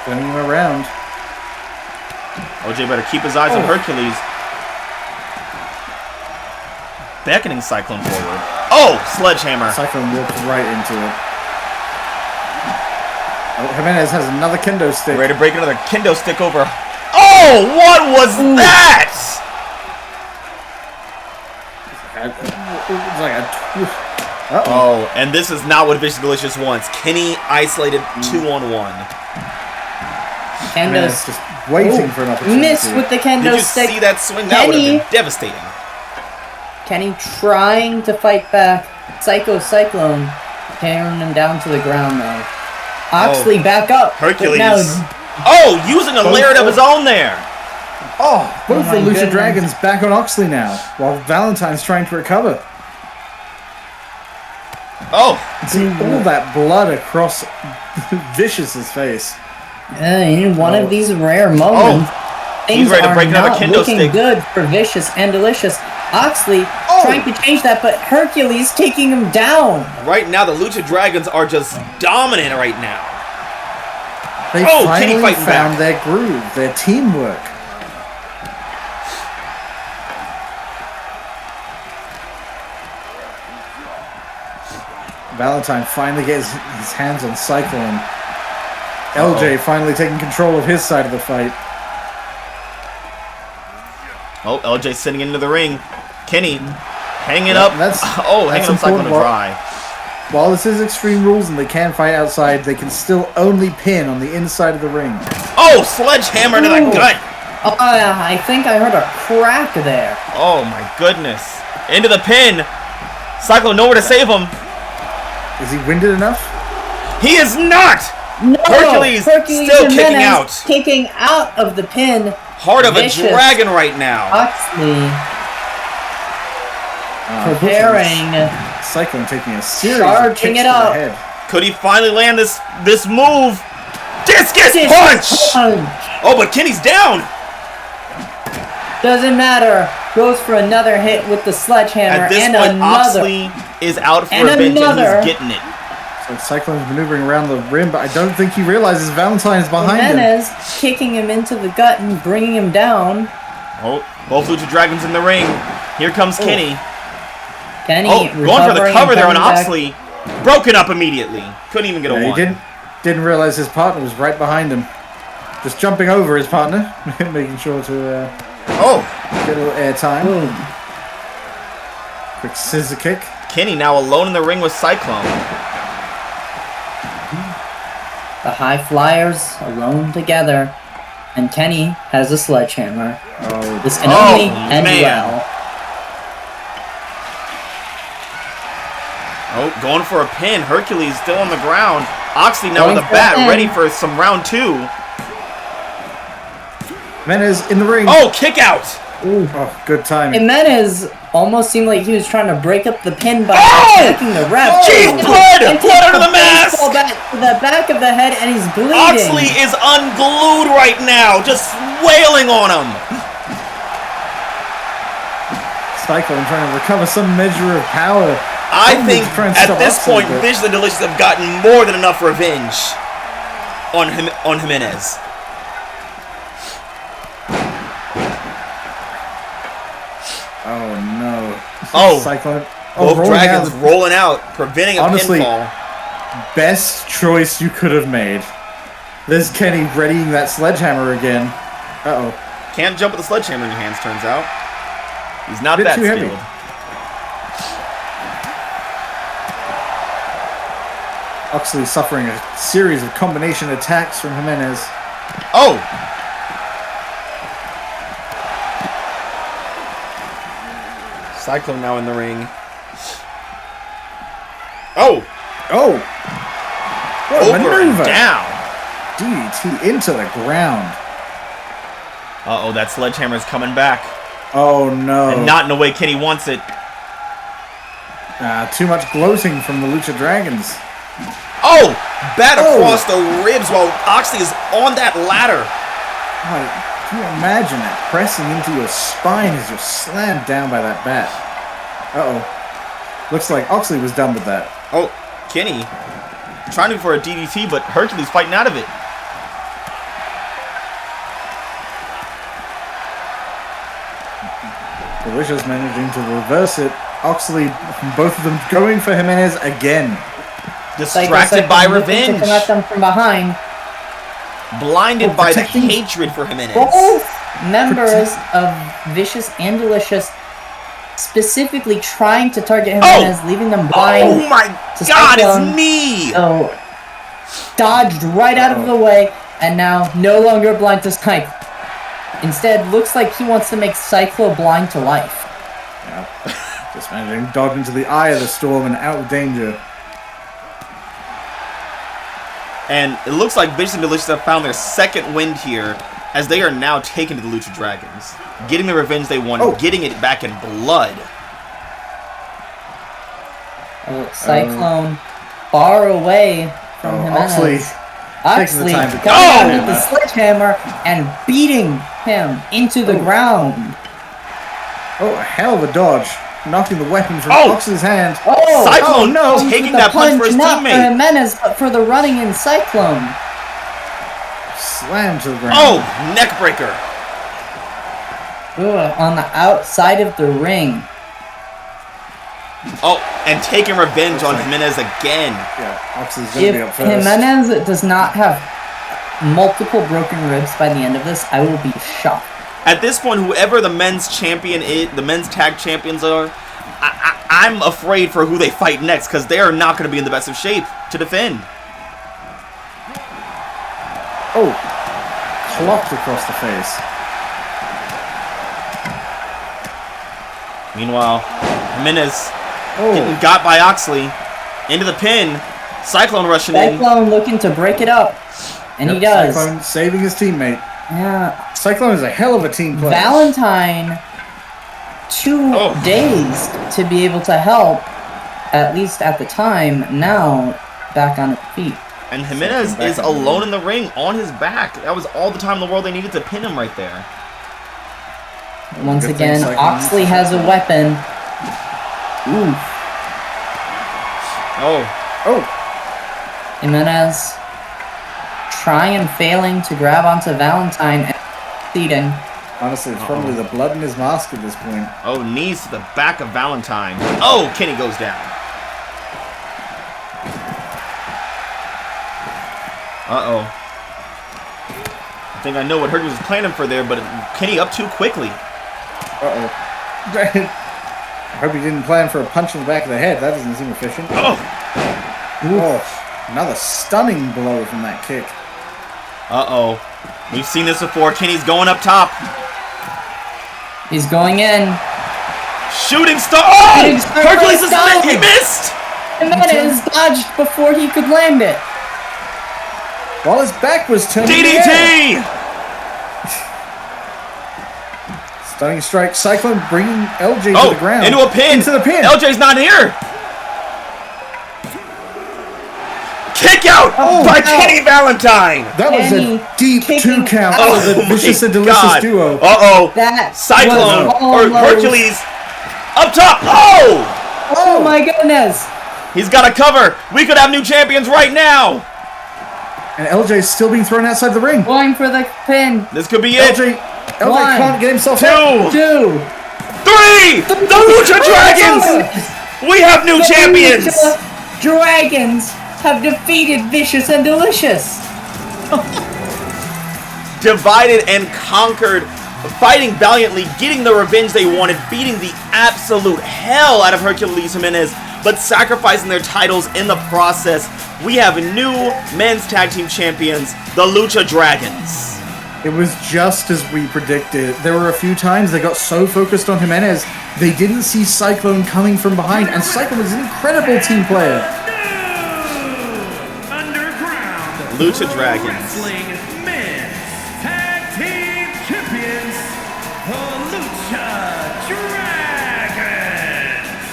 Turning him around. OJ better keep his eyes on Oh. Hercules. Beckoning Cyclone forward. Oh, sledgehammer. Cyclone walked right into it. Oh, Jimenez has another kendo stick. Ready to break another kendo stick over. Oh, what was that? It's like a... Uh-oh. Oh, and this is not what Vicious Delicious wants. Kenny isolated 2-on-1. Kendo Jimenez just waiting for an opportunity. missed with the kendo Did you stick. see that swing? That would Kenny, have been devastating. Kenny trying to fight back. Cyclone tearing him down to the ground now. Oxley back up. but Hercules. now Oh, using a layered of his own there. Oh, both Oh the my Lucha goodness. Dragons back on Oxley now, while Valentine's trying to recover. Oh, See all that blood across Vicious's face. in one of these rare moments, things he's ready to are break another not kendo looking stick. good for Vicious and Delicious. Oxley trying to change that, but Hercules taking him down. right now the Lucha Dragons are just dominant right now. They Oh, Kenny finally fighting found back. their groove, their teamwork. Valentine finally gets his hands on Cyclone. LJ finally taking control of his side of the fight. Oh, LJ sitting into the ring. Kenny hanging Yep, up. that's- Oh, that's hanging up Cyclone to important. dry. While this is Extreme Rules and they can fight outside, they can still only pin on the inside of the ring. Oh, sledgehammer to the Ooh. gut. Oh, I think I heard a crack there. Oh my goodness. Into the pin. Cyclone nowhere to save him. Is he winded enough? He is not! No! Hercules still kicking Jimenez out. Kicking out of the pin. Heart of a dragon right now. Oxley preparing. Cyclone taking a series Charging of kicks it to up. the head. Could he finally land this move? Discus punch! Oh, but Kenny's down. Doesn't matter. Goes for another hit with the sledgehammer. At this and point, another. Oxley is out for And revenge, and another. he's getting it. So Cyclone's maneuvering around the rim, but I don't think he realizes Valentine's behind him. Jimenez kicking him into the gut and bringing him down. Oh, both Lucha Dragons in the ring. Here comes Kenny. Kenny Oh, going for the recovering cover and there on coming back. Oxley. Broken up immediately. Couldn't even get a Yeah, one. he didn't realize his partner was right behind him. Just jumping over his partner, making sure to get a little air time. Boom. Quick scissor kick. Kenny now alone in the ring with Cyclone. The High Flyers alone together. And Kenny has a sledgehammer. Oh, This can only end man. well. Oh, going for a pin. Hercules still on the ground. Oxley now Going with a for a bat, pin. ready for some round two. Menez in the ring. Oh, kick out! Ooh. Oh, good timing. Jimenez almost seemed like he was trying to break up the pin by Oh! attacking the ref. Jeez, And blood! and Blood takes under the mask! baseball bat to the back of the head, and he's bleeding. Oxley is unglued right now, just wailing on him. Cyclone trying to recover some measure of power. I think trying to at stop this Oxley, point, but- Vicious and Delicious have gotten more than enough revenge on Jimenez. Oh no. Oh. Cyclone. Both rolling dragons out. rolling out, preventing a Honestly, pinfall. Best choice you could have made. There's Kenny readying that sledgehammer again. Uh-oh. Can't jump with the sledgehammer in your hands, turns out. He's not Bit that too heavy. skilled. Oxley suffering a series of combination attacks from Jimenez. Oh! Cyclone now in the ring. Oh! Oh! What a Over and maneuver! down! DDT into the ground. Uh-oh, that sledgehammer is coming back. Oh no. And not in the way Kenny wants it. Too much gloating from the Lucha Dragons. Oh! Bat Oh. across the ribs while Oxley is on that ladder. Oh, can you imagine that pressing into your spine as you're slammed down by that bat? Uh-oh. Looks like Oxley was done with that. Oh, Kenny trying to go for a DDT, but Hercules fighting out of it. Delicious managing to reverse it. Oxley, both of them going for Jimenez again. Distracted by revenge. Come at them from behind. Blinded by the protecting- hatred for Jimenez. Both members of Vicious and Delicious specifically trying to target Jimenez, leaving them blind. Oh my to god, Cyclone. it's me! So, dodged right out of the way, and now no longer blind to Cyclone. Instead, looks like he wants to make Cyclone blind to life. Yeah. Just managing to dodge into the eye of the storm and out of danger. And it looks like Vicious and Delicious have found their second wind here, as they are now taken to the Lucha Dragons. Getting the revenge they wanted, getting it back in blood. Oh, Cyclone far away from Jimenez. Oxley taking the time to coming out cover with him. the sledgehammer and beating him into the ground. Oh, a hell of a dodge. Knocking the weapon from Oh! Oxley's hand. Oh, Cyclone no! taking The that punch for his not teammate. for Jimenez, but for the running in Cyclone. Slammed to the ground. Oh, neck breaker. Ooh, on the outside of the ring. Oh, and taking revenge on Jimenez again. Yeah, Oxley's going to be up If first. Jimenez does not have multiple broken ribs by the end of this, I will be shocked. At this point, whoever the men's champion is, the men's tag champions are, I'm afraid for who they fight next, because they are not going to be in the best of shape to defend. Oh, clocked across the face. Meanwhile, Jimenez Oh, getting got by Oxley into the pin. Cyclone rushing in. Cyclone looking to break it up. And he does. Cyclone saving his teammate. Yeah. Cyclone is a hell of a team player. Valentine, too dazed to be able to help, at least at the time, now back on his feet. And Jimenez is alone in the ring on his back. That was all the time in the world they needed to pin him right there. Once again, Oxley has a weapon. Ooh. Oh. Jimenez trying and failing to grab onto Valentine and succeeding. Honestly, it's probably the blood in his mask at this point. Oh, knees to the back of Valentine. Oh, Kenny goes down. Uh-oh. I think I know what Hercules was planning for there, but Kenny up too quickly. Uh-oh. I hope he didn't plan for a punch in the back of the head. That doesn't seem efficient. Oh! Oh, another stunning blow from that kick. Uh-oh. We've seen this before. Kenny's going up top. He's going in. Shooting star! Oh! Shooting star Hercules is goes he missed! Jimenez dodged before he could land it. While his back was turned. DDT! Stunning strike. Cyclone bringing LJ to the ground. Into a pin. Into the pin. LJ's not here. Kick out by Kenny Valentine. That was a deep 2 count for the Vicious and Delicious duo. Uh-oh. That Cyclone was or Hercules up top. Oh my goodness. He's got a cover. We could have new champions right now. And LJ is still being thrown outside the ring. Going for the pin. This could be it. LJ One, can't get himself out. 2, 3. The Lucha Dragons. We have new champions. Lucha Dragons have defeated Vicious and Delicious. Divided and conquered, fighting valiantly, getting the revenge they wanted, beating the absolute hell out of Hercules Jimenez, but sacrificing their titles in the process. We have new men's tag team champions, the Lucha Dragons. It was just as we predicted. There were a few times they got so focused on Jimenez, they didn't see Cyclone coming from behind, and Cyclone is an incredible team player. Underground Lucha Dragons. Wrestling Men's Tag Team Champions, the Lucha Dragons.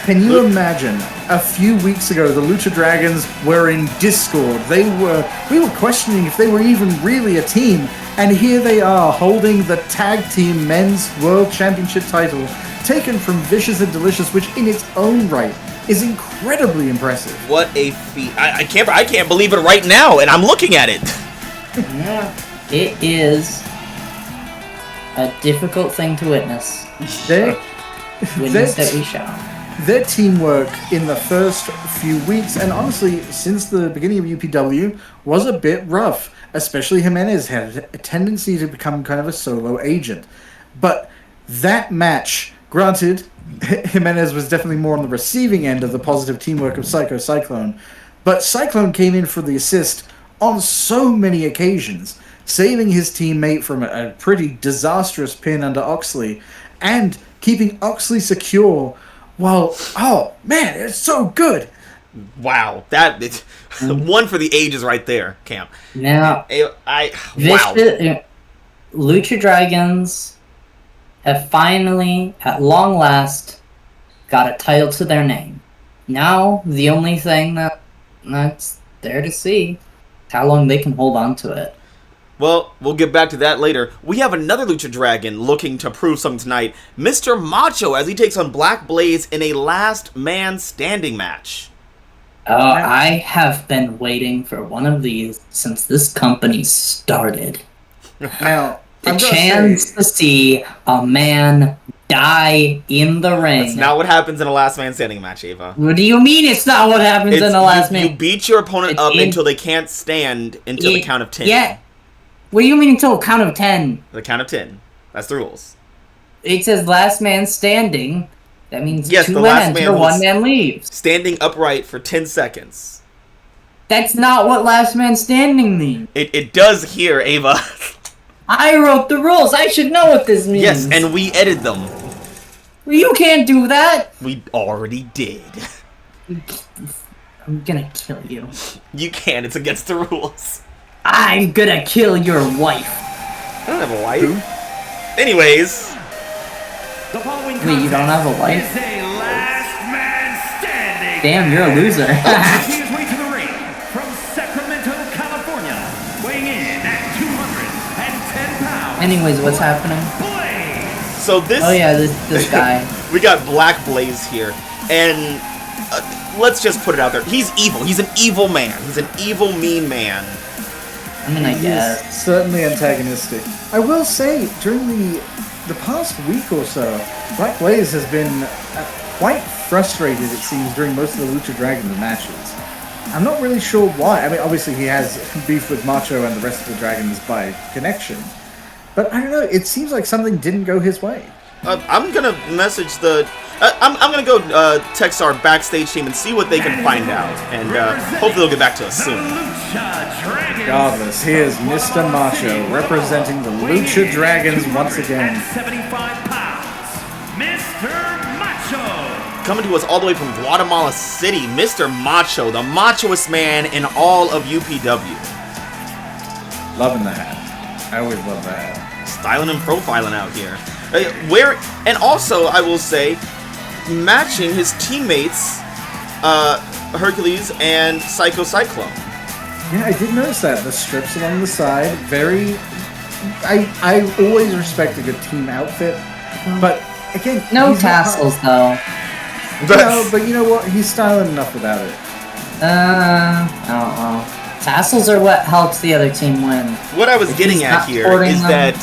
Can you imagine? A few weeks ago, the Lucha Dragons were in discord. We were questioning if they were even really a team, and here they are holding the Tag Team Men's World Championship title, taken from Vicious and Delicious, which in its own right is incredibly impressive. What a feat! I can't believe it right now, and I'm looking at it. Yeah, it is a difficult thing to witness. Witness that we shall. Their teamwork in the first few weeks, and honestly, since the beginning of UPW, was a bit rough. Especially Jimenez had a tendency to become kind of a solo agent. But that match, granted, Jimenez was definitely more on the receiving end of the positive teamwork of Psycho Cyclone. But Cyclone came in for the assist on so many occasions, saving his teammate from a pretty disastrous pin under Oxley, and keeping Oxley secure. Well, oh man, it's so good. Wow, that is one for the ages right there, Cam. Now, wow. Lucha Dragons have finally, at long last, got a title to their name. Now, the only thing that's there to see is how long they can hold on to it. Well, we'll get back to that later. We have another Lucha Dragon looking to prove something tonight. Mr. Macho, as he takes on Black Blaze in a last man standing match. I have been waiting for one of these since this company started. Now, The chance to see a man die in the ring. That's not what happens in a last man standing match, Ava. What do you mean it's not what happens in a last man? You beat your opponent up until they can't stand until the count of 10. Yeah. What do you mean until a count of 10? The count of 10. That's the rules. It says last man standing. That means yes, two the men last enter, man one man leaves. Standing upright for 10 seconds. That's not what last man standing means. It does here, Ava. I wrote the rules. I should know what this means. Yes, and we edited them. Well, you can't do that. We already did. I'm gonna kill you. You can't. It's against the rules. I'm gonna kill your wife. I don't have a wife. Anyways. The following Wait, you don't have a wife? is a last man standing. Damn, you're a loser. Making his way to the ring from Sacramento, California, weighing in at 210 pounds. Anyways, what's happening? Blaze. So this. Oh yeah, this guy. We got Black Blaze here, and let's just put it out there. He's evil. He's an evil man. He's an evil, mean man. I mean, I He guess. is certainly antagonistic. I will say, during the past week or so, Black Blaze has been quite frustrated, it seems, during most of the Lucha Dragons matches. I'm not really sure why. I mean, obviously he has beef with Macho and the rest of the Dragons by connection. But I don't know, it seems like something didn't go his way. I'm gonna message the. I'm gonna go text our backstage team and see what they can find out, and hopefully they'll get back to us The soon. Lucha Dragons. Regardless, here's Mr. Macho representing the Lucha Dragons once again. At 75 pounds, Mr. Macho. Coming to us all the way from Guatemala City, Mr. Macho, the machoest man in all of UPW. Loving the hat. I always love the hat. Styling and profiling out here. And also, I will say, matching his teammates, Hercules and Psycho Cyclone. Yeah, I did notice that. The strips along the side, very... I always respect a good team outfit, but again... No he's not- tassels though. No, but you know what? He's styling enough without it. I don't know. Tassels are what helps the other team win. What I was If getting he's at not here sporting is them- that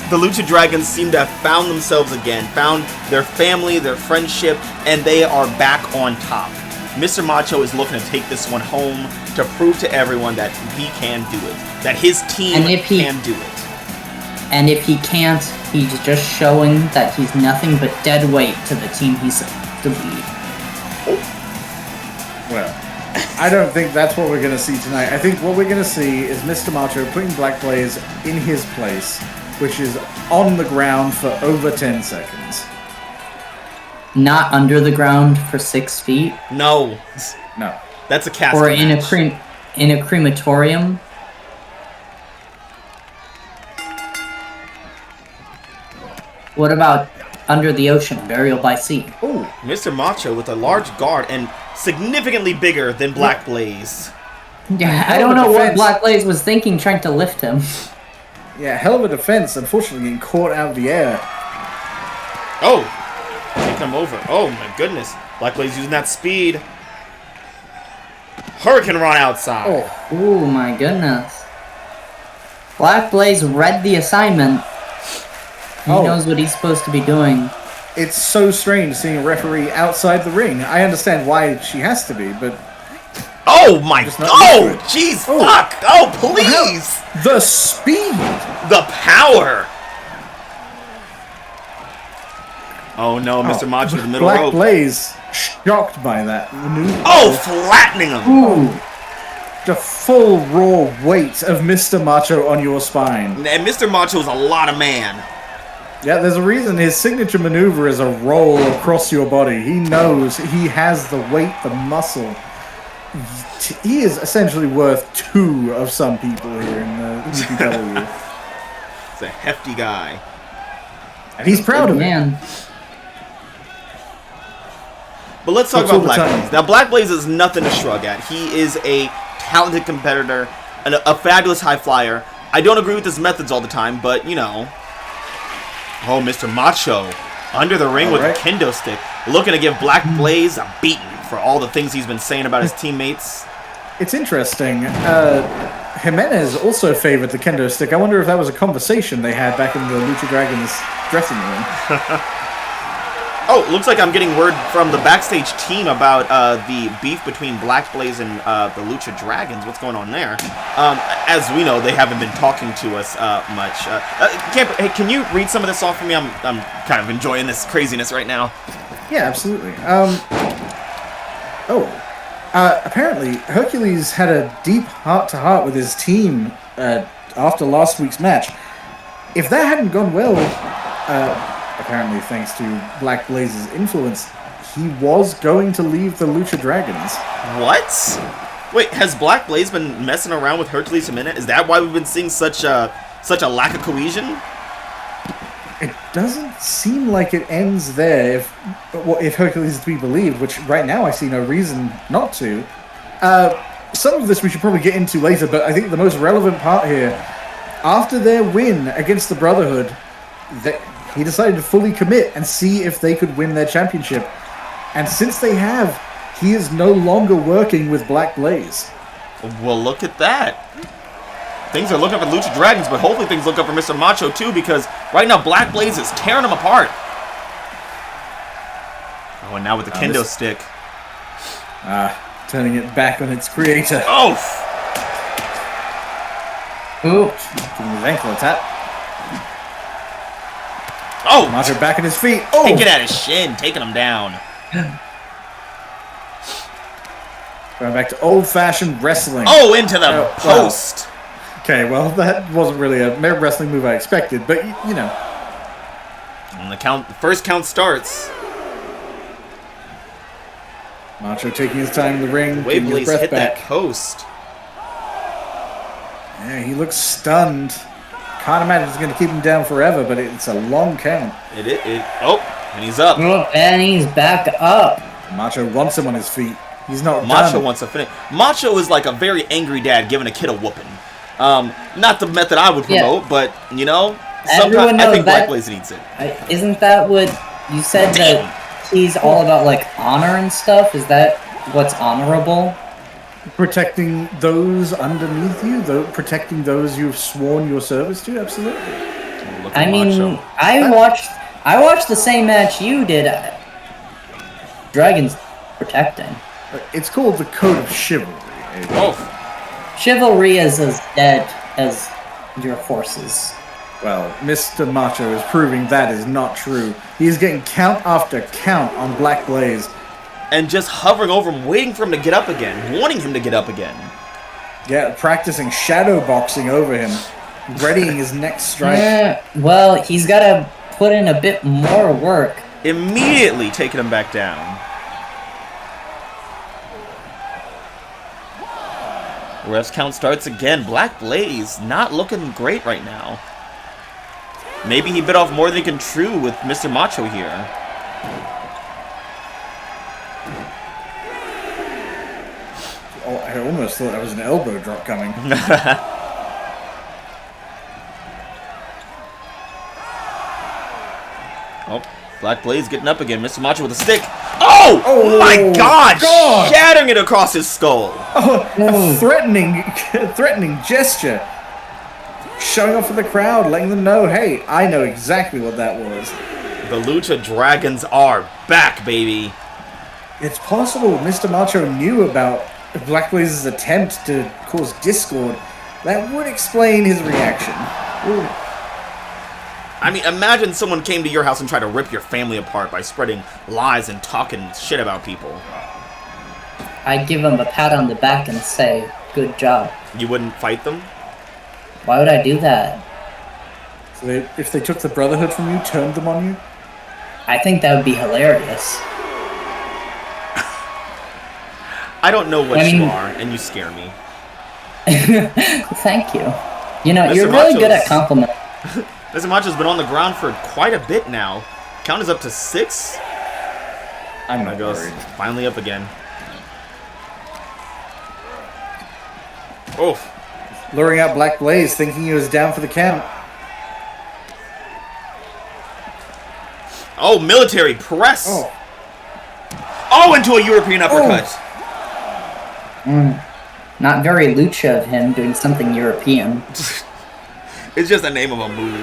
the Lucha Dragons seem to have found themselves again, found their family, their friendship, and they are back on top. Mr. Macho is looking to take this one home to prove to everyone that he can do it, that his team And if he- can do it. And if he can't, he's just showing that he's nothing but dead weight to the team he's to lead. Well, I don't think that's what we're going to see tonight. I think what we're going to see is Mr. Macho putting Black Blaze in his place, which is on the ground for over 10 seconds. Not under the ground for 6 feet, No, No. that's a casket or in match. a crematorium. What about under the ocean, burial by sea? Oh, Mr. Macho with a large guard and significantly bigger than Black Blaze. Yeah, I hell don't of a know what defense. Black Blaze was thinking trying to lift him. yeah, hell of a defense. Unfortunately, getting caught out of the air. Oh, can't come over. Oh my goodness, Black Blaze using that speed. Hurricane run outside. Oh, Ooh, my goodness. Black Blaze read the assignment. He Oh. knows what he's supposed to be doing. it's so strange seeing a referee outside the ring. I understand why she has to be, but Oh my! Just not Oh, used jeez! Oh. Fuck! Oh, please! the speed. The power! Oh no, Mr. Macho in the middle Black rope. Blaze shocked by that maneuver. Oh, flattening him! Ooh. The full raw weight of Mr. Macho on your spine. And Mr. Macho is a lot of man. Yeah, there's a reason his signature maneuver is a roll across your body. He knows he has the weight, the muscle. He is essentially worth 2 of some people here in the UPW. He's a hefty guy. And he's proud of it. Man. But let's talk Looks about all the Black time. Blaze. Now, Black Blaze is nothing to shrug at. He is a talented competitor, and a fabulous high flyer. I don't agree with his methods all the time, but, you know. Oh, Mr. Macho, under the ring with Alright. a kendo stick, looking to give Black Blaze a beating for all the things he's been saying about his teammates. It's interesting. Jimenez also favored the kendo stick. I wonder if that was a conversation they had back in the Lucha Dragons dressing room. Oh, looks like I'm getting word from the backstage team about the beef between Black Blaze and the Lucha Dragons. What's going on there? As we know, they haven't been talking to us much. Hey, can you read some of this off for me? I'm kind of enjoying this craziness right now. Yeah, absolutely. Apparently, Hercules had a deep heart-to-heart with his team after last week's match. If that hadn't gone well, apparently thanks to Black Blaze's influence, he was going to leave the Lucha Dragons. What? Wait, has Black Blaze been messing around with Hercules Jimenez? Is that why we've been seeing such a lack of cohesion? It doesn't seem like it ends there if Hercules is to be believed, which right now I see no reason not to. Some of this we should probably get into later, but I think the most relevant part here, after their win against the Brotherhood, he decided to fully commit and see if they could win their championship. And since they have, he is no longer working with Black Blaze. Well, look at that. Things are looking up for Lucha Dragons, but hopefully things look up for Mr. Macho too, because right now Black Blaze is tearing them apart. Oh, and now with the kendo stick. Turning it back on its creator. Oh! Ooh. Giving his ankle a tap. Oh! Macho back at his feet. Oh! Taking at his shin, taking him down. Going back to old-fashioned wrestling. Oh, into the post. Well, okay, well, that wasn't really a wrestling move I expected, but, you know. And the first count starts. Macho taking his time in the ring. Wave Blaze hit back. that post. Yeah, he looks stunned. Can't imagine it's going to keep him down forever, but it's a long count. Oh, and he's up. And he's back up. Macho wants him on his feet. He's not Macho done. wants to finish. Macho is like a very angry dad giving a kid a whooping. Not the method I would promote, but, you know, sometimes I think Black Blaze needs it. Isn't that what you said that he's all about, like, honor and stuff? Is that what's honorable? Protecting those underneath you, protecting those you've sworn your service to, absolutely. I mean, I watched the same match you did. Dragons protecting. It's called the Code of Chivalry. Oh. Chivalry is as dead as your forces. Well, Mr. Macho is proving that is not true. He is getting count after count on Black Blaze. And just hovering over him, waiting for him to get up again, wanting him to get up again. Yeah, practicing shadow boxing over him, readying his next strike. Well, he's got to put in a bit more work. Immediately taking him back down. Ref's count starts again. Black Blaze not looking great right now. Maybe he bit off more than he can chew with Mr. Macho here. Oh, I almost thought that was an elbow drop coming. Oh, Black Blaze getting up again. Mr. Macho with a stick. Oh! Oh my God! Shattering it across his skull. Oh, a threatening gesture. Showing off for the crowd, letting them know, hey, I know exactly what that was. The Lucha Dragons are back, baby. It's possible Mr. Macho knew about Black Blaze's attempt to cause discord. That would explain his reaction. Ooh. I mean, imagine someone came to your house and tried to rip your family apart by spreading lies and talking shit about people. I'd give him a pat on the back and say, good job. You wouldn't fight them? Why would I do that? So if they took the Brotherhood from you, turned them on you? I think that would be hilarious. I don't know what you are, and you scare me. Thank you. You know, Mr. you're really good at compliments. Mr. Macho's been on the ground for quite a bit now. Count is up to 6. I'm not worried. Finally up again. Oh. Luring out Black Blaze, thinking he was down for the count. Oh, military press. Oh, into a European uppercut. Not very Lucha of him doing something European. It's just the name of a move.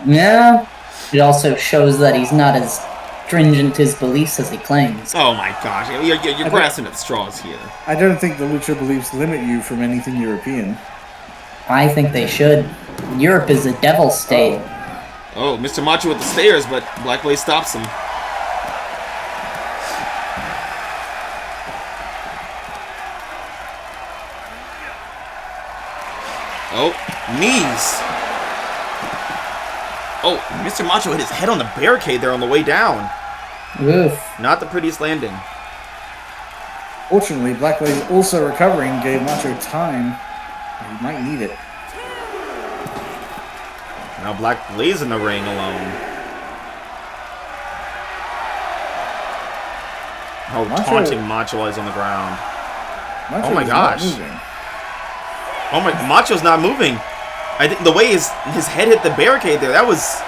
Yeah. It also shows that he's not as stringent his beliefs as he claims. Oh my gosh, you're grasping at straws here. I don't think the Lucha beliefs limit you from anything European. I think they should. Europe is a devil state. Oh, Mr. Macho with the stairs, but Black Blaze stops him. Oh, knees. Oh, Mr. Macho hit his head on the barricade there on the way down. Oof. Not the prettiest landing. Fortunately, Black Blaze also recovering gave Macho time. He might need it. Now Black Blaze in the ring alone. Oh, taunting Macho while he's on the ground. Macho Oh my is gosh. not moving. Oh my, Macho's not moving. I think the way his head hit the barricade there, that was...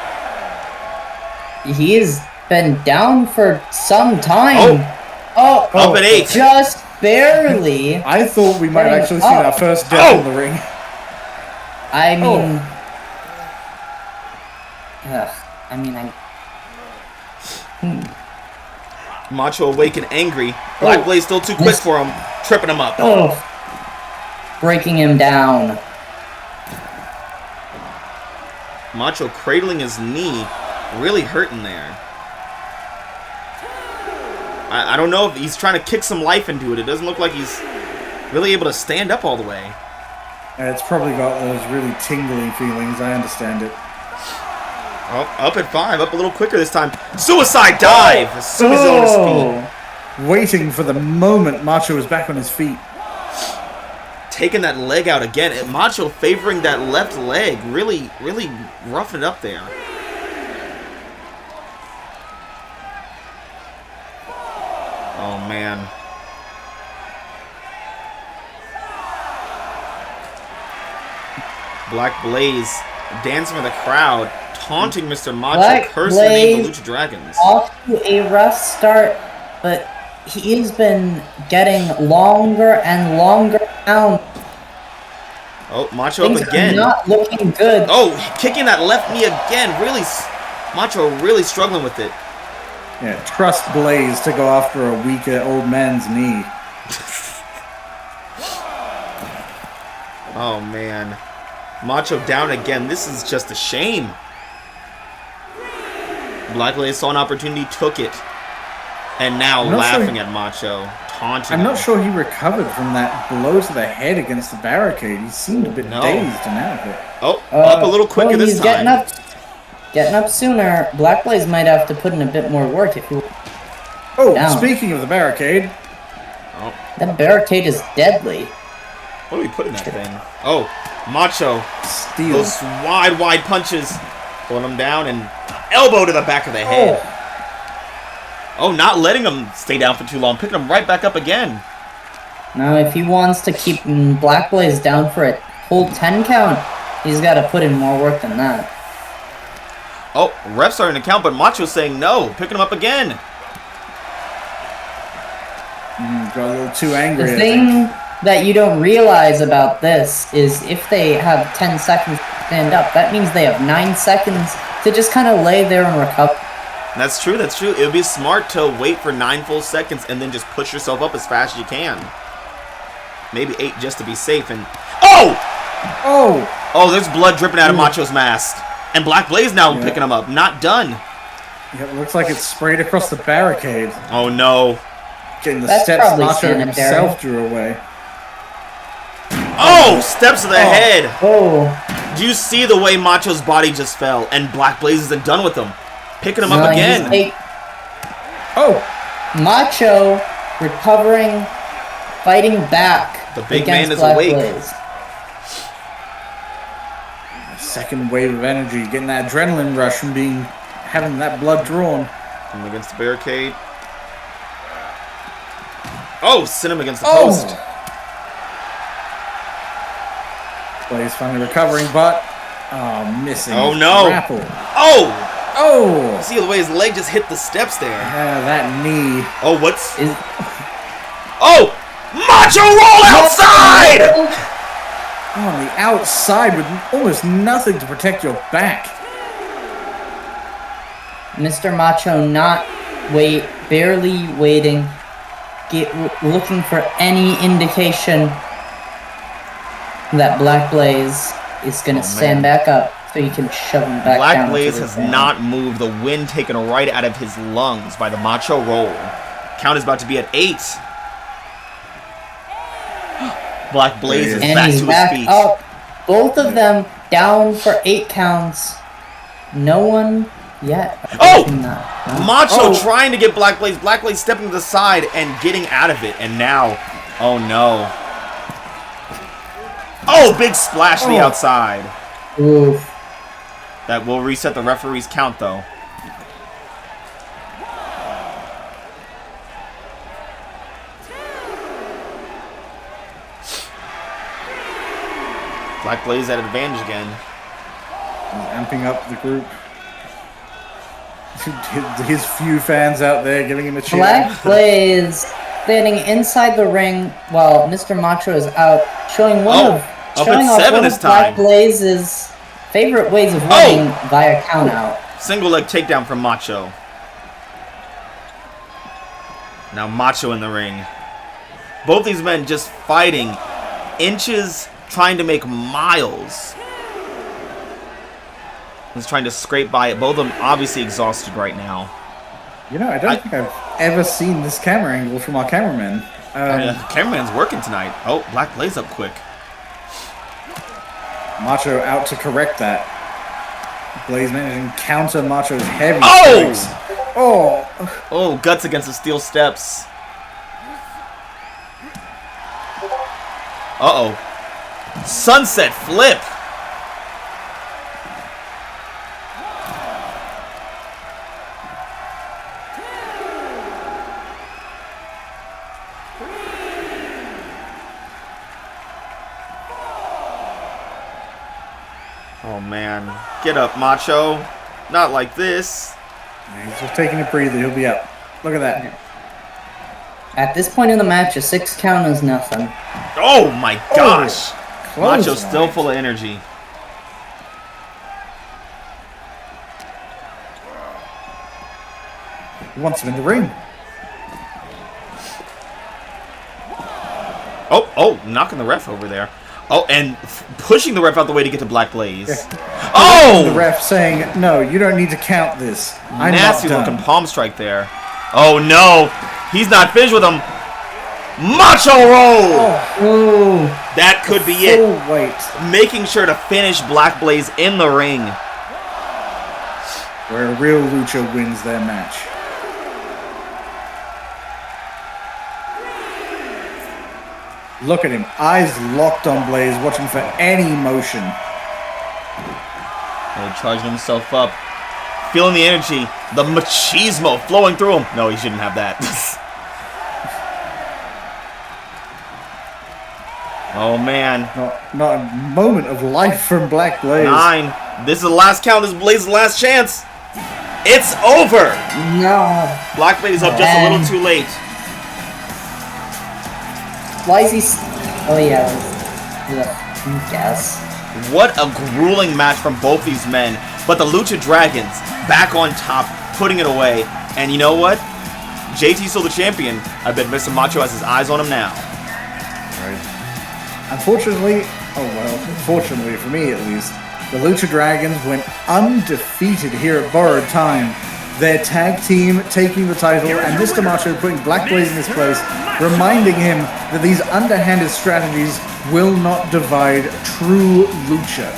He's been down for some time. Oh, up at 8. Just barely. I thought we might have actually seen our first death in the ring. Macho awake and angry. Black Blaze still too quick for him, tripping him up. Oh, breaking him down. Macho cradling his knee, really hurting there. I don't know if he's trying to kick some life into it. It doesn't look like he's really able to stand up all the way. It's probably got those really tingling feelings. I understand it. Oh, up at 5, up a little quicker this time. Suicide dive! As soon as he's on his feet. Waiting for the moment Macho is back on his feet. Taking that leg out again. Macho favoring that left leg. Really, really roughing it up there. Oh, man. Black Blaze dancing with the crowd, taunting Mr. Macho, cursing the name of the Lucha Dragons. Off to a rough start, but he's been getting longer and longer down. Oh, Macho Things up again. are not looking good. Oh, kicking that left knee again. Really, Macho really struggling with it. Yeah, trust Blaze to go after a weaker old man's knee. Oh, man. Macho down again. This is just a shame. Black Blaze saw an opportunity, took it. And now laughing at Macho, taunting I'm him. not sure he recovered from that blow to the head against the barricade. He seemed a bit dazed and out of it. Oh, up a little quicker well, this he's time. Getting up sooner. Black Blaze might have to put in a bit more work if he... Oh, down. Speaking of the barricade. Oh, That barricade is deadly. what do we put in that thing? Oh, Macho. Steel. Those wide punches. Pulling him down and elbow to the back of the head. Oh, not letting him stay down for too long. Picking him right back up again. Now, if he wants to keep Black Blaze down for a whole 10 count, he's got to put in more work than that. Oh, ref starting to count, but Macho's saying no. Picking him up again. Got a little too angry. The thing that you don't realize about this is if they have 10 seconds to stand up, that means they have 9 seconds to just kind of lay there and recover. That's true, that's true. It would be smart to wait for 9 full seconds and then just push yourself up as fast as you can. Maybe 8 just to be safe and... Oh! Oh, there's blood dripping out of Macho's mask. And Black Blaze now picking him up. Not done. Yeah, it looks like it's sprayed across the barricade. Oh, no. Getting the That's steps probably Macho sanitary. himself drew away. Oh, steps to the head. Oh. Do you see the way Macho's body just fell? And Black Blaze isn't done with him. Picking him up again. Macho recovering, fighting back. The big man is Black awake. Blaze. Second wave of energy, getting that adrenaline rush from having that blood drawn. Him against the barricade. Oh, sent him against the post. Blaze finally recovering, but missing. Oh no! Grapple. Oh! See the way his leg just hit the steps there. That knee. Oh, Oh! Macho roll outside! On the outside with almost nothing to protect your back. Mr. Macho barely waiting, looking for any indication that Black Blaze is going to stand back up so you can shove him back down. Black Blaze has not moved. The wind taken right out of his lungs by the Macho roll. Count is about to be at 8. Black Blaze is back to his feet. Up. Both of them down for 8 counts. No one yet. Oh! No. Macho trying to get Black Blaze. Black Blaze stepping to the side and getting out of it. And now, oh no. Oh, big splash to the outside. Oof. That will reset the referee's count, though. Black Blaze at advantage again. He's amping up the group. His few fans out there giving him a cheer. Black Blaze standing inside the ring while Mr. Macho is out, showing off one of Black Blaze's favorite ways of winning via countout. Single leg takedown from Macho. Now Macho in the ring. Both these men just fighting inches, trying to make miles. He's trying to scrape by it. Both of them obviously exhausted right now. You know, I don't think I've ever seen this camera angle from our cameraman. The cameraman's working tonight. Oh, Black Blaze up quick. Macho out to correct that. Blaze managing to counter Macho's heavy strikes. Oh, guts against the steel steps. Uh-oh. Sunset flip. Oh, man. Get up, Macho. Not like this. He's just taking a breather. He'll be up. Look at that. At this point in the match, a 6 count is nothing. Oh, my gosh. Macho's line. still full of energy. He wants him in the ring. Oh, knocking the ref over there. Oh, and pushing the ref out the way to get to Black Blaze. Yeah. Oh! The ref saying, no, you don't need to count this. I'm Nasty not looking done. palm strike there. Oh, no. He's not finished with him. Macho roll! Ooh. That could be it. Full weight. Making sure to finish Black Blaze in the ring. Where a real Lucha wins their match. Look at him. Eyes locked on Blaze, watching for any motion. Charging himself up. Feeling the energy. The machismo flowing through him. No, he shouldn't have that. Oh, man. Not a moment of life from Black Blaze. 9. This is the last count. This is Blaze's last chance. It's over. No. Black Blaze up just a little too late. Why is he... Oh, yeah. Guess. What a grueling match from both these men. But the Lucha Dragons back on top, putting it away. And you know what? JT's still the champion. I bet Mr. Macho has his eyes on him now. Right. Unfortunately, fortunately for me at least, the Lucha Dragons went undefeated here at Borrowed Time. Their tag team taking the title, and Mr. Macho putting Black Blaze in his place, reminding him that these underhanded strategies will not divide true Lucha.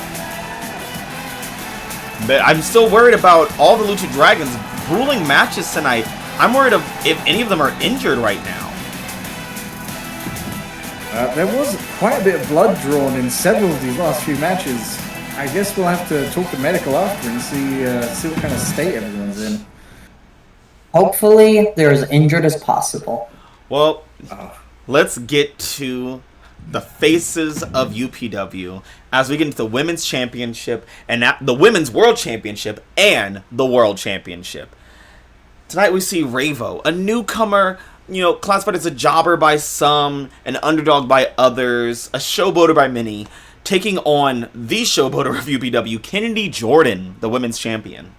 But I'm still worried about all the Lucha Dragons. Grueling matches tonight. I'm worried if any of them are injured right now. There was quite a bit of blood drawn in several of these last few matches. I guess we'll have to talk to medical after and see what kind of state everyone's in. Hopefully, they're as injured as possible. Well, let's get to the faces of UPW as we get into the Women's Championship and the Women's World Championship and the World Championship. Tonight we see Ravo, a newcomer, classified as a jobber by some, an underdog by others, a showboater by many, taking on the showboater of UPW, Kennedy Jordan, the Women's Champion.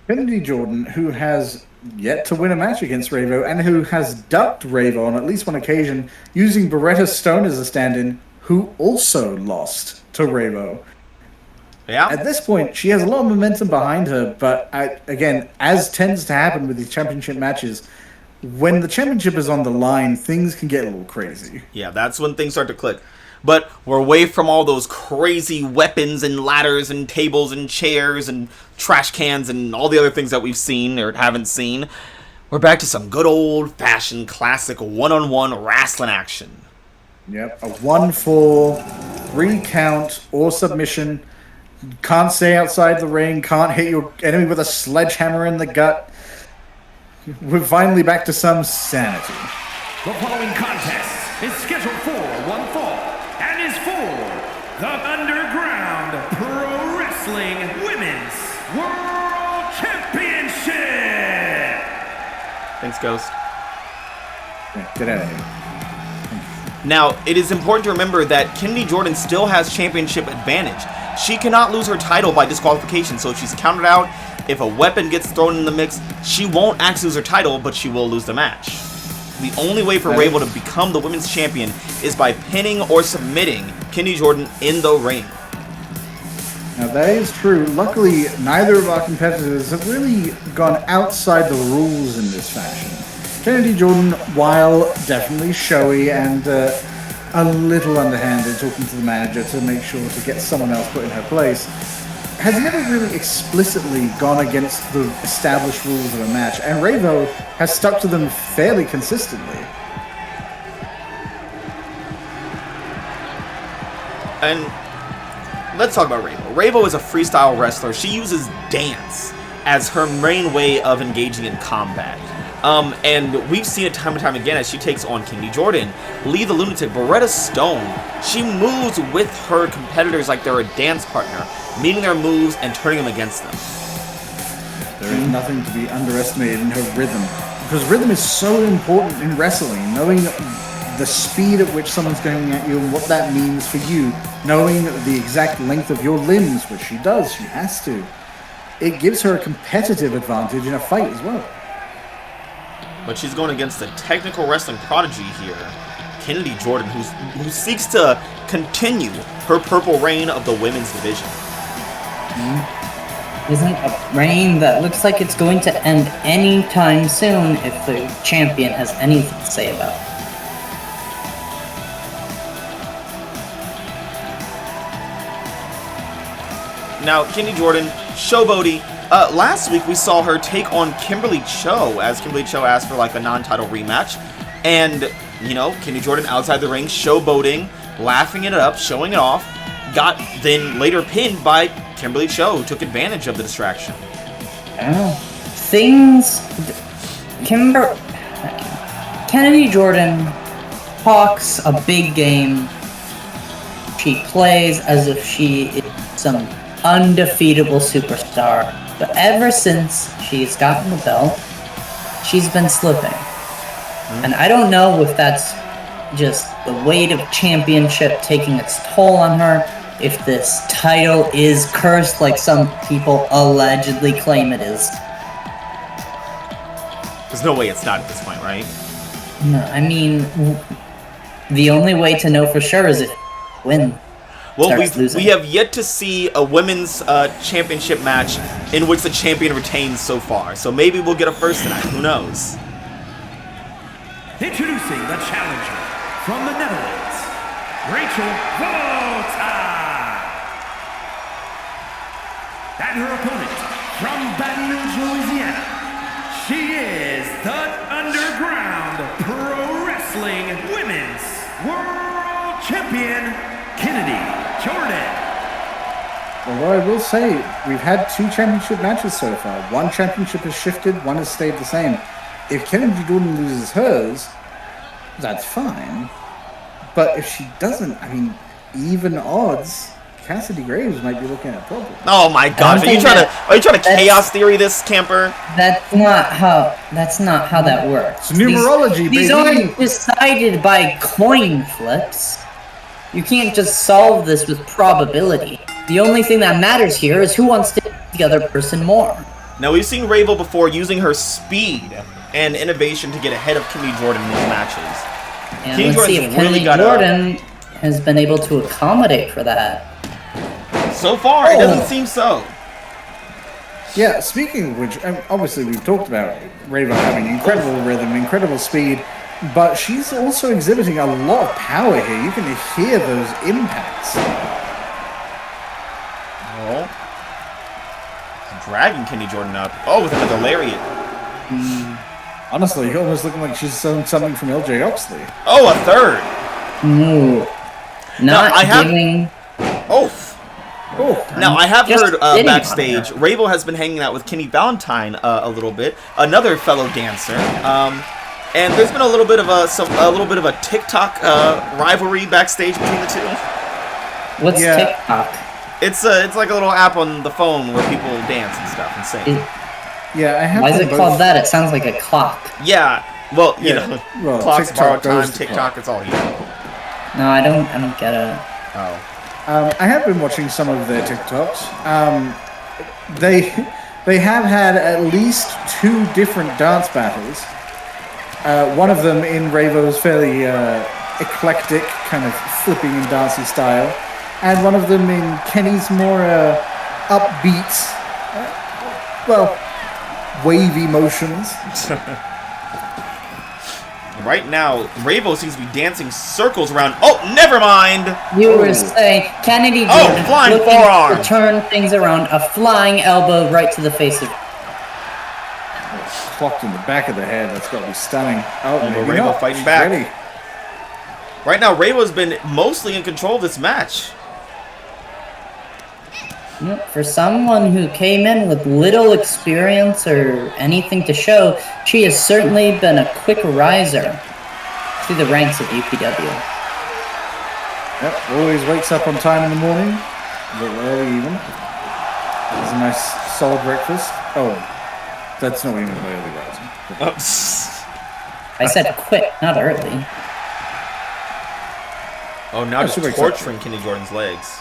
Kennedy Jordan, who has yet to win a match against Ravo, and who has ducked Ravo on at least one occasion, using Beretta Stone as a stand-in, who also lost to Ravo. Yeah. At this point, she has a lot of momentum behind her, but again, as tends to happen with these championship matches, when the championship is on the line, things can get a little crazy. Yeah, that's when things start to click. But we're away from all those crazy weapons and ladders and tables and chairs and trash cans and all the other things that we've seen or haven't seen. We're back to some good old-fashioned classic one-on-one wrestling action. Yep, a 1-4, 3 count or submission. Can't stay outside the ring, can't hit your enemy with a sledgehammer in the gut. We're finally back to some sanity. The following contest is scheduled for one fall and is for the Underground Pro Wrestling Women's World Championship. Thanks, Ghost. Yeah, get out of here. Now, it is important to remember that Kennedy Jordan still has championship advantage. She cannot lose her title by disqualification, so if she's counted out, if a weapon gets thrown in the mix, she won't actually lose her title, but she will lose the match. The only way for Rainbow to become the women's champion is by pinning or submitting Kennedy Jordan in the ring. Now that is true. Luckily, neither of our competitors have really gone outside the rules in this fashion. Kennedy Jordan, while definitely showy and a little underhanded, talking to the manager to make sure to get someone else put in her place, has never really explicitly gone against the established rules of a match, and Ravo has stuck to them fairly consistently. And let's talk about Ravo. Ravo is a freestyle wrestler. She uses dance as her main way of engaging in combat. And we've seen it time and time again as she takes on Kennedy Jordan, Lee the Lunatic, Beretta Stone. She moves with her competitors like they're a dance partner, meeting their moves and turning them against them. There is nothing to be underestimated in her rhythm, because rhythm is so important in wrestling. Knowing the speed at which someone's going at you and what that means for you, knowing the exact length of your limbs, which she does, she has to. It gives her a competitive advantage in a fight as well. But she's going against a technical wrestling prodigy here, Kennedy Jordan, who seeks to continue her purple reign of the women's division. Isn't a reign that looks like it's going to end anytime soon if the champion has anything to say about it. Now, Kennedy Jordan, showboaty. Last week we saw her take on Kimberly Cho as Kimberly Cho asked for like a non-title rematch. And, you know, Kennedy Jordan outside the ring, showboating, laughing it up, showing it off. Got then later pinned by Kimberly Cho, who took advantage of the distraction. Kennedy Jordan talks a big game. She plays as if she is some undefeatable superstar. But ever since she's gotten the belt, she's been slipping. And I don't know if that's just the weight of championship taking its toll on her, if this title is cursed like some people allegedly claim it is. There's no way it's not at this point, right? No, I mean, the only way to know for sure is if Quinn starts losing. We have yet to see a women's championship match in which the champion retains so far. So maybe we'll get a first tonight. Who knows? Introducing the challenger from the Netherlands, Rachel Votta. And her opponent from Baton Rouge, Louisiana, she is the Underground Pro Wrestling Women's World Champion, Kennedy Jordan. Although I will say, we've had 2 championship matches so far. One championship has shifted, one has stayed the same. If Kennedy Jordan loses hers, that's fine. But if she doesn't, I mean, even odds, Cassidy Graves might be looking at a problem. Oh my gosh, are you trying to chaos theory this, camper? That's not how that works. It's numerology, These baby. aren't decided by coin flips. You can't just solve this with probability. The only thing that matters here is who wants to hit the other person more. Now, we've seen Ravo before using her speed and innovation to get ahead of Kennedy Jordan in these matches. And let's see if Kennedy Jordan has been able to accommodate for that. So far, it doesn't seem so. Yeah, speaking of which, obviously we've talked about Reva having incredible rhythm, incredible speed, but she's also exhibiting a lot of power here. You can hear those impacts. Oh. Dragging Kenny Jordan up. Oh, with another lariat. Honestly, almost looking like she's something from LJ Oxley. Oh, a third. No. Not giving... Oh. Now, I have heard backstage, on Ravo has been hanging out with Kenny Valentine a little bit, another fellow dancer. And there's been a little bit of a TikTok rivalry backstage between the two. What's TikTok? It's like a little app on the phone where people dance and stuff and sing. Yeah, I have. Why is it called that? It sounds like a clock. Yeah, well, you know, clocks, borrowed time, TikTok, it's all here. No, I don't get it. Oh. I have been watching some of their TikToks. They have had at least 2 different dance battles. One of them in Ravo's fairly eclectic, kind of flipping and dancey style, and one of them in Kenny's more upbeat, wavy motions. Right now, Ravo seems to be dancing circles around. Oh, never mind. You were saying Kennedy Jordan flying looking forearm to turn things around. A flying elbow right to the face of. Clocked in the back of the head. That's got to be stunning. Oh, maybe Ravo not. fighting back. Ready. Right now, Ravo's been mostly in control of this match. For someone who came in with little experience or anything to show, she has certainly been a quick riser through the ranks of UPW. Yep, always wakes up on time in the morning. A little early even. Has a nice solid breakfast. Oh, that's not even early rising. I said quick, not early. Oh, now just torturing Kenny Jordan's legs.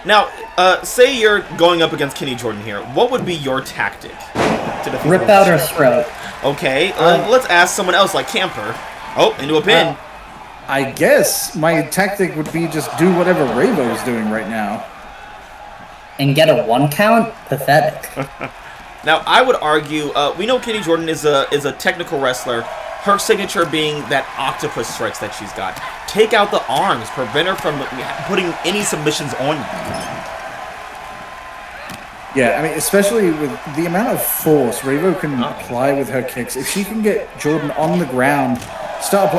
Now, say you're going up against Kenny Jordan here. What would be your tactic to defeat Rip out her throat. Okay, let's ask someone else like Camper. Oh, into a pin. I guess my tactic would be just do whatever Ravo's doing right now. And get a 1 count? Pathetic. Now, I would argue, we know Kenny Jordan is a technical wrestler. Her signature being that octopus strikes that she's got. Take out the arms, prevent her from putting any submissions on you. Yeah, I mean, especially with the amount of force Ravo can apply with her kicks. If she can get Jordan on the ground, start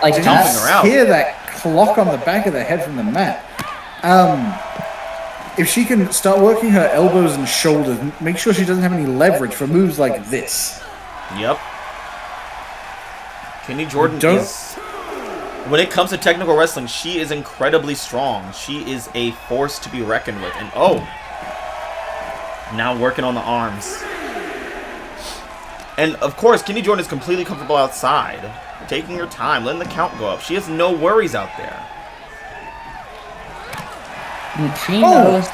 like jumping around. Hear that clock on the back of the head from the mat. If she can start working her elbows and shoulders, make sure she doesn't have any leverage for moves like this. Yep. Kenny Jordan is, when it comes to technical wrestling, she is incredibly strong. She is a force to be reckoned with. And now working on the arms. And of course, Kenny Jordan is completely comfortable outside, taking her time, letting the count go up. She has no worries out there. And she knows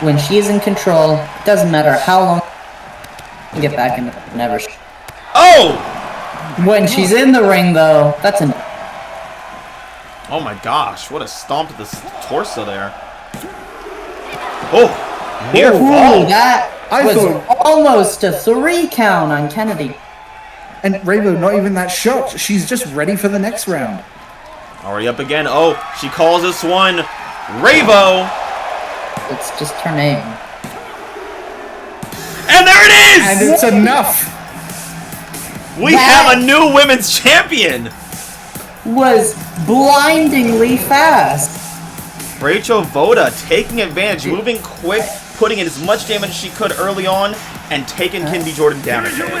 when she is in control, it doesn't matter how long you get back in the never. Oh! When she's in the ring, though, that's an. Oh my gosh! What a stomp to the torso there. Oh, near fall. That was almost a 3 count on Kennedy. And Ravo, not even that shocked. She's just ready for the next round. Already up again. Oh, she calls this one Ravo. It's just her name. And there it is! And it's enough. We have a new women's champion! Was blindingly fast. Rachel Votta taking advantage, moving quick, putting in as much damage as she could early on, and taking Kenny Jordan down again.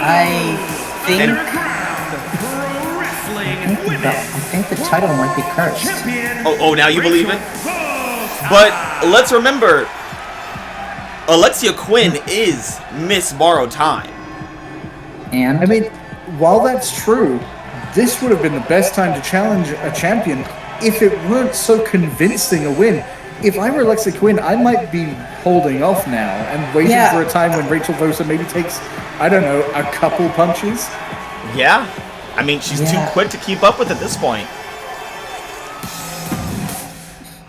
I think the title might be cursed. Oh, now you believe it? But let's remember, Alexia Quinn is Miss Borrowed Time. And I mean, while that's true, this would have been the best time to challenge a champion if it weren't so convincing a win. If I were Alexia Quinn, I might be holding off now and waiting for a time when Rachel Votta maybe takes, I don't know, a couple punches. Yeah. I mean, she's too quick to keep up with at this point.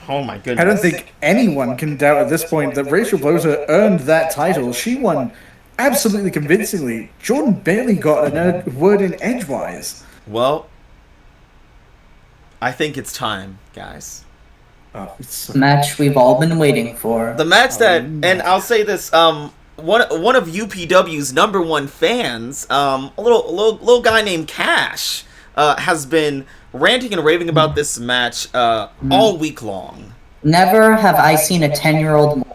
Oh my goodness. I don't think anyone can doubt at this point that Rachel Votta earned that title. She won absolutely convincingly. Jordan barely got a word in edgewise. Well, I think it's time, guys. Oh, it's Match we've all been waiting for. The match that, and I'll say this, one of UPW's #1 fans, a little guy named Cash, has been ranting and raving about this match all week long. Never have I seen a 10-year-old.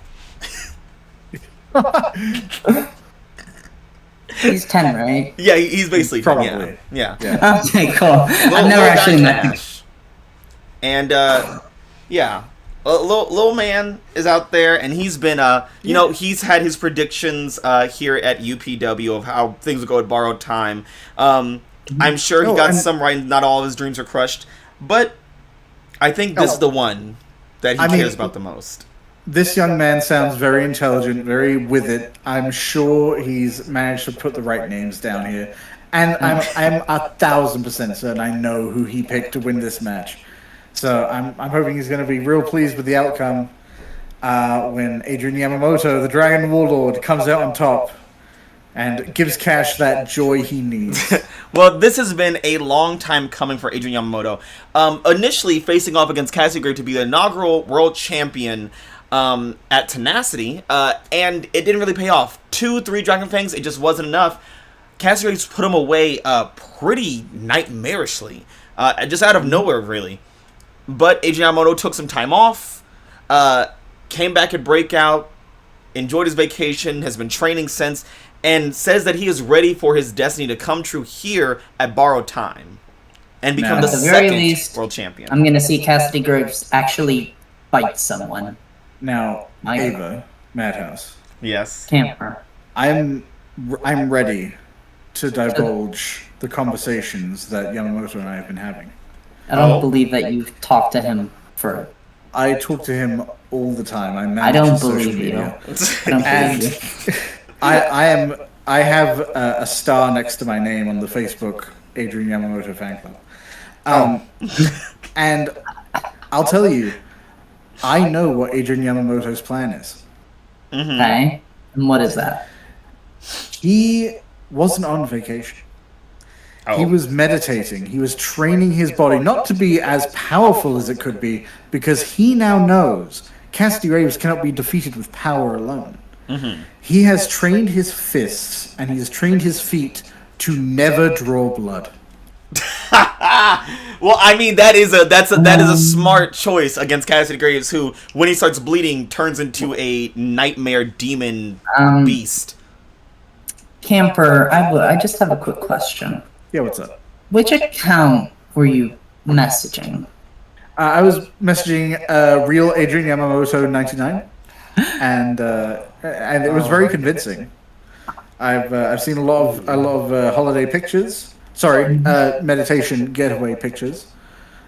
He's 10, right? Yeah, he's basically 10, Probably. Yeah. Okay, cool. I've never actually met him. And yeah, little man is out there, and he's been you know, he's had his predictions here at UPW of how things would go at Borrowed Time. I'm sure he got some right. Not all of his dreams are crushed, but I think this is the one that he cares about the most. This young man sounds very intelligent, very with it. I'm sure he's managed to put the right names down here. And I'm 1,000% certain I know who he picked to win this match. So I'm hoping he's going to be real pleased with the outcome when Adrian Yamamoto, the Dragon Warlord, comes out on top and gives Cash that joy he needs. Well, this has been a long time coming for Adrian Yamamoto. Initially facing off against Cassidy Gray to be the inaugural world champion at Tenacity, and it didn't really pay off. 2-3 Dragon Fangs, it just wasn't enough. Cassidy Gray put him away pretty nightmarishly, just out of nowhere, really. But Adrian Yamamoto took some time off, came back at Breakout, enjoyed his vacation, has been training since, and says that he is ready for his destiny to come true here at Borrowed Time and become the second world champion. I'm going to see Cassidy Graves actually fight someone. Now, Ava, Madhouse. Yes. Camper. I'm ready to divulge the conversations that Yamamoto and I have been having. I don't believe that you've talked to him for... I talk to him all the time. I don't believe you. I don't believe you. I have a star next to my name on the Facebook Adrian Yamamoto fan club. And I'll tell you, I know what Adrian Yamamoto's plan is. Okay. And what is that? He wasn't on vacation. He was meditating. He was training his body not to be as powerful as it could be, because he now knows Cassidy Graves cannot be defeated with power alone. He has trained his fists and he has trained his feet to never draw blood. Well, I mean, that is a smart choice against Cassidy Graves, who, when he starts bleeding, turns into a nightmare demon beast. Camper, I just have a quick question. Yeah, what's up? Which account were you messaging? I was messaging real Adrian Yamamoto 99, and it was very convincing. I've seen a lot of holiday pictures. Sorry, meditation getaway pictures.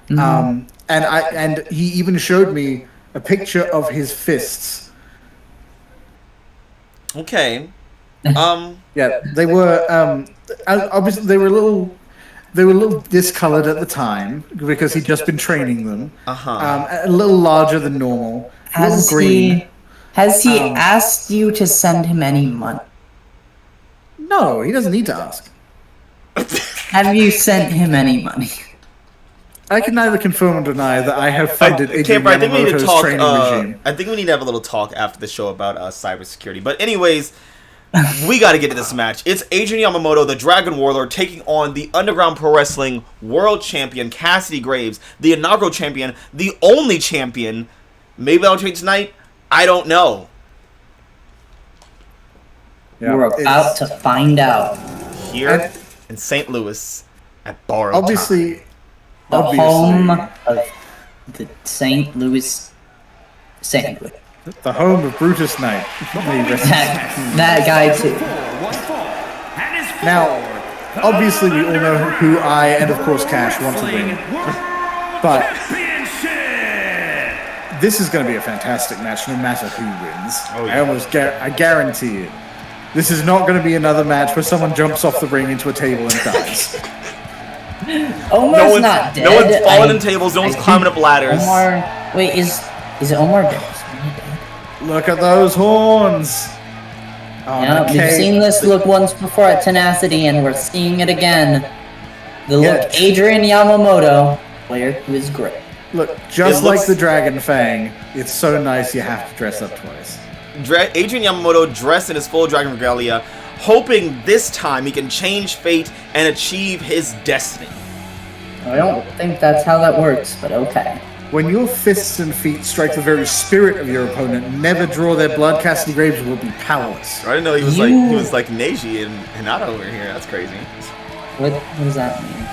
And he even showed me a picture of his fists. Okay. Yeah, they were obviously they were a little discolored at the time because he'd just been training them. A little larger than normal. Has he asked you to send him any money? No, he doesn't need to ask. Have you sent him any money? I can neither confirm or deny that I have funded Adrian Camper, I think we need to Yamamoto's talk. training regime. I think we need to have a little talk after the show about cybersecurity. But anyways, we got to get to this match. It's Adrian Yamamoto, the Dragon Warlord, taking on the Underground Pro Wrestling World Champion Cassidy Graves, the inaugural champion, the only champion. Maybe I'll change tonight. I don't know. Yeah, We're about to find out. Here in St. Louis at Borrowed obviously, Time. The home of the St. Louis Sandwich. the home of Brutus Knight. That guy too. Now, obviously, we all know who I and of course Cash want to win, but this is going to be a fantastic match, no matter who wins. Oh, yeah. I guarantee it. This is not going to be another match where someone jumps off the ring into a table and dies. Omar's not dead. No one's falling in tables. No one's climbing up ladders. Omar, wait, is Is it Omar dead? Look at those horns. Oh, Yeah, we've seen this look once before at Tenacity, and we're seeing it again. The look Adrian Yamamoto, player who is great. Look, just like the Dragon Fang, it's so nice you have to dress up twice. Adrian Yamamoto dressed in his full dragon regalia, hoping this time he can change fate and achieve his destiny. I don't think that's how that works, but okay. When your fists and feet strike the very spirit of your opponent, never draw their blood, Cassidy Graves will be powerless. I didn't know he was like Neji and Hinata over here. That's crazy. What does that mean?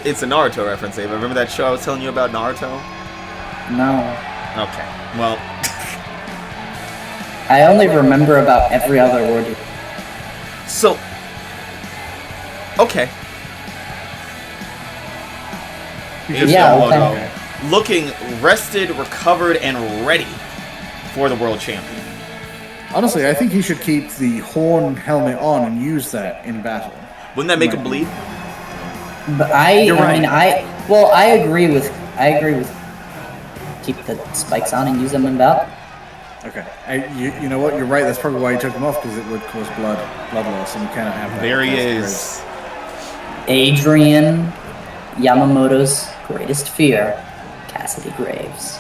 It's a Naruto reference, Ava. Remember that show I was telling you about, Naruto? No. Okay, well... I only remember about every other word. So... Okay. Yeah, okay. Looking rested, recovered, and ready for the world champion. Honestly, I think he should keep the horn helmet on and use that in battle. Wouldn't that make him bleed? But I agree with keep the spikes on and use them in battle. Okay, you know what? You're right. That's probably why he took them off, because it would cause blood loss, and you cannot have that. There he is. Adrian Yamamoto's greatest fear, Cassidy Graves.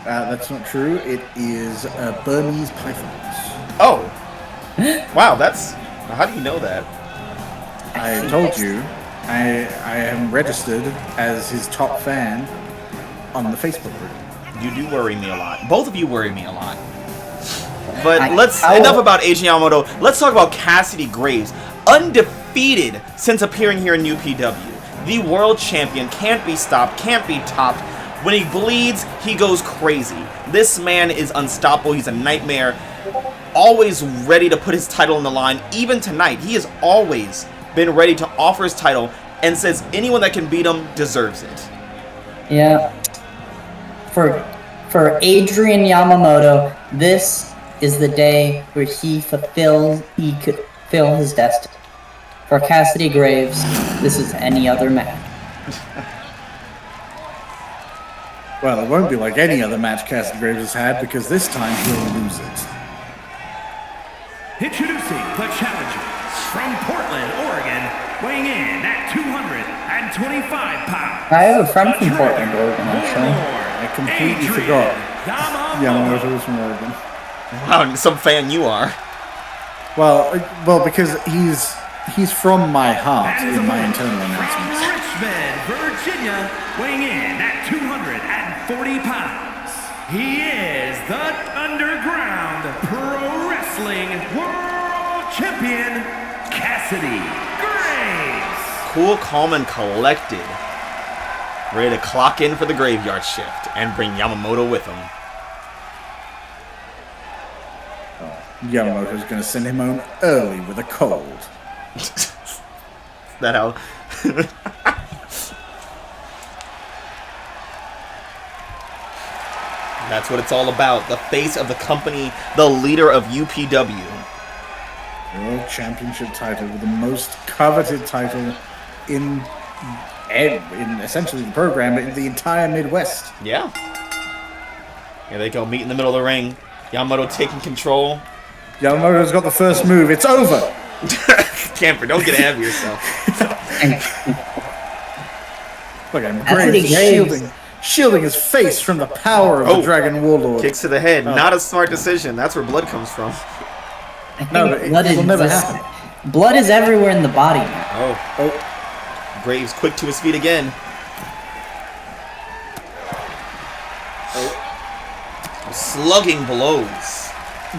That's not true. It is Burmese pythons. Oh, wow! That's how do you know that? I told you. I am registered as his top fan on the Facebook group. You do worry me a lot. Both of you worry me a lot. But enough about Adrian Yamamoto. Let's talk about Cassidy Graves. Undefeated since appearing here in UPW. The world champion, can't be stopped, can't be topped. When he bleeds, he goes crazy. This man is unstoppable. He's a nightmare. Always ready to put his title on the line. Even tonight, he has always been ready to offer his title and says anyone that can beat him deserves it. Yeah. For Adrian Yamamoto, this is the day where he could fulfill his destiny. For Cassidy Graves, this is any other match. Well, it won't be like any other match Cassidy Graves has had, because this time he'll lose it. Introducing the challenger from Portland, Oregon, weighing in at 225 pounds. I have a friend from Portland, Oregon, actually. I completely forgot Yamamoto was from Oregon. Wow, some fan you are. Well, because he's from my heart in my internal announcements. From Richmond, Virginia, weighing in at 240 pounds. He is the Underground Pro Wrestling World Champion, Cassidy Graves. Cool, calm, and collected. Ready to clock in for the graveyard shift and bring Yamamoto with him. Yamamoto's going to send him home early with a cold. That how? That's what it's all about. The face of the company, the leader of UPW. World Championship title, the most coveted title in essentially the program in the entire Midwest. Yeah. Here they go, meet in the middle of the ring. Yamamoto taking control. Yamamoto's got the first move. It's over. Camper, don't get ahead of yourself. Look at him. Graves shielding his face from the power of the Dragon Warlord. Kicks to the head. Not a smart decision. That's where blood comes from. No, but it will never happen. Blood is everywhere in the body now. Oh. Graves quick to his feet again. Slugging blows.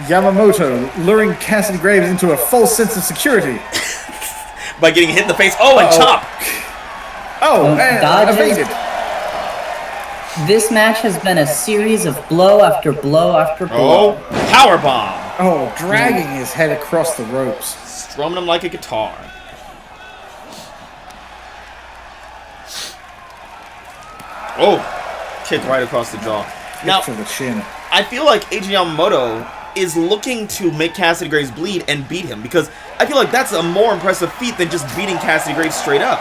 Yamamoto luring Cassidy Graves into a false sense of security. By getting hit in the face. Oh, and chop. Dodges. Evaded. This match has been a series of blow after blow after blow. Oh, powerbomb. Oh, dragging his head across the ropes. Strumming him like a guitar. Oh, kick right across the jaw. Now, to the chin. I feel like Adrian Yamamoto is looking to make Cassidy Graves bleed and beat him, because I feel like that's a more impressive feat than just beating Cassidy Graves straight up.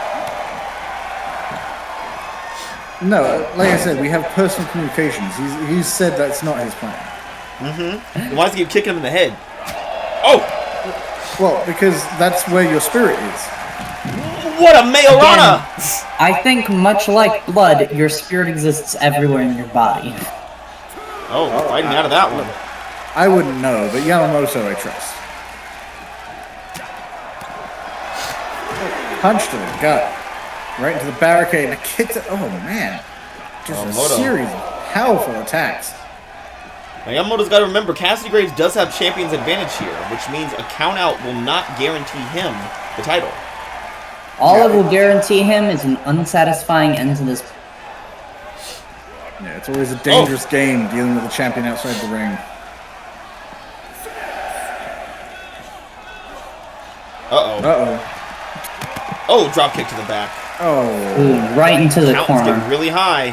No, like I said, we have personal communications. He's said that's not his plan. He wants to keep kicking him in the head. Oh! Well, because that's where your spirit is. What a Mayorana! I think much like blood, your spirit exists everywhere in your body. Oh, fighting out of that one. I wouldn't know, but Yamamoto I trust. Punch to the gut. Right into the barricade and a kick to... Oh, man. Just a Yamamoto. series of powerful attacks. Now, Yamamoto's got to remember, Cassidy Graves does have champion's advantage here, which means a count-out will not guarantee him the title. All it will guarantee him is an unsatisfying end to this. Yeah, it's always a dangerous game dealing with a champion outside the ring. Uh-oh. Uh-oh. Oh, drop kick to the back. Oh. Ooh, right into the Count is corner. getting really high.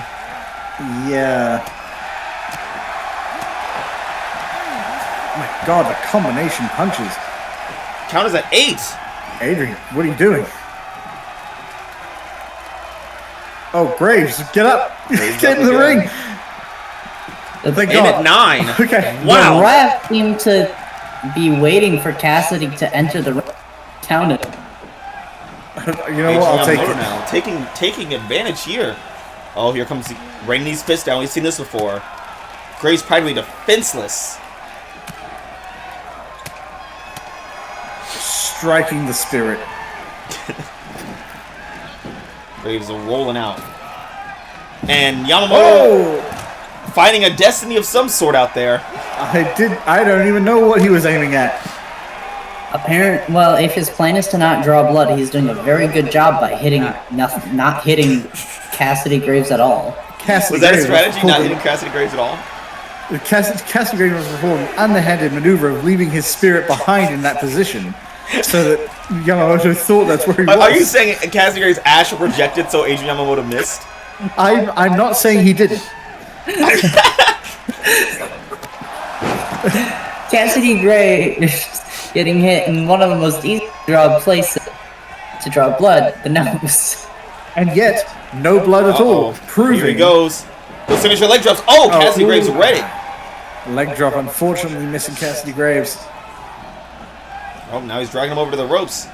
Yeah. Oh my God, the combination punches. Count is at 8. Adrian, what are you doing? Oh, Graves, get up! Graves Get up in the again. ring! Thank In God. at 9. Okay. Wow. The ref seemed to be waiting for Cassidy to enter the ring. Counted. You know what? I'll take Yamamoto it. now. Taking advantage here. Oh, here comes raining these fists down. We've seen this before. Graves practically defenseless. Striking the spirit. Graves are rolling out. And Yamamoto finding a destiny of some sort out there. I don't even know what he was aiming at. Well, if his plan is to not draw blood, he's doing a very good job by not hitting Cassidy Graves at all. Cassidy Was that a Graves strategy, not pulled hitting Cassidy Graves at all? Cassidy Graves was performing an underhanded maneuver of leaving his spirit behind in that position, so that Yamamoto thought that's where he was. Are you saying Cassidy Graves' astral projected so Adrian Yamamoto missed? I'm not saying he didn't. Cassidy Graves getting hit in one of the most easy to draw places to draw blood, the nose. And yet, no blood at all, proving... Here he goes. The signature leg drops. Oh, Cassidy Graves read it. Leg drop, unfortunately missing Cassidy Graves. Oh, now he's dragging him over to the ropes.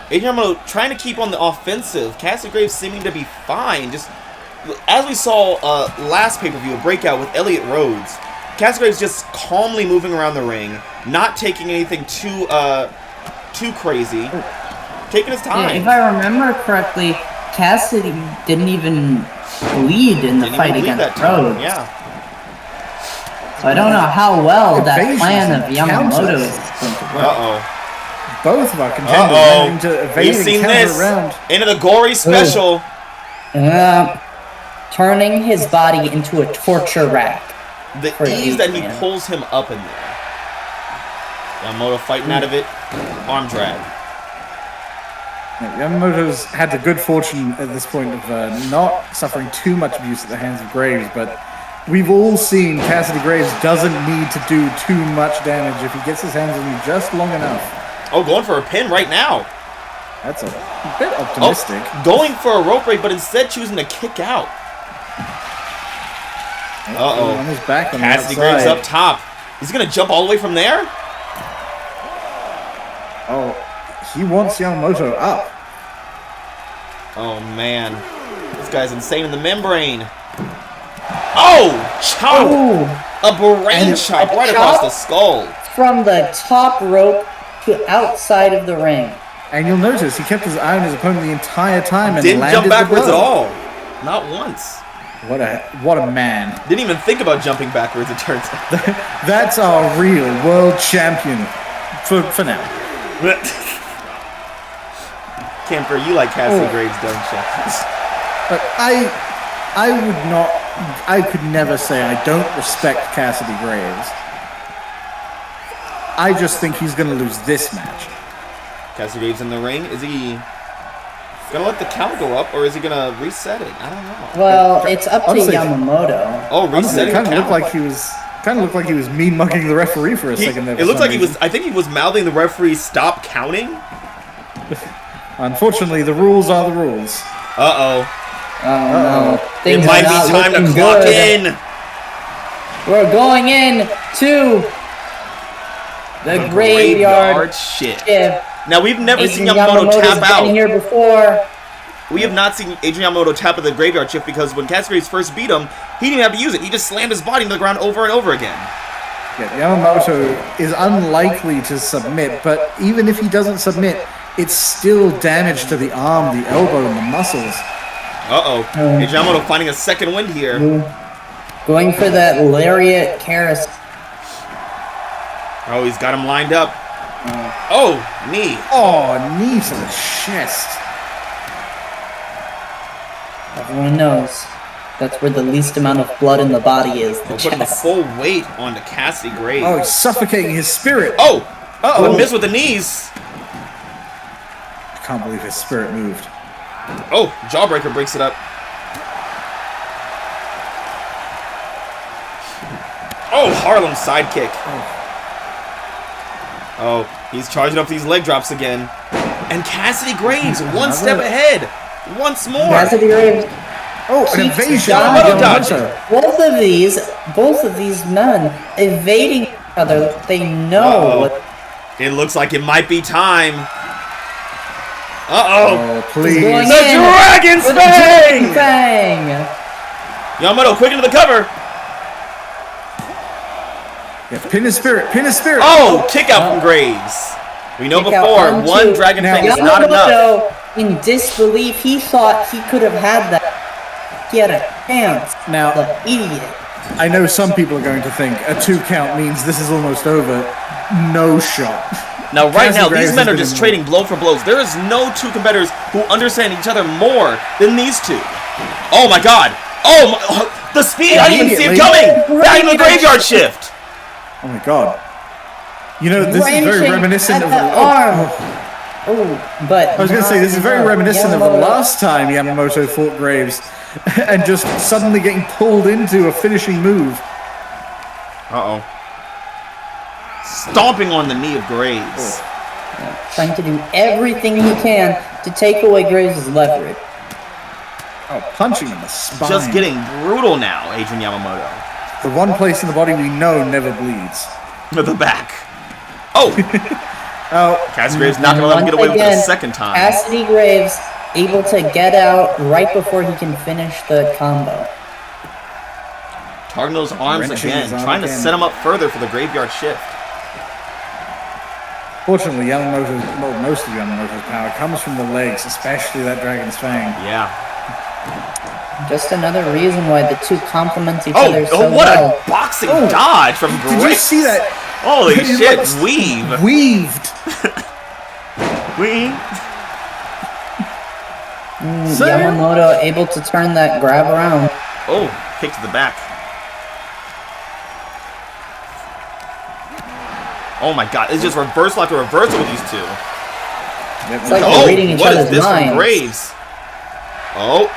Adrian Yamamoto trying to keep on the offensive. Cassidy Graves seeming to be fine. Just as we saw last pay-per-view, a breakout with Elliott Rhodes. Cassidy Graves just calmly moving around the ring, not taking anything too crazy, taking his time. Yeah, if I remember correctly, Cassidy didn't even bleed in the fight against Rhodes. Yeah. So I don't know how well that Evasions plan of and Yamamoto counters. is going to work. Uh-oh. Both of our contenders managing to evade We've and seen counter this around. into the gory special. Turning his body into a torture rack. The For ease that he Adrian. pulls him up in there. Yamamoto fighting out of it. Arm drag. Yamamoto's had the good fortune at this point of not suffering too much abuse at the hands of Graves, but we've all seen Cassidy Graves doesn't need to do too much damage if he gets his hands on you just long enough. Oh, going for a pin right now. That's a bit optimistic. Oh, going for a rope break, but instead choosing to kick out. Uh-oh. On his back on Cassidy the outside. Graves up top. He's going to jump all the way from there? Oh, he wants Yamamoto up. Oh, man. This guy's insane in the membrane. Oh! Chop! A brain chop right across the skull. From the top rope to outside of the ring. And you'll notice he kept his eye on his opponent the entire time and Didn't landed jump backwards the at blow. all. Not once. What a man. Didn't even think about jumping backwards, it turns out. That's our real world champion for now. Camper, you like Cassidy Graves, don't you? But I could never say I don't respect Cassidy Graves. I just think he's going to lose this match. Cassidy Graves in the ring. Is he gonna let the count go up, or is he gonna reset it? I don't know. Well, it's up to Honestly, Yamamoto. Oh, Honestly, resetting it the kind of count. looked like he was mean mugging the referee for a second there. It looked like he was. I think he was mouthing the referee, "Stop counting." Unfortunately, the rules are the rules. Uh oh. Oh no. It Things might are be not time to looking clock good. in. We're going in to the graveyard shift. shift. Now, we've never seen Adrian Yamamoto Yamamoto's tap out. been here before. We have not seen Adrian Yamamoto tap at the graveyard shift because when Cassidy first beat him, he didn't even have to use it. He just slammed his body into the ground over and over again. Yeah, Yamamoto is unlikely to submit, but even if he doesn't submit, it's still damage to the arm, the elbow, and the muscles. Uh-oh. Adrian Yamamoto finding a second wind here. Going for that lariat Karis. Oh, he's got him lined up. Oh, knee. Oh, knee to the chest. Everyone knows that's where the least amount of blood in the body is. The Putting the chest. full weight onto Cassidy Graves. Oh, he's suffocating his spirit. Oh! Uh-oh. The miss with the knees. I can't believe his spirit moved. Oh, Jawbreaker breaks it up. Oh, Harlem sidekick. Oh, he's charging up these leg drops again. And Cassidy Graves, one step ahead. Once more. Cassidy Graves. Oh, an keeps evasion. Yamamoto dodge. Both of these men evading each other. They know what. It looks like it might be time. Uh-oh. Oh, please. Going The in Dragon's with the Dragon Fang! Fang. Yamamoto quick into the cover. Yeah, pin his spirit, pin his spirit. Oh, kick out from Graves. We know Kick out before, onto- one Dragon Now, Fang is not enough. Yamamoto, in disbelief, he thought he could have had that. He had a chance. Now- the idiot. I know some people are going to think a 2 count means this is almost over. No shot. Now, right Cassidy now, Graves these men has are been just in- trading blow for blows. There is no two competitors who understand each other more than these two. Oh my god! Oh my, the speed! I didn't even see it coming! Back in the graveyard shift! Oh my god. You know, this is very Branching reminiscent at of the the arm. Oh, but I was going to say, this is very reminiscent of the Yamamoto- last time Yamamoto fought Graves and just suddenly getting pulled into a finishing move. Uh-oh. Stomping on the knee of Graves. Trying to do everything he can to take away Graves' leverage. Oh, punching in the spine. Just getting brutal now, Adrian Yamamoto. The one place in the body we know never bleeds. To the back. Oh! Oh, Cassidy Graves not going to let him get away with it a second time. Cassidy Graves able to get out right before he can finish the combo. Targeting those arms Wrenching again, his arm trying to again. set him up further for the graveyard shift. fortunately, Yamamoto's, well, most of Yamamoto's power comes from the legs, especially that Dragon's Fang. Yeah. Just another reason why the two complement each other so what well. a boxing dodge from Graves. Did you see that? Holy He shit, like weave. Weaved. Weave. Yamamoto able to turn that grab around. Oh, kick to the back. Oh my god, it's just reversal after reversal with these two. It's like Oh, they're reading each what is other's this minds. from Graves? Oh,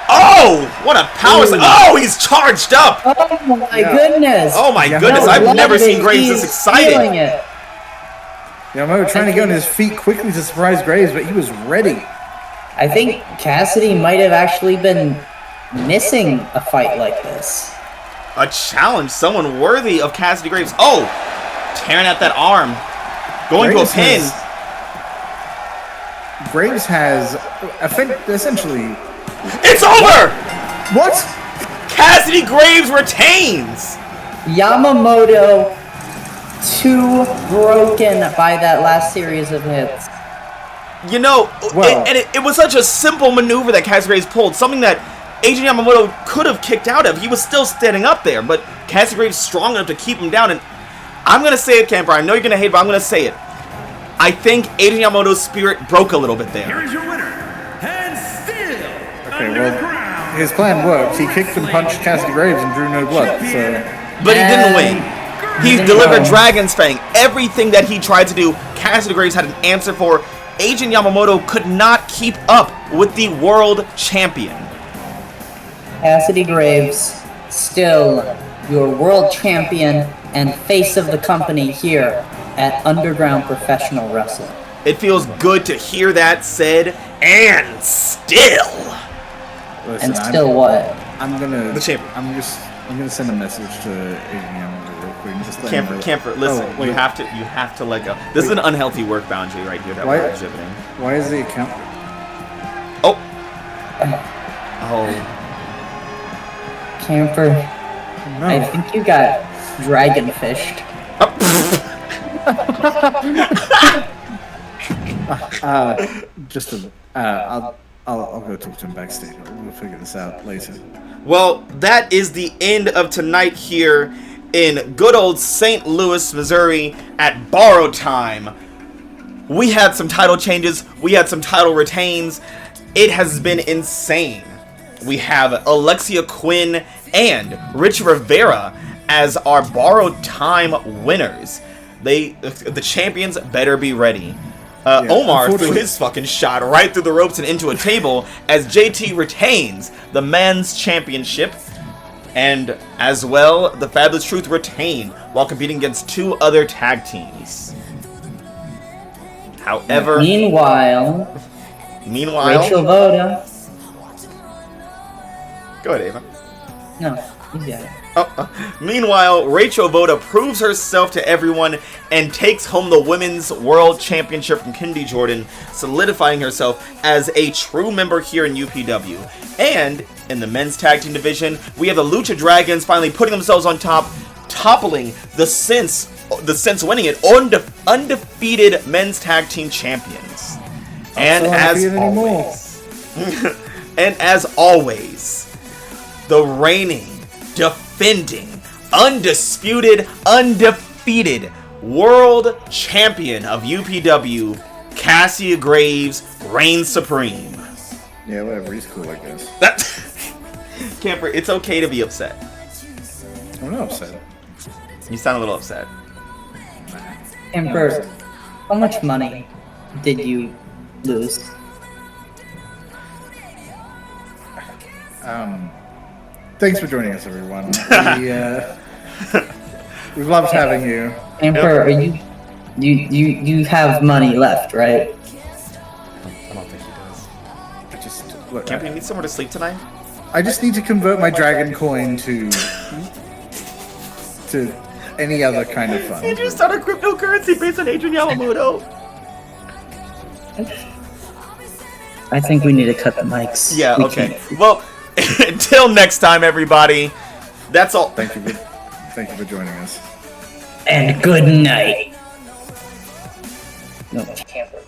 what a power slam. Oh, he's charged up. Oh my goodness! Oh my Yeah. goodness, No I've never wonder seen Graves this he's excited. feeling it. Yamamoto trying to get on his feet quickly to surprise Graves, but he was ready. I think Cassidy might have actually been missing a fight like this. A challenge, someone worthy of Cassidy Graves. Oh, tearing at that arm. Going Graves to a pin. Graves has essentially. It's over! What? Cassidy Graves retains! Yamamoto too broken by that last series of hits. You know, Well- it was such a simple maneuver that Cassidy Graves pulled. Something that Adrian Yamamoto could have kicked out of. He was still standing up there, but Cassidy Graves strong enough to keep him down. And I'm going to say it, Camper. I know you're going to hate, but I'm going to say it. I think Adrian Yamamoto's spirit broke a little bit Here there. is your winner, and still Okay, well, underground. his plan worked. He kicked and punched Cassidy Graves and drew no blood. So But he didn't win. He didn't delivered go. Dragon's Fang. Everything that he tried to do, Cassidy Graves had an answer for. Adrian Yamamoto could not keep up with the world champion. Cassidy Graves, still your world champion and face of the company here at Underground Professional Wrestling. It feels good to hear that said, and still. And And still what? I'm gonna. The champion. I'm gonna send a message to Adrian real quick. Just let him know. Camper, listen. Oh, you have to let go. This is an unhealthy work boundary right here that we're exhibiting. Why is the account? Oh. Camper, No. I think you got dragon fished. I'll go talk to him backstage. We'll figure this out later. Well, that is the end of tonight here in good old St. Louis, Missouri at Borrowed Time. We had some title changes. We had some title retains. It has been insane. We have Alexia, Quinn, and Richie Rivera as our Borrowed Time winners. The champions better be ready. Omar threw his fucking shot right through the ropes and into a table as JT retains the men's championship. And as well, the Fabulous Truth retain while competing against 2 other tag teams. However... Meanwhile... Rachel Votta... Go ahead, Ava. No, you got it. Meanwhile, Rachel Votta proves herself to everyone and takes home the Women's World Championship from Kennedy Jordan, solidifying herself as a true member here in UPW. And in the men's tag team division, we have the Lucha Dragons finally putting themselves on top, toppling the since winning it undefeated men's tag team champions. And as always, the reigning, defending, undefeated world champion of UPW, Cassidy Graves, reigns supreme. Yeah, whatever. He's cool like this. Camper, it's okay to be upset. I'm not upset. You sound a little upset. Camper, how much money did you lose? Thanks for joining us, everyone. We've loved having you. Camper, are you have money left, right? I don't think he does. Look, Camper, you need somewhere to sleep tonight? I just need to convert my dragon coin to any other kind of fun. Andrew started cryptocurrency based on Adrian Yamamoto. I think we need to cut the mics. Yeah, okay. Well, until next time, everybody. That's all. Thank you for joining us. And good night. No, Camper.